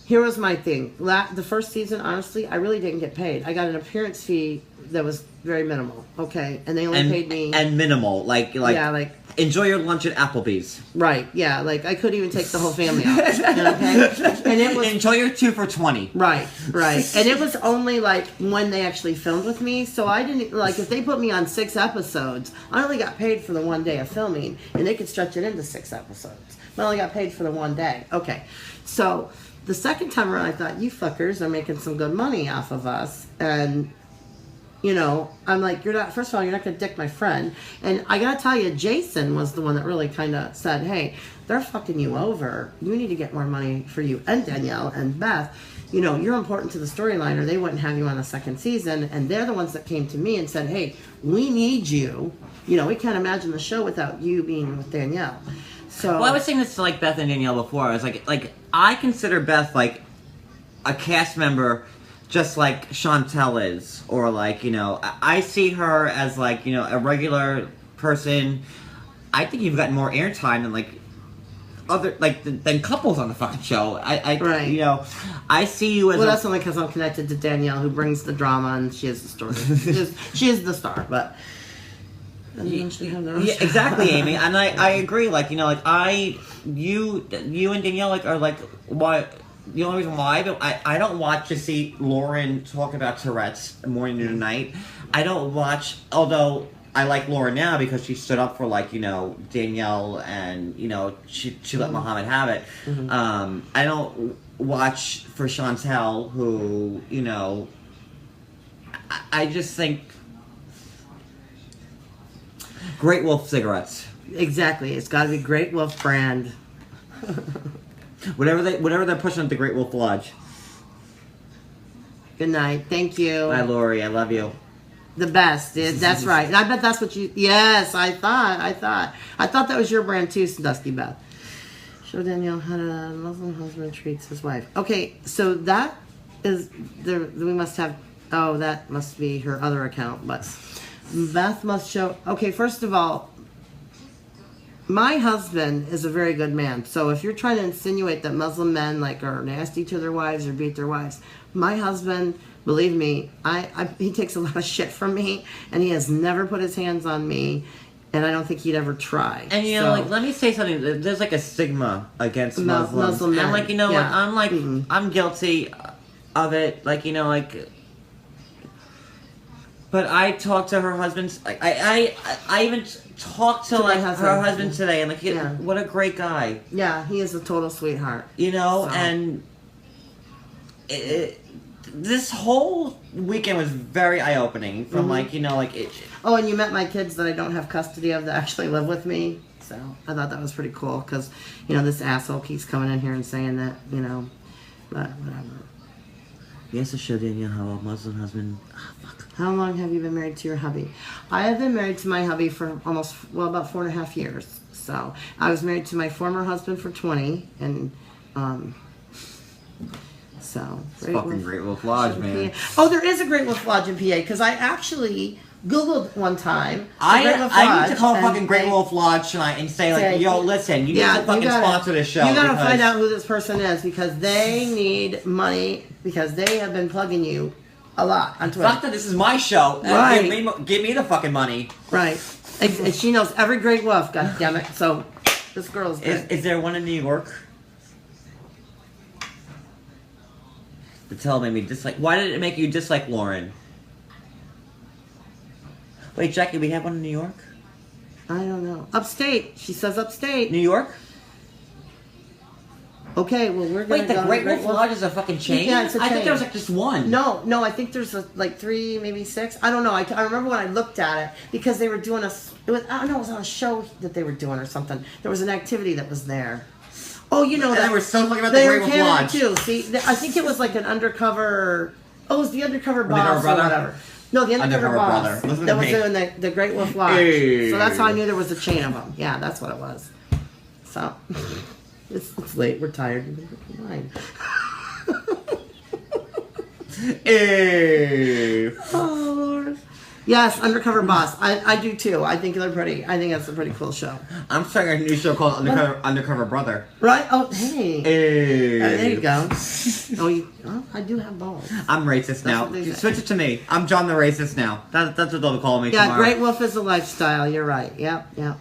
[SPEAKER 2] here was my thing. The first season, honestly, I really didn't get paid. I got an appearance fee that was very minimal. Okay. And they only paid me.
[SPEAKER 1] And minimal. Like, enjoy your lunch at Applebee's.
[SPEAKER 2] Right, yeah. Like, I couldn't even take the whole family out. Okay? And it was...
[SPEAKER 1] Enjoy your 2 for $20.
[SPEAKER 2] Right. And it was only, when they actually filmed with me. So I didn't... if they put me on 6 episodes, I only got paid for the 1 day of filming. And they could stretch it into 6 episodes. But I only got paid for the 1 day. Okay. So, the second time around, I thought, you fuckers are making some good money off of us. And... I'm like, first of all, you're not going to dick my friend. And I got to tell you, Jason was the one that really kind of said, hey, they're fucking you over. You need to get more money for you and Danielle and Beth. You're important to the storyline or they wouldn't have you on the second season. And they're the ones that came to me and said, hey, we need you. We can't imagine the show without you being with Danielle. So,
[SPEAKER 1] well, I was saying this to Beth and Danielle before. I was like I consider Beth like a cast member just like Chantel is, or I see her as a regular person. I think you've gotten more airtime than other than couples on the fucking show.
[SPEAKER 2] Right.
[SPEAKER 1] I see you as
[SPEAKER 2] that's only because I'm connected to Danielle, who brings the drama, and she is the story. she is the star, but.
[SPEAKER 1] Yeah, exactly, Amy, and I agree. You and Danielle are why. The only reason why I don't watch to see Lauren talk about Tourette's morning and night. I don't watch, although I like Lauren now because she stood up for Danielle and she let Muhammad have it. Mm-hmm. I don't watch for Chantel, who I just think Great Wolf cigarettes.
[SPEAKER 2] Exactly, it's got to be Great Wolf brand.
[SPEAKER 1] Whatever they're pushing at the Great Wolf Lodge.
[SPEAKER 2] Good night. Thank you.
[SPEAKER 1] Bye, Lori. I love you.
[SPEAKER 2] The best. That's right. And I bet that's what you... Yes, I thought that was your brand too, Dusty Beth. Show Danielle how a Muslim husband treats his wife. Okay, so that is... we must have... Oh, that must be her other account. But Beth must show... Okay, first of all... My husband is a very good man. So if you're trying to insinuate that Muslim men are nasty to their wives or beat their wives, my husband, believe me, he takes a lot of shit from me, and he has never put his hands on me, and I don't think he'd ever try.
[SPEAKER 1] And let me say something. There's a stigma against Muslims.
[SPEAKER 2] Muslim men.
[SPEAKER 1] And
[SPEAKER 2] yeah.
[SPEAKER 1] I'm guilty of it. But I talked to her husband. I even talked to her husband today, and what a great guy.
[SPEAKER 2] Yeah, he is a total sweetheart.
[SPEAKER 1] And this whole weekend was very eye opening. From
[SPEAKER 2] Mm-hmm. Oh, and you met my kids that I don't have custody of that actually live with me. So I thought that was pretty cool because this asshole keeps coming in here and saying that but whatever.
[SPEAKER 1] Yes, I showed Danielle how a Muslim husband.
[SPEAKER 2] How long have you been married to your hubby? I have been married to my hubby for about 4.5 years. So I was married to my former husband for 20, and
[SPEAKER 1] it's fucking Great Wolf Lodge, man.
[SPEAKER 2] Oh, there is a Great Wolf Lodge in PA because I actually Googled one time.
[SPEAKER 1] I need to call fucking Great Wolf Lodge tonight and say yo, listen, you need to fucking sponsor this show.
[SPEAKER 2] You gotta find out who this person is because they need money because they have been plugging you a lot on Twitter.
[SPEAKER 1] Fuck that, this is my show.
[SPEAKER 2] Right.
[SPEAKER 1] Give me the fucking money.
[SPEAKER 2] Right. And she knows every Great Wolf, goddammit. So this girl's good.
[SPEAKER 1] Is there one in New York? The tell made me dislike. Why did it make you dislike Lauren? Wait, Jackie, we have one in New York?
[SPEAKER 2] I don't know. Upstate. She says upstate.
[SPEAKER 1] New York?
[SPEAKER 2] Okay, well, we're going to
[SPEAKER 1] go. Wait, the Great Wolf Lodge is a fucking chain?
[SPEAKER 2] Yeah, it's a chain.
[SPEAKER 1] I thought there was just one.
[SPEAKER 2] No, I think there's 3, maybe 6. I don't know. I remember when I looked at it because they were doing it was on a show that they were doing or something. There was an activity that was there. Oh,
[SPEAKER 1] and they were so talking about the Great Wolf Lodge.
[SPEAKER 2] Too. See, I think it was an undercover Oh, it was the undercover
[SPEAKER 1] Undercover
[SPEAKER 2] boss
[SPEAKER 1] brother?
[SPEAKER 2] or whatever. No, the undercover boss
[SPEAKER 1] brother. Listen
[SPEAKER 2] that
[SPEAKER 1] to
[SPEAKER 2] was
[SPEAKER 1] me.
[SPEAKER 2] doing the Great Wolf Lodge.
[SPEAKER 1] Hey.
[SPEAKER 2] So that's how I knew there was a chain of them. Yeah, that's what it was. So it's late. We're tired. Fine.
[SPEAKER 1] Hey.
[SPEAKER 2] Oh Lord. Yes, Undercover Boss. I do too. I think they're pretty. I think that's a pretty cool show.
[SPEAKER 1] I'm starting a new show called Undercover Brother.
[SPEAKER 2] Right? Oh, hey.
[SPEAKER 1] Hey.
[SPEAKER 2] There you go. Oh, I do have balls.
[SPEAKER 1] I'm racist now.
[SPEAKER 2] what they say.
[SPEAKER 1] Switch it to me. I'm John the racist now. That's what they'll call me
[SPEAKER 2] Yeah,
[SPEAKER 1] tomorrow.
[SPEAKER 2] Great Wolf is a lifestyle. You're right. Yep.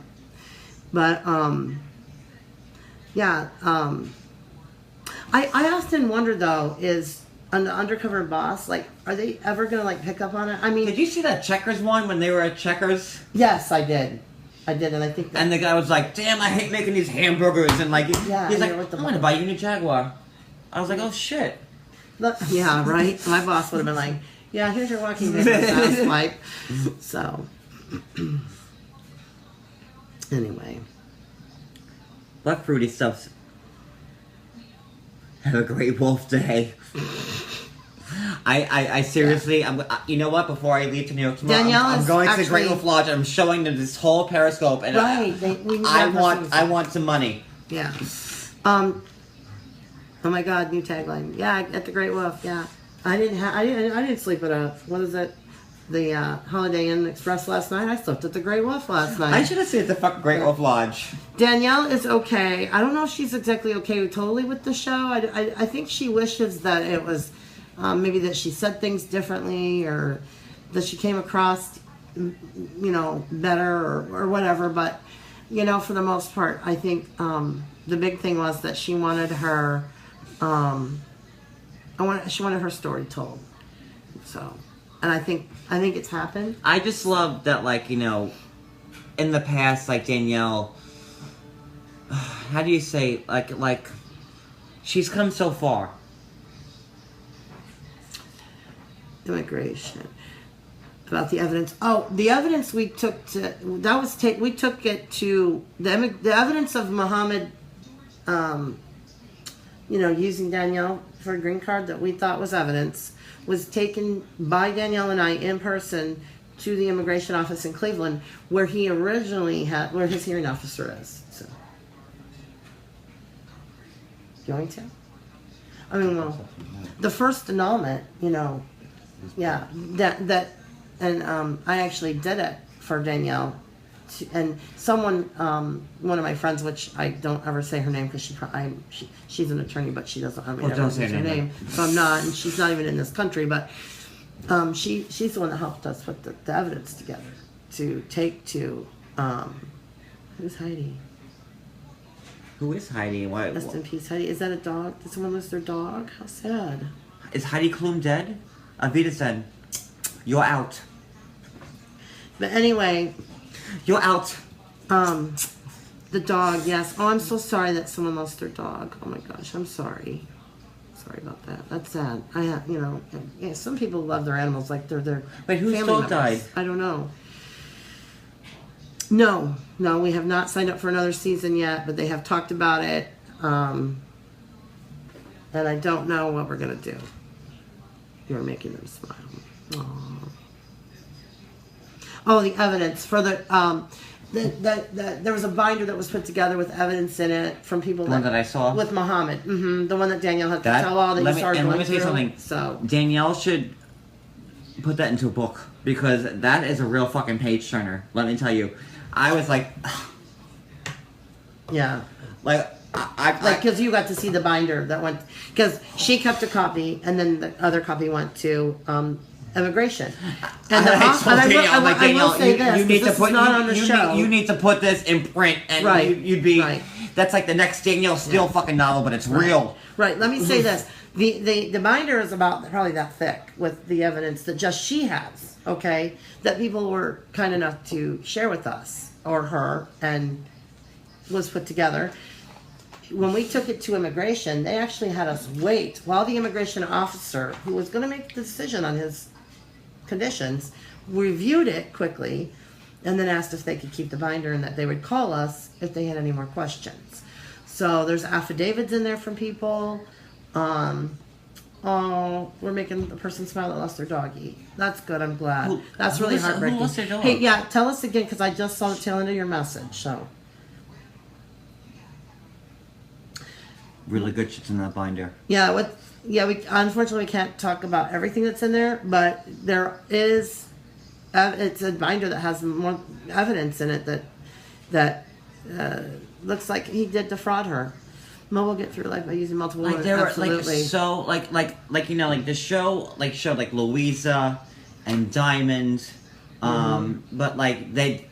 [SPEAKER 2] But yeah. I often wonder though, is an Undercover Boss, like, are they ever gonna like pick up on it? I mean,
[SPEAKER 1] Did you see that Checkers one when they were at Checkers?
[SPEAKER 2] yes, I did, and I think that,
[SPEAKER 1] And the guy was like, "Damn, I hate making these hamburgers." And like,
[SPEAKER 2] Yeah,
[SPEAKER 1] he's
[SPEAKER 2] and
[SPEAKER 1] like,
[SPEAKER 2] you're
[SPEAKER 1] "I'm
[SPEAKER 2] with the
[SPEAKER 1] gonna buy you a new Jaguar." I was like, "Oh shit."
[SPEAKER 2] look, yeah, right. My boss would have been like, "Yeah, here's your walking paper sound pipe." So, anyway,
[SPEAKER 1] What fruity stuffs? Have a great wolf day. I seriously, you know what? Before I leave to New York tomorrow,
[SPEAKER 2] Danielle
[SPEAKER 1] I'm
[SPEAKER 2] is
[SPEAKER 1] going to
[SPEAKER 2] actually-
[SPEAKER 1] Great Wolf Lodge. And I'm showing them this whole Periscope, and
[SPEAKER 2] right? We need that person.
[SPEAKER 1] I want some money.
[SPEAKER 2] Yeah. Oh my God, new tagline. Yeah, at the Great Wolf. Yeah. I didn't sleep at what is it? The Holiday Inn Express last night. I slept at the Great Wolf last night.
[SPEAKER 1] I should have stayed at the fucking Great Wolf Lodge.
[SPEAKER 2] Danielle is okay. I don't know if she's exactly okay totally with the show. I think she wishes that it was maybe that she said things differently or that she came across, better or whatever. But, for the most part, I think the big thing was that she wanted her, she wanted her story told. So, and I think it's happened.
[SPEAKER 1] I just love that, like, in the past, like, Danielle, how do you say, like, she's come so far.
[SPEAKER 2] Immigration. About the evidence. Oh, the evidence we took to, we took it to, the evidence of Muhammad, using Danielle for a green card that we thought was evidence, was taken by Danielle and I in person to the immigration office in Cleveland, where he originally where his hearing officer is. So, going to? I mean, well, the first annulment, yeah, and I actually did it for Danielle, and someone, one of my friends, which I don't ever say her name because she's an attorney, but she doesn't.
[SPEAKER 1] Don't say her name.
[SPEAKER 2] So I'm not, and she's not even in this country, but she's the one that helped us put the evidence together to take to who's Heidi?
[SPEAKER 1] Who is Heidi? What?
[SPEAKER 2] Rest in peace, Heidi. Is that a dog? Did someone lose their dog? How sad.
[SPEAKER 1] Is Heidi Klum dead? Avita said, "You're out.
[SPEAKER 2] But anyway,
[SPEAKER 1] You're out."
[SPEAKER 2] The dog, yes. Oh, I'm so sorry that someone lost their dog. Oh my gosh, I'm sorry. Sorry about that. That's sad. I have, yeah, some people love their animals like they're their
[SPEAKER 1] Wait, whose
[SPEAKER 2] family
[SPEAKER 1] dog
[SPEAKER 2] members.
[SPEAKER 1] died?
[SPEAKER 2] I don't know. No, we have not signed up for another season yet, but they have talked about it. And I don't know what we're gonna do. You're making them smile. Aww. Oh, the evidence for there was a binder that was put together with evidence in it from people.
[SPEAKER 1] The one that I saw?
[SPEAKER 2] with Muhammad. The one that Danielle had to tell all that you started
[SPEAKER 1] and let
[SPEAKER 2] going
[SPEAKER 1] me tell you
[SPEAKER 2] through.
[SPEAKER 1] something.
[SPEAKER 2] So
[SPEAKER 1] Danielle should put that into a book because that is a real fucking page turner. Let me tell you, I was like,
[SPEAKER 2] yeah,
[SPEAKER 1] like
[SPEAKER 2] because you got to see the binder that went, because she kept a copy and then the other copy went to immigration. And
[SPEAKER 1] I told Danielle, I'm like,
[SPEAKER 2] I will
[SPEAKER 1] Danielle,
[SPEAKER 2] say this,
[SPEAKER 1] you need to
[SPEAKER 2] this
[SPEAKER 1] put
[SPEAKER 2] is not on the show.
[SPEAKER 1] you need to put this in print, and
[SPEAKER 2] Right,
[SPEAKER 1] you'd be
[SPEAKER 2] right.
[SPEAKER 1] That's like the next Danielle Steele fucking novel, but it's real.
[SPEAKER 2] Right. Let me say this: the binder is about probably that thick with the evidence that just she has. Okay, that people were kind enough to share with us or her, and was put together. When we took it to immigration, they actually had us wait while the immigration officer, who was going to make the decision on his conditions, reviewed it quickly, and then asked if they could keep the binder and that they would call us if they had any more questions. So there's affidavits in there from people. Oh, we're making the person smile that lost their doggy. That's good. I'm glad. That's
[SPEAKER 1] who
[SPEAKER 2] really
[SPEAKER 1] was-
[SPEAKER 2] heartbreaking.
[SPEAKER 1] who lost their dog?
[SPEAKER 2] Hey, yeah, tell us again because I just saw the tail end of your message. So,
[SPEAKER 1] Really good shit's in that binder.
[SPEAKER 2] yeah, we unfortunately we can't talk about everything that's in there, but there is. It's a binder that has more evidence in it that looks like he did defraud her. Mo will get through life by using multiple
[SPEAKER 1] Like
[SPEAKER 2] women.
[SPEAKER 1] they were
[SPEAKER 2] Absolutely.
[SPEAKER 1] like so like you know like the show like showed like Louisa and Diamond, but like they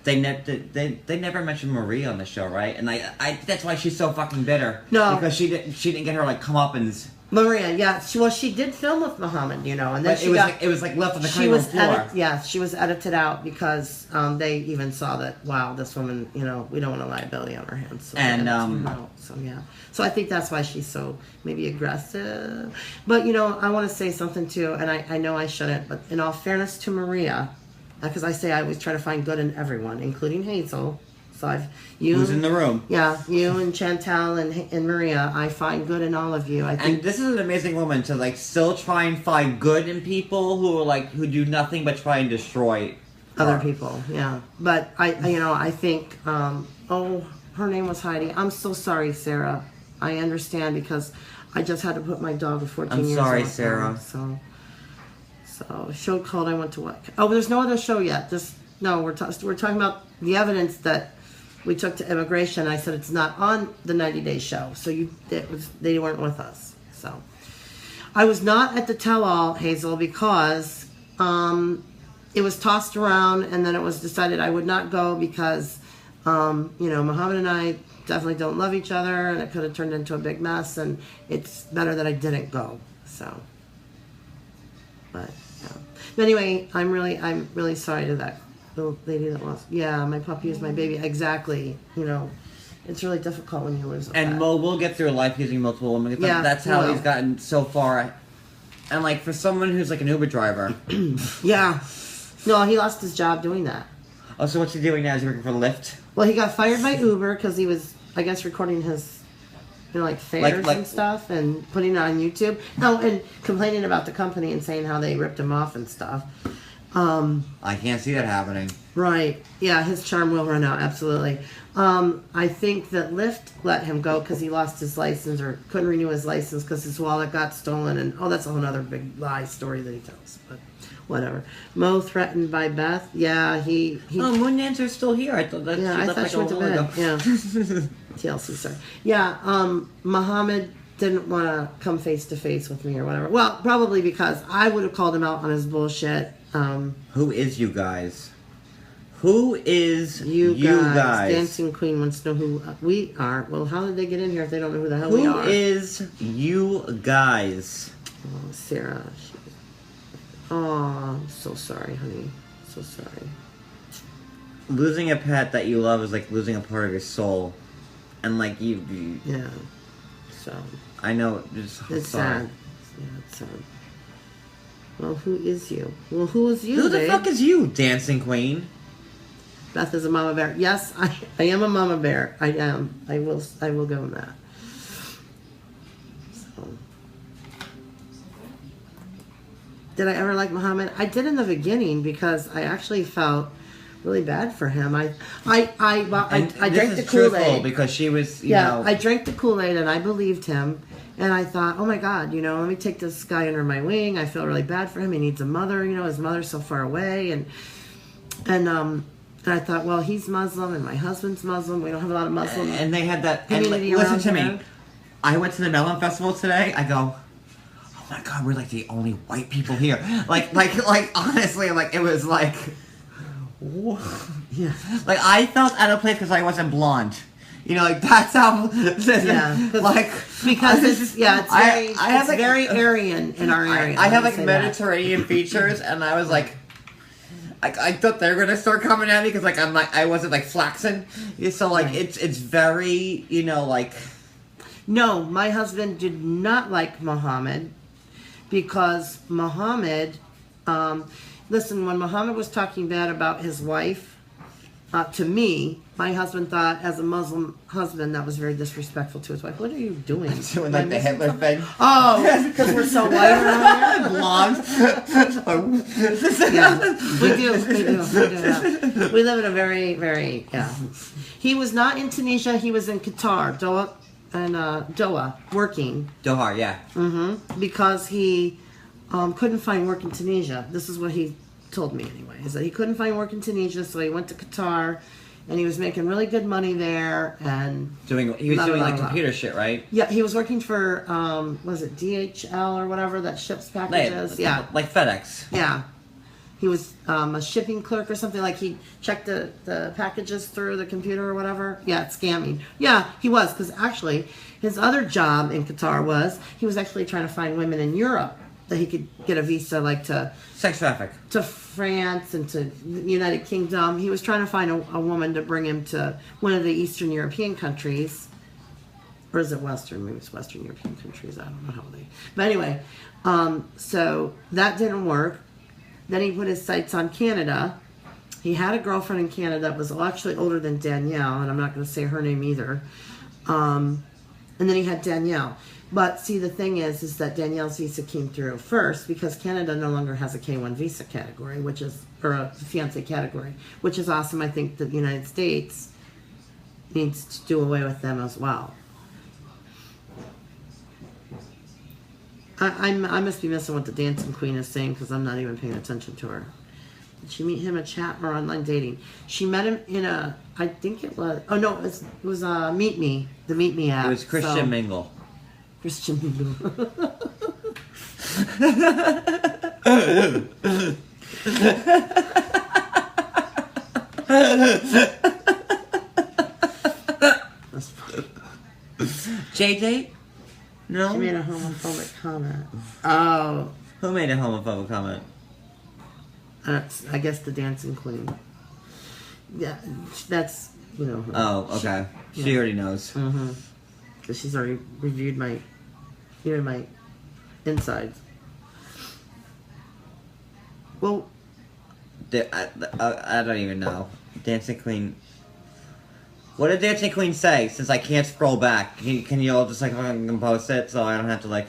[SPEAKER 1] never mentioned Marie on the show, right? And I that's why she's so fucking bitter.
[SPEAKER 2] No.
[SPEAKER 1] Because she didn't get her like comeuppance.
[SPEAKER 2] Maria, yeah, she did film with Muhammad, you know, and then
[SPEAKER 1] But it was like left on the cutting room floor.
[SPEAKER 2] she was edited out because they even saw that. Wow, this woman, you know, we don't want a liability on our hands. So
[SPEAKER 1] And,
[SPEAKER 2] they edited her out. So yeah, so I think that's why she's so maybe aggressive. But you know, I want to say something too, and I know I shouldn't, but in all fairness to Maria, because I say I always try to find good in everyone, including Hazel. So
[SPEAKER 1] Who's in the room?
[SPEAKER 2] Yeah, you and Chantal and Maria. I find good in all of you. I think
[SPEAKER 1] And this is an amazing woman to like still try and find good in people who are like who do nothing but try and destroy
[SPEAKER 2] other
[SPEAKER 1] her.
[SPEAKER 2] people. Yeah, but I think. Oh, her name was Heidi. I'm so sorry, Sarah. I understand because I just had to put my dog of 14 years.
[SPEAKER 1] I'm sorry,
[SPEAKER 2] old
[SPEAKER 1] Sarah.
[SPEAKER 2] down, so show called. I went to what? Oh, there's no other show yet. We're talking about the evidence that we took to immigration. I said it's not on the 90-day show, so they weren't with us. So I was not at the tell-all, Hazel, because it was tossed around, and then it was decided I would not go because Muhammad and I definitely don't love each other, and it could have turned into a big mess, and it's better that I didn't go. So, but yeah. But anyway, I'm really sorry to that little lady that lost. Yeah, my puppy is my baby. Exactly. You know, it's really difficult when you lose a
[SPEAKER 1] And
[SPEAKER 2] pet.
[SPEAKER 1] Mo will get through life using multiple women.
[SPEAKER 2] Yeah,
[SPEAKER 1] That's
[SPEAKER 2] he
[SPEAKER 1] how
[SPEAKER 2] will.
[SPEAKER 1] he's gotten so far. And like for someone who's like an Uber driver.
[SPEAKER 2] Yeah. No, he lost his job doing that.
[SPEAKER 1] Oh, so what's he doing now? Is he working for Lyft?
[SPEAKER 2] Well, he got fired by Uber because he was, I guess, recording his, fares
[SPEAKER 1] Like-
[SPEAKER 2] and stuff and putting it on YouTube. No, and complaining about the company and saying how they ripped him off and stuff.
[SPEAKER 1] I can't see that happening.
[SPEAKER 2] Right. Yeah, his charm will run out, absolutely. I think that Lyft let him go because he lost his license or couldn't renew his license because his wallet got stolen. And, that's a whole other big lie story that he tells. But whatever. Mo threatened by Beth. Yeah, he
[SPEAKER 1] Oh, Moon Dancer's still here. I thought that
[SPEAKER 2] yeah,
[SPEAKER 1] she
[SPEAKER 2] I
[SPEAKER 1] left
[SPEAKER 2] thought
[SPEAKER 1] like
[SPEAKER 2] she
[SPEAKER 1] a
[SPEAKER 2] went to
[SPEAKER 1] while
[SPEAKER 2] bed.
[SPEAKER 1] ago.
[SPEAKER 2] Yeah. TLC, sorry. Yeah, Muhammad didn't want to come face to face with me or whatever. Well, probably because I would have called him out on his bullshit.
[SPEAKER 1] Who is you guys? Who is
[SPEAKER 2] You
[SPEAKER 1] guys?
[SPEAKER 2] guys. Dancing Queen wants to know who we are. Well, how did they get in here if they don't know who the hell we
[SPEAKER 1] Who
[SPEAKER 2] are?
[SPEAKER 1] is you guys?
[SPEAKER 2] Oh, Sarah. Oh, I'm so sorry, honey. So sorry.
[SPEAKER 1] Losing a pet that you love is like losing a part of your soul. And like you
[SPEAKER 2] Yeah. So,
[SPEAKER 1] I know, just
[SPEAKER 2] it's
[SPEAKER 1] sorry.
[SPEAKER 2] sad. Yeah, it's sad. Well, who is you? Well, who is you,
[SPEAKER 1] Who the
[SPEAKER 2] babe?
[SPEAKER 1] fuck is you, Dancing Queen?
[SPEAKER 2] Beth is a mama bear. Yes, I am a mama bear. I am. I will go on that. So, did I ever like Muhammad? I did in the beginning because I actually felt really bad for him. I drank the Kool-Aid
[SPEAKER 1] because she was, you
[SPEAKER 2] yeah,
[SPEAKER 1] know.
[SPEAKER 2] I drank the Kool-Aid and I believed him. And I thought, oh my God, let me take this guy under my wing. I feel really bad for him. He needs a mother. His mother's so far away. And I thought, well, he's Muslim and my husband's Muslim. We don't have a lot of Muslim.
[SPEAKER 1] And they had that. And
[SPEAKER 2] community
[SPEAKER 1] listen
[SPEAKER 2] around
[SPEAKER 1] to me.
[SPEAKER 2] here.
[SPEAKER 1] I went to the Melon Festival today. I go, oh my God, we're like the only white people here. Like honestly, like it was like, whoa.
[SPEAKER 2] Yeah.
[SPEAKER 1] Like I felt out of place because I wasn't blonde. Like that's how.
[SPEAKER 2] Yeah.
[SPEAKER 1] Like
[SPEAKER 2] Because it's
[SPEAKER 1] I
[SPEAKER 2] very Aryan in our area.
[SPEAKER 1] I have
[SPEAKER 2] Let
[SPEAKER 1] like
[SPEAKER 2] me say that.
[SPEAKER 1] Mediterranean features, and I was like, I thought they were gonna start coming at me because like I wasn't like flaxen. So like
[SPEAKER 2] Right.
[SPEAKER 1] it's very like.
[SPEAKER 2] No, my husband did not like Muhammad because Muhammad, listen, when Muhammad was talking bad about his wife, to me, my husband thought, as a Muslim husband, that was very disrespectful to his wife. What are you doing?
[SPEAKER 1] Doing like the Hitler thing.
[SPEAKER 2] Oh, because we're so white around here?
[SPEAKER 1] Blonde.
[SPEAKER 2] Yeah, we do. Yeah. We live in a very, very, yeah. He was not in Tunisia. He was in Qatar, Doha, working.
[SPEAKER 1] Doha, yeah.
[SPEAKER 2] Because he couldn't find work in Tunisia. This is what he told me anyway, is that he couldn't find work in Tunisia, so he went to Qatar, and he was making really good money there, and
[SPEAKER 1] He was doing like computer shit, right?
[SPEAKER 2] Yeah, he was working for was it DHL or whatever that ships packages? Yeah,
[SPEAKER 1] like FedEx.
[SPEAKER 2] yeah. He was a shipping clerk or something, like he checked the packages through the computer or whatever. Yeah, it's scamming. Yeah, he was, because actually his other job in Qatar was he was actually trying to find women in Europe that he could get a visa, like to
[SPEAKER 1] Sex traffic.
[SPEAKER 2] to France and to the United Kingdom. He was trying to find a woman to bring him to one of the Eastern European countries. Or is it Western? Maybe it's Western European countries. I don't know how they... But anyway, so that didn't work. Then he put his sights on Canada. He had a girlfriend in Canada that was actually older than Danielle, and I'm not going to say her name either. And then he had Danielle. But see, the thing is that Danielle's visa came through first because Canada no longer has a K-1 visa category, or a fiancé category, which is awesome. I think that the United States needs to do away with them as well. I must be missing what the dancing queen is saying because I'm not even paying attention to her. Did she meet him at chat or online dating? She met him in I think it was, oh no, it was Meet Me, the Meet Me app.
[SPEAKER 1] It was Christian Mingle.
[SPEAKER 2] Christian Mingle. That's funny.
[SPEAKER 1] J-Date? No?
[SPEAKER 2] She made a homophobic comment. Oh.
[SPEAKER 1] Who made a homophobic comment?
[SPEAKER 2] I guess the dancing queen. Yeah, that's, her.
[SPEAKER 1] Oh, okay. She already knows.
[SPEAKER 2] Mm-hmm. Because she's already reviewed my insides. Well,
[SPEAKER 1] I don't even know. Dancing Queen. What did Dancing Queen say? Since I can't scroll back, can you all just like fucking post it so I don't have to like...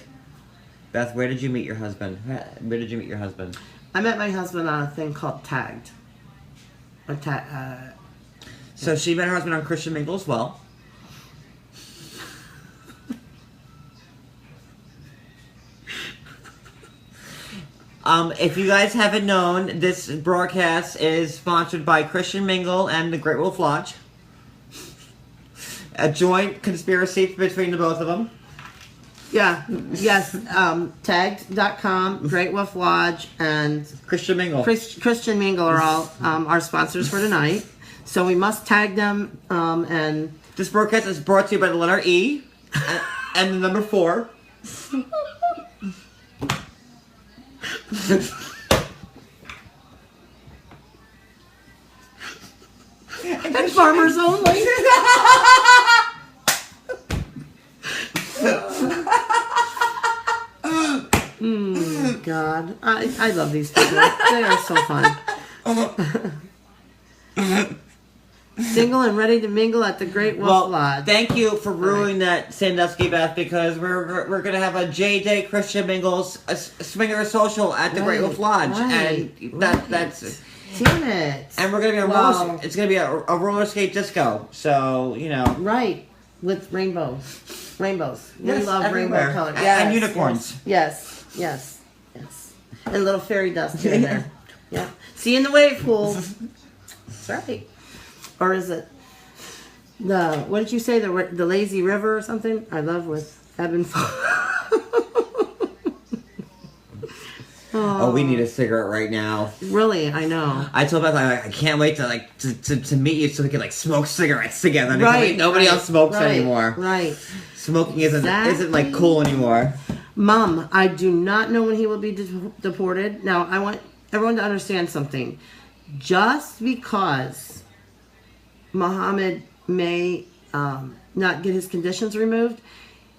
[SPEAKER 1] Beth, where did you meet your husband? Where did you meet your husband?
[SPEAKER 2] I met my husband on a thing called Tagged.
[SPEAKER 1] So she met her husband on Christian Mingle as well. If you guys haven't known, this broadcast is sponsored by Christian Mingle and the Great Wolf Lodge. A joint conspiracy between the both of them.
[SPEAKER 2] Yeah, yes, tagged.com, Great Wolf Lodge, and
[SPEAKER 1] Christian Mingle.
[SPEAKER 2] Christian Mingle are all our sponsors for tonight. So we must tag them, and...
[SPEAKER 1] This broadcast is brought to you by the letter E and the number 4.
[SPEAKER 2] And farmers only. God, I love these people. They are so fun. Single and ready to mingle at the Great Wolf Lodge.
[SPEAKER 1] Thank you for ruining that, Sandusky Beth, because we're gonna have a J-Day Christian Mingles swinger social at the Great Wolf Lodge, and that's.
[SPEAKER 2] Damn it!
[SPEAKER 1] And we're gonna be it's gonna be a roller skate disco. So
[SPEAKER 2] right, with rainbows. We love
[SPEAKER 1] everywhere.
[SPEAKER 2] Rainbow colors.
[SPEAKER 1] Yes, and unicorns.
[SPEAKER 2] Yes. And a little fairy dust here and there. Yeah. See you in the wave pool. That's right. Or is it what did you say, the lazy river or something? I love with ebb and flow.
[SPEAKER 1] Oh, we need a cigarette right now.
[SPEAKER 2] Really, I know.
[SPEAKER 1] I told Beth I can't wait to meet you so we can smoke cigarettes together.
[SPEAKER 2] Right.
[SPEAKER 1] Nobody else smokes anymore.
[SPEAKER 2] Right.
[SPEAKER 1] Smoking isn't like cool anymore.
[SPEAKER 2] Mom, I do not know when he will be deported. Now, I want everyone to understand something. Just because Mohammed may not get his conditions removed,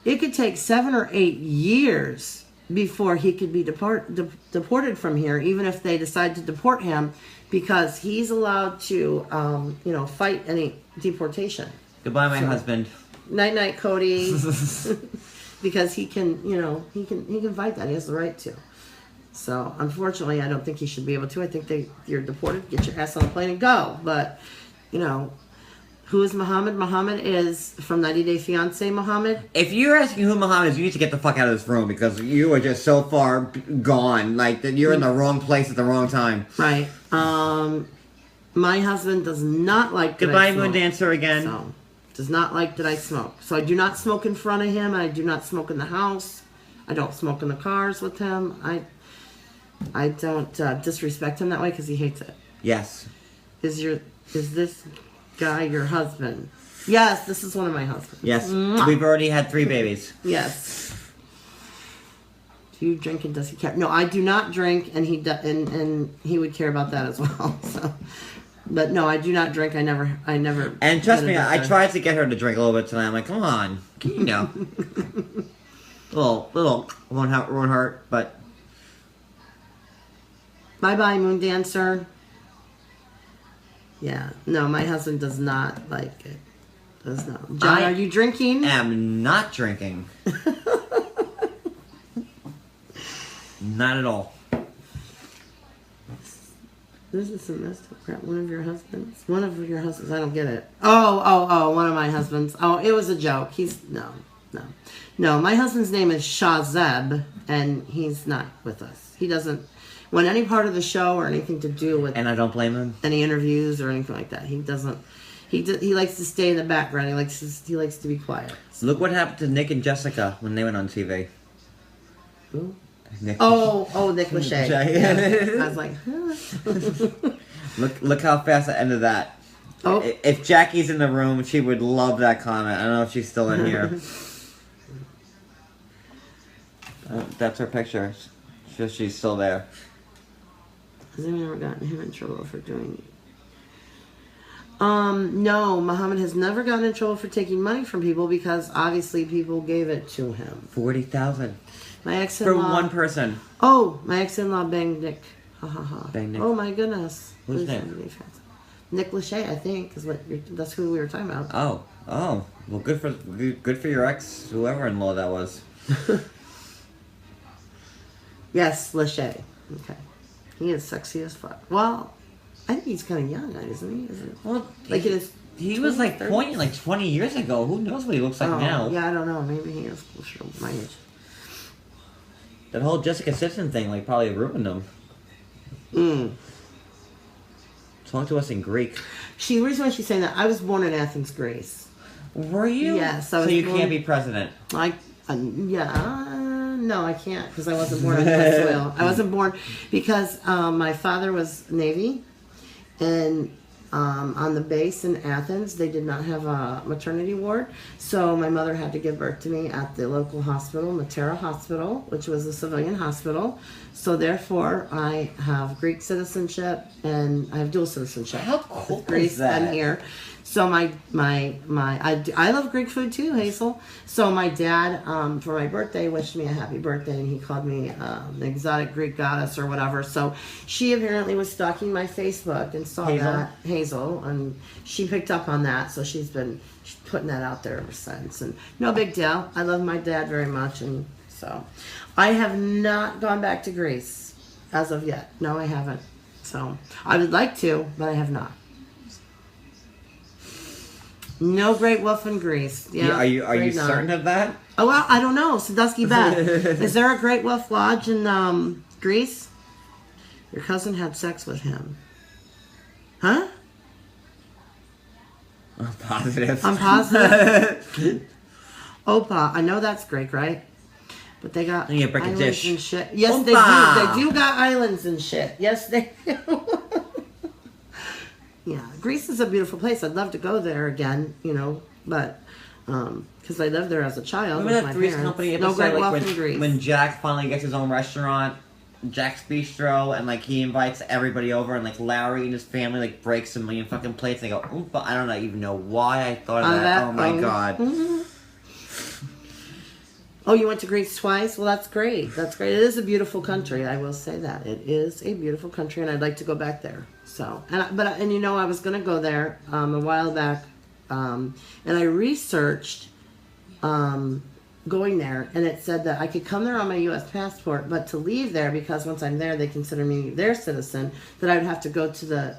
[SPEAKER 2] it could take 7 or 8 years before he could be deported from here, even if they decide to deport him, because he's allowed to, fight any deportation.
[SPEAKER 1] Goodbye, my husband.
[SPEAKER 2] Night, night, Cody. Because he can, he can fight that. He has the right to. So, unfortunately, I don't think he should be able to. I think you're deported, get your ass on a plane and go. But, who is Muhammad? Muhammad is from 90 Day Fiancé Muhammad.
[SPEAKER 1] If you're asking who Muhammad is, you need to get the fuck out of this room because you are just so far gone. Like, that you're in the wrong place at the wrong time.
[SPEAKER 2] Right. My husband does not like that
[SPEAKER 1] Goodbye,
[SPEAKER 2] I smoke.
[SPEAKER 1] Moon Dancer again.
[SPEAKER 2] So, does not like that I smoke. So I do not smoke in front of him. I do not smoke in the house. I don't smoke in the cars with him. I don't disrespect him that way because he hates it.
[SPEAKER 1] Yes.
[SPEAKER 2] Is this guy your husband? Yes, this is one of my husbands.
[SPEAKER 1] Yes.
[SPEAKER 2] Mwah.
[SPEAKER 1] We've already had 3 babies.
[SPEAKER 2] Yes. Do you drink and does he care? No, I do not drink, and he would care about that as well. So, but no, I do not drink. I never.
[SPEAKER 1] And trust me, I tried to get her to drink a little bit tonight. I'm like, come on, little won't hurt, but.
[SPEAKER 2] Bye bye, Moon Dancer. Yeah, no, my husband does not like it. Does not. John, are you drinking?
[SPEAKER 1] Am not drinking. Not at all.
[SPEAKER 2] This is a messed up crap. One of your husbands. I don't get it. Oh, one of my husbands. Oh, it was a joke. No. My husband's name is Shazeb, and he's not with us. He doesn't want any part of the show or anything to do with.
[SPEAKER 1] And I don't blame him.
[SPEAKER 2] Any interviews or anything like that. He doesn't. He likes to stay in the background. He likes to be quiet.
[SPEAKER 1] So. Look what happened to Nick and Jessica when they went on TV.
[SPEAKER 2] Who?
[SPEAKER 1] Nick.
[SPEAKER 2] Nick Lachey. Yeah. I was like, huh?
[SPEAKER 1] Look how fast I ended that.
[SPEAKER 2] Oh.
[SPEAKER 1] If Jackie's in the room, she would love that comment. I don't know if she's still in here. That's her picture. She's still there.
[SPEAKER 2] Has anyone ever gotten him in trouble for doing it? No, Muhammad has never gotten in trouble for taking money from people because obviously people gave it to him.
[SPEAKER 1] 40,000.
[SPEAKER 2] My ex-in-law.
[SPEAKER 1] For one person.
[SPEAKER 2] Oh, my ex-in-law banged Nick. Ha ha ha.
[SPEAKER 1] Banged Nick.
[SPEAKER 2] Oh my goodness.
[SPEAKER 1] Who's Nick?
[SPEAKER 2] Nick Lachey, I think, that's who we were talking about.
[SPEAKER 1] Oh. Well, good for your ex, whoever-in-law that was.
[SPEAKER 2] Yes, Lachey. Okay. He is sexy as fuck. Well, I think he's kind of young, isn't he?
[SPEAKER 1] Well,
[SPEAKER 2] like
[SPEAKER 1] he was like 20 years ago. Who knows what he looks like now?
[SPEAKER 2] Yeah, I don't know. Maybe he is closer to my age.
[SPEAKER 1] That whole Jessica Simpson thing probably ruined him. Talk to us in Greek.
[SPEAKER 2] The reason why she's saying that, I was born in Athens, Greece.
[SPEAKER 1] Were you?
[SPEAKER 2] Yes.
[SPEAKER 1] So you can't be president?
[SPEAKER 2] No, I can't because I wasn't born on U.S. soil. I wasn't born because my father was Navy, and on the base in Athens, they did not have a maternity ward, so my mother had to give birth to me at the local hospital, Matera Hospital, which was a civilian hospital. So therefore, I have Greek citizenship and I have dual citizenship.
[SPEAKER 1] How cool
[SPEAKER 2] Greece
[SPEAKER 1] is that?
[SPEAKER 2] and here. So I love Greek food too, Hazel. So my dad, for my birthday, wished me a happy birthday, and he called me an exotic Greek goddess or whatever. So she apparently was stalking my Facebook and saw that, Hazel, and she picked up on that. So she's putting that out there ever since. And no big deal. I love my dad very much, and so I have not gone back to Greece as of yet. No, I haven't. So I would like to, but I have not. No great wolf in Greece. Yeah,
[SPEAKER 1] are you certain of that?
[SPEAKER 2] Oh, well, I don't know. Sadusky Beth. Is there a great wolf lodge in Greece? Your cousin had sex with him. Huh?
[SPEAKER 1] I'm positive.
[SPEAKER 2] I'm positive. Opa, I know that's Greek, right? But they got islands and shit. Yes, Opa. They do. They do got islands and shit. Yes, they do. Yeah, Greece is a beautiful place. I'd love to go there again, but because I lived there as a child.
[SPEAKER 1] Remember that Three's Company episode?
[SPEAKER 2] No great wealth in Greece.
[SPEAKER 1] When Jack finally gets his own restaurant, Jack's Bistro, and he invites everybody over, and Larry and his family breaks a million fucking plates. And they go, Oompa. I don't even know why I thought of that. Oh my god. Mm-hmm.
[SPEAKER 2] Oh, you went to Greece twice? Well, that's great. That's great. It is a beautiful country. I will say that it is a beautiful country, and I'd like to go back there. So, and you know, I was going to go there a while back, and I researched going there, and it said that I could come there on my U.S. passport, but to leave there, because once I'm there, they consider me their citizen, that I would have to go to the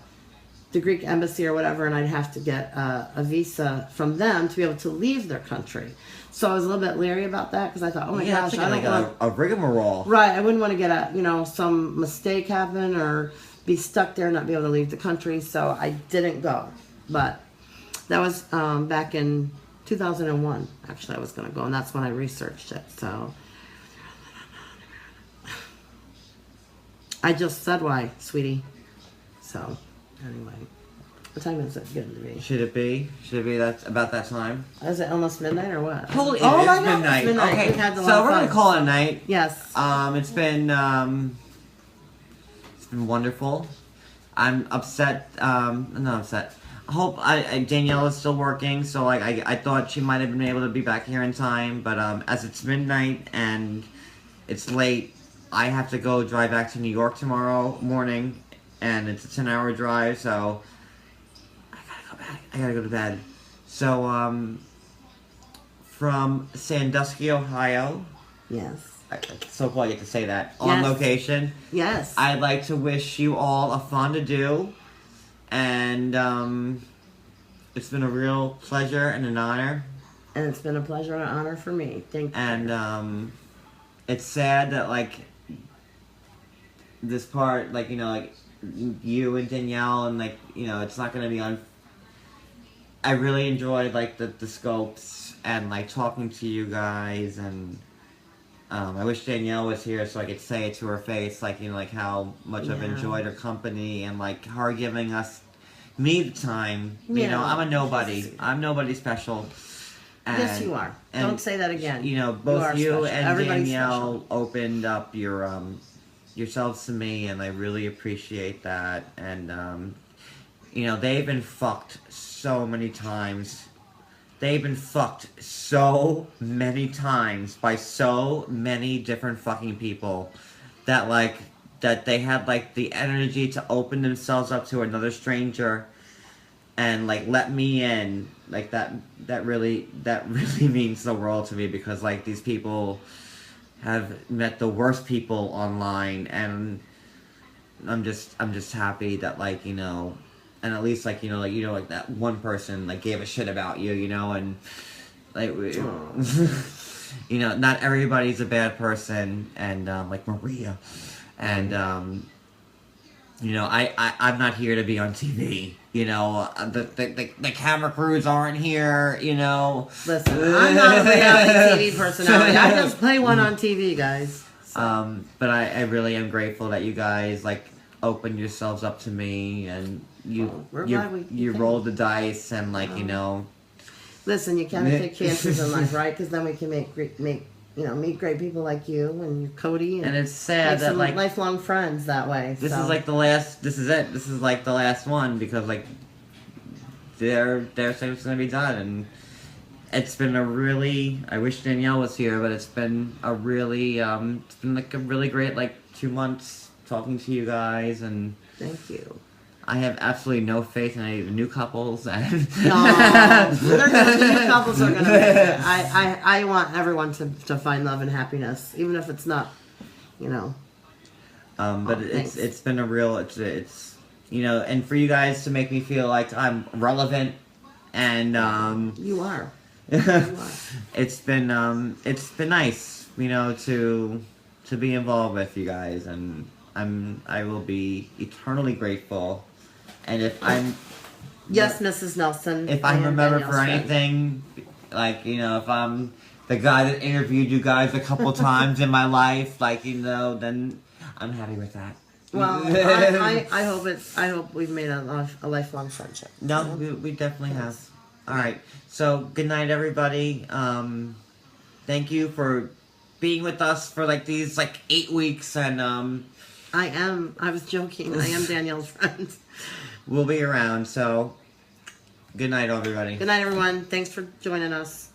[SPEAKER 2] Greek embassy or whatever, and I'd have to get a visa from them to be able to leave their country. So I was a little bit leery about that because I thought, oh my gosh, I don't want
[SPEAKER 1] a rigmarole.
[SPEAKER 2] Right, I wouldn't want to get some mistake happen or be stuck there and not be able to leave the country. So I didn't go. But that was back in 2001. Actually, I was going to go, and that's when I researched it. So I just said why, sweetie. So anyway. What time is it going to be?
[SPEAKER 1] Should it be that's about that time?
[SPEAKER 2] Is it almost midnight or what?
[SPEAKER 1] Holy,
[SPEAKER 2] oh
[SPEAKER 1] it
[SPEAKER 2] my
[SPEAKER 1] is
[SPEAKER 2] God,
[SPEAKER 1] midnight.
[SPEAKER 2] it's midnight.
[SPEAKER 1] Okay,
[SPEAKER 2] We've had the
[SPEAKER 1] so we're gonna call it a night.
[SPEAKER 2] Yes.
[SPEAKER 1] It's been wonderful. I'm upset. Not upset. I hope Danielle is still working. So like I thought she might have been able to be back here in time, but as it's midnight and it's late, I have to go drive back to New York tomorrow morning, and it's a 10-hour drive. So. I gotta go to bed. So, from Sandusky, Ohio.
[SPEAKER 2] Yes.
[SPEAKER 1] So cool I get to say that. On location.
[SPEAKER 2] Yes.
[SPEAKER 1] I'd like to wish you all a fondue. And, it's been a real pleasure and an honor.
[SPEAKER 2] And it's been a pleasure and an honor for me. Thank you.
[SPEAKER 1] And, it's sad that, like, this part, like, you know, like, you and Danielle and, like, you know, it's not gonna be on... I really enjoyed, like, the scopes and, like, talking to you guys, and I wish Danielle was here so I could say it to her face, like, you know, like, how much I've enjoyed her company, and, like, her giving me the time. You know, I'm a nobody. I'm nobody special. And,
[SPEAKER 2] yes, you are. Don't say that again.
[SPEAKER 1] You know, both you and
[SPEAKER 2] Everybody's
[SPEAKER 1] Danielle
[SPEAKER 2] special.
[SPEAKER 1] opened up yourselves to me, and I really appreciate that, and, you know, they've been fucked so many times. They've been fucked so many times by so many different fucking people that, like, that they had, like, the energy to open themselves up to another stranger and, like, let me in. Like, that really means the world to me, because, like, these people have met the worst people online, and I'm just happy that, like, you know, and at least, like, you know, like that one person, like, gave a shit about you, you know, and, like, you know, not everybody's a bad person, and, like, Maria, and, you know, I'm not here to be on TV, you know, the camera crews aren't here, you know.
[SPEAKER 2] Listen, I'm not a reality TV personality, I just play one on TV, guys. So.
[SPEAKER 1] But I really am grateful that you guys, like, opened yourselves up to me, and you rolled the dice, and, like, you know.
[SPEAKER 2] Listen, you can't take chances in life, right? Because then we can meet great people like you and Cody, and
[SPEAKER 1] it's sad that, like,
[SPEAKER 2] lifelong friends that way.
[SPEAKER 1] This is like the last. This is it. This is like the last one, because, like, their thing's gonna be done, and it's been a really. I wish Danielle was here, but it's been a really. It's been like a really great, like, 2 months talking to you guys, and
[SPEAKER 2] thank you.
[SPEAKER 1] I have absolutely no faith in any of the new couples. And
[SPEAKER 2] no, the new couples are gonna make it. I want everyone to find love and happiness, even if it's not, you know.
[SPEAKER 1] But it's been a real it's you know, and for you guys to make me feel like I'm relevant, and
[SPEAKER 2] you are.
[SPEAKER 1] It's been nice, you know, to be involved with you guys, and I will be eternally grateful. And if I'm...
[SPEAKER 2] Yes, Mrs. Nelson.
[SPEAKER 1] If I'm remembered for anything, like, you know, if I'm the guy that interviewed you guys a couple times in my life, like, you know, then I'm happy with that.
[SPEAKER 2] Well, I hope we've made a lifelong friendship.
[SPEAKER 1] No, we definitely have. All right. So, good night, everybody. Thank you for being with us for, like, these, like, 8 weeks, and
[SPEAKER 2] I was joking. I am Danielle's friend.
[SPEAKER 1] We'll be around, so good night, everybody.
[SPEAKER 2] Good night, everyone. Thanks for joining us.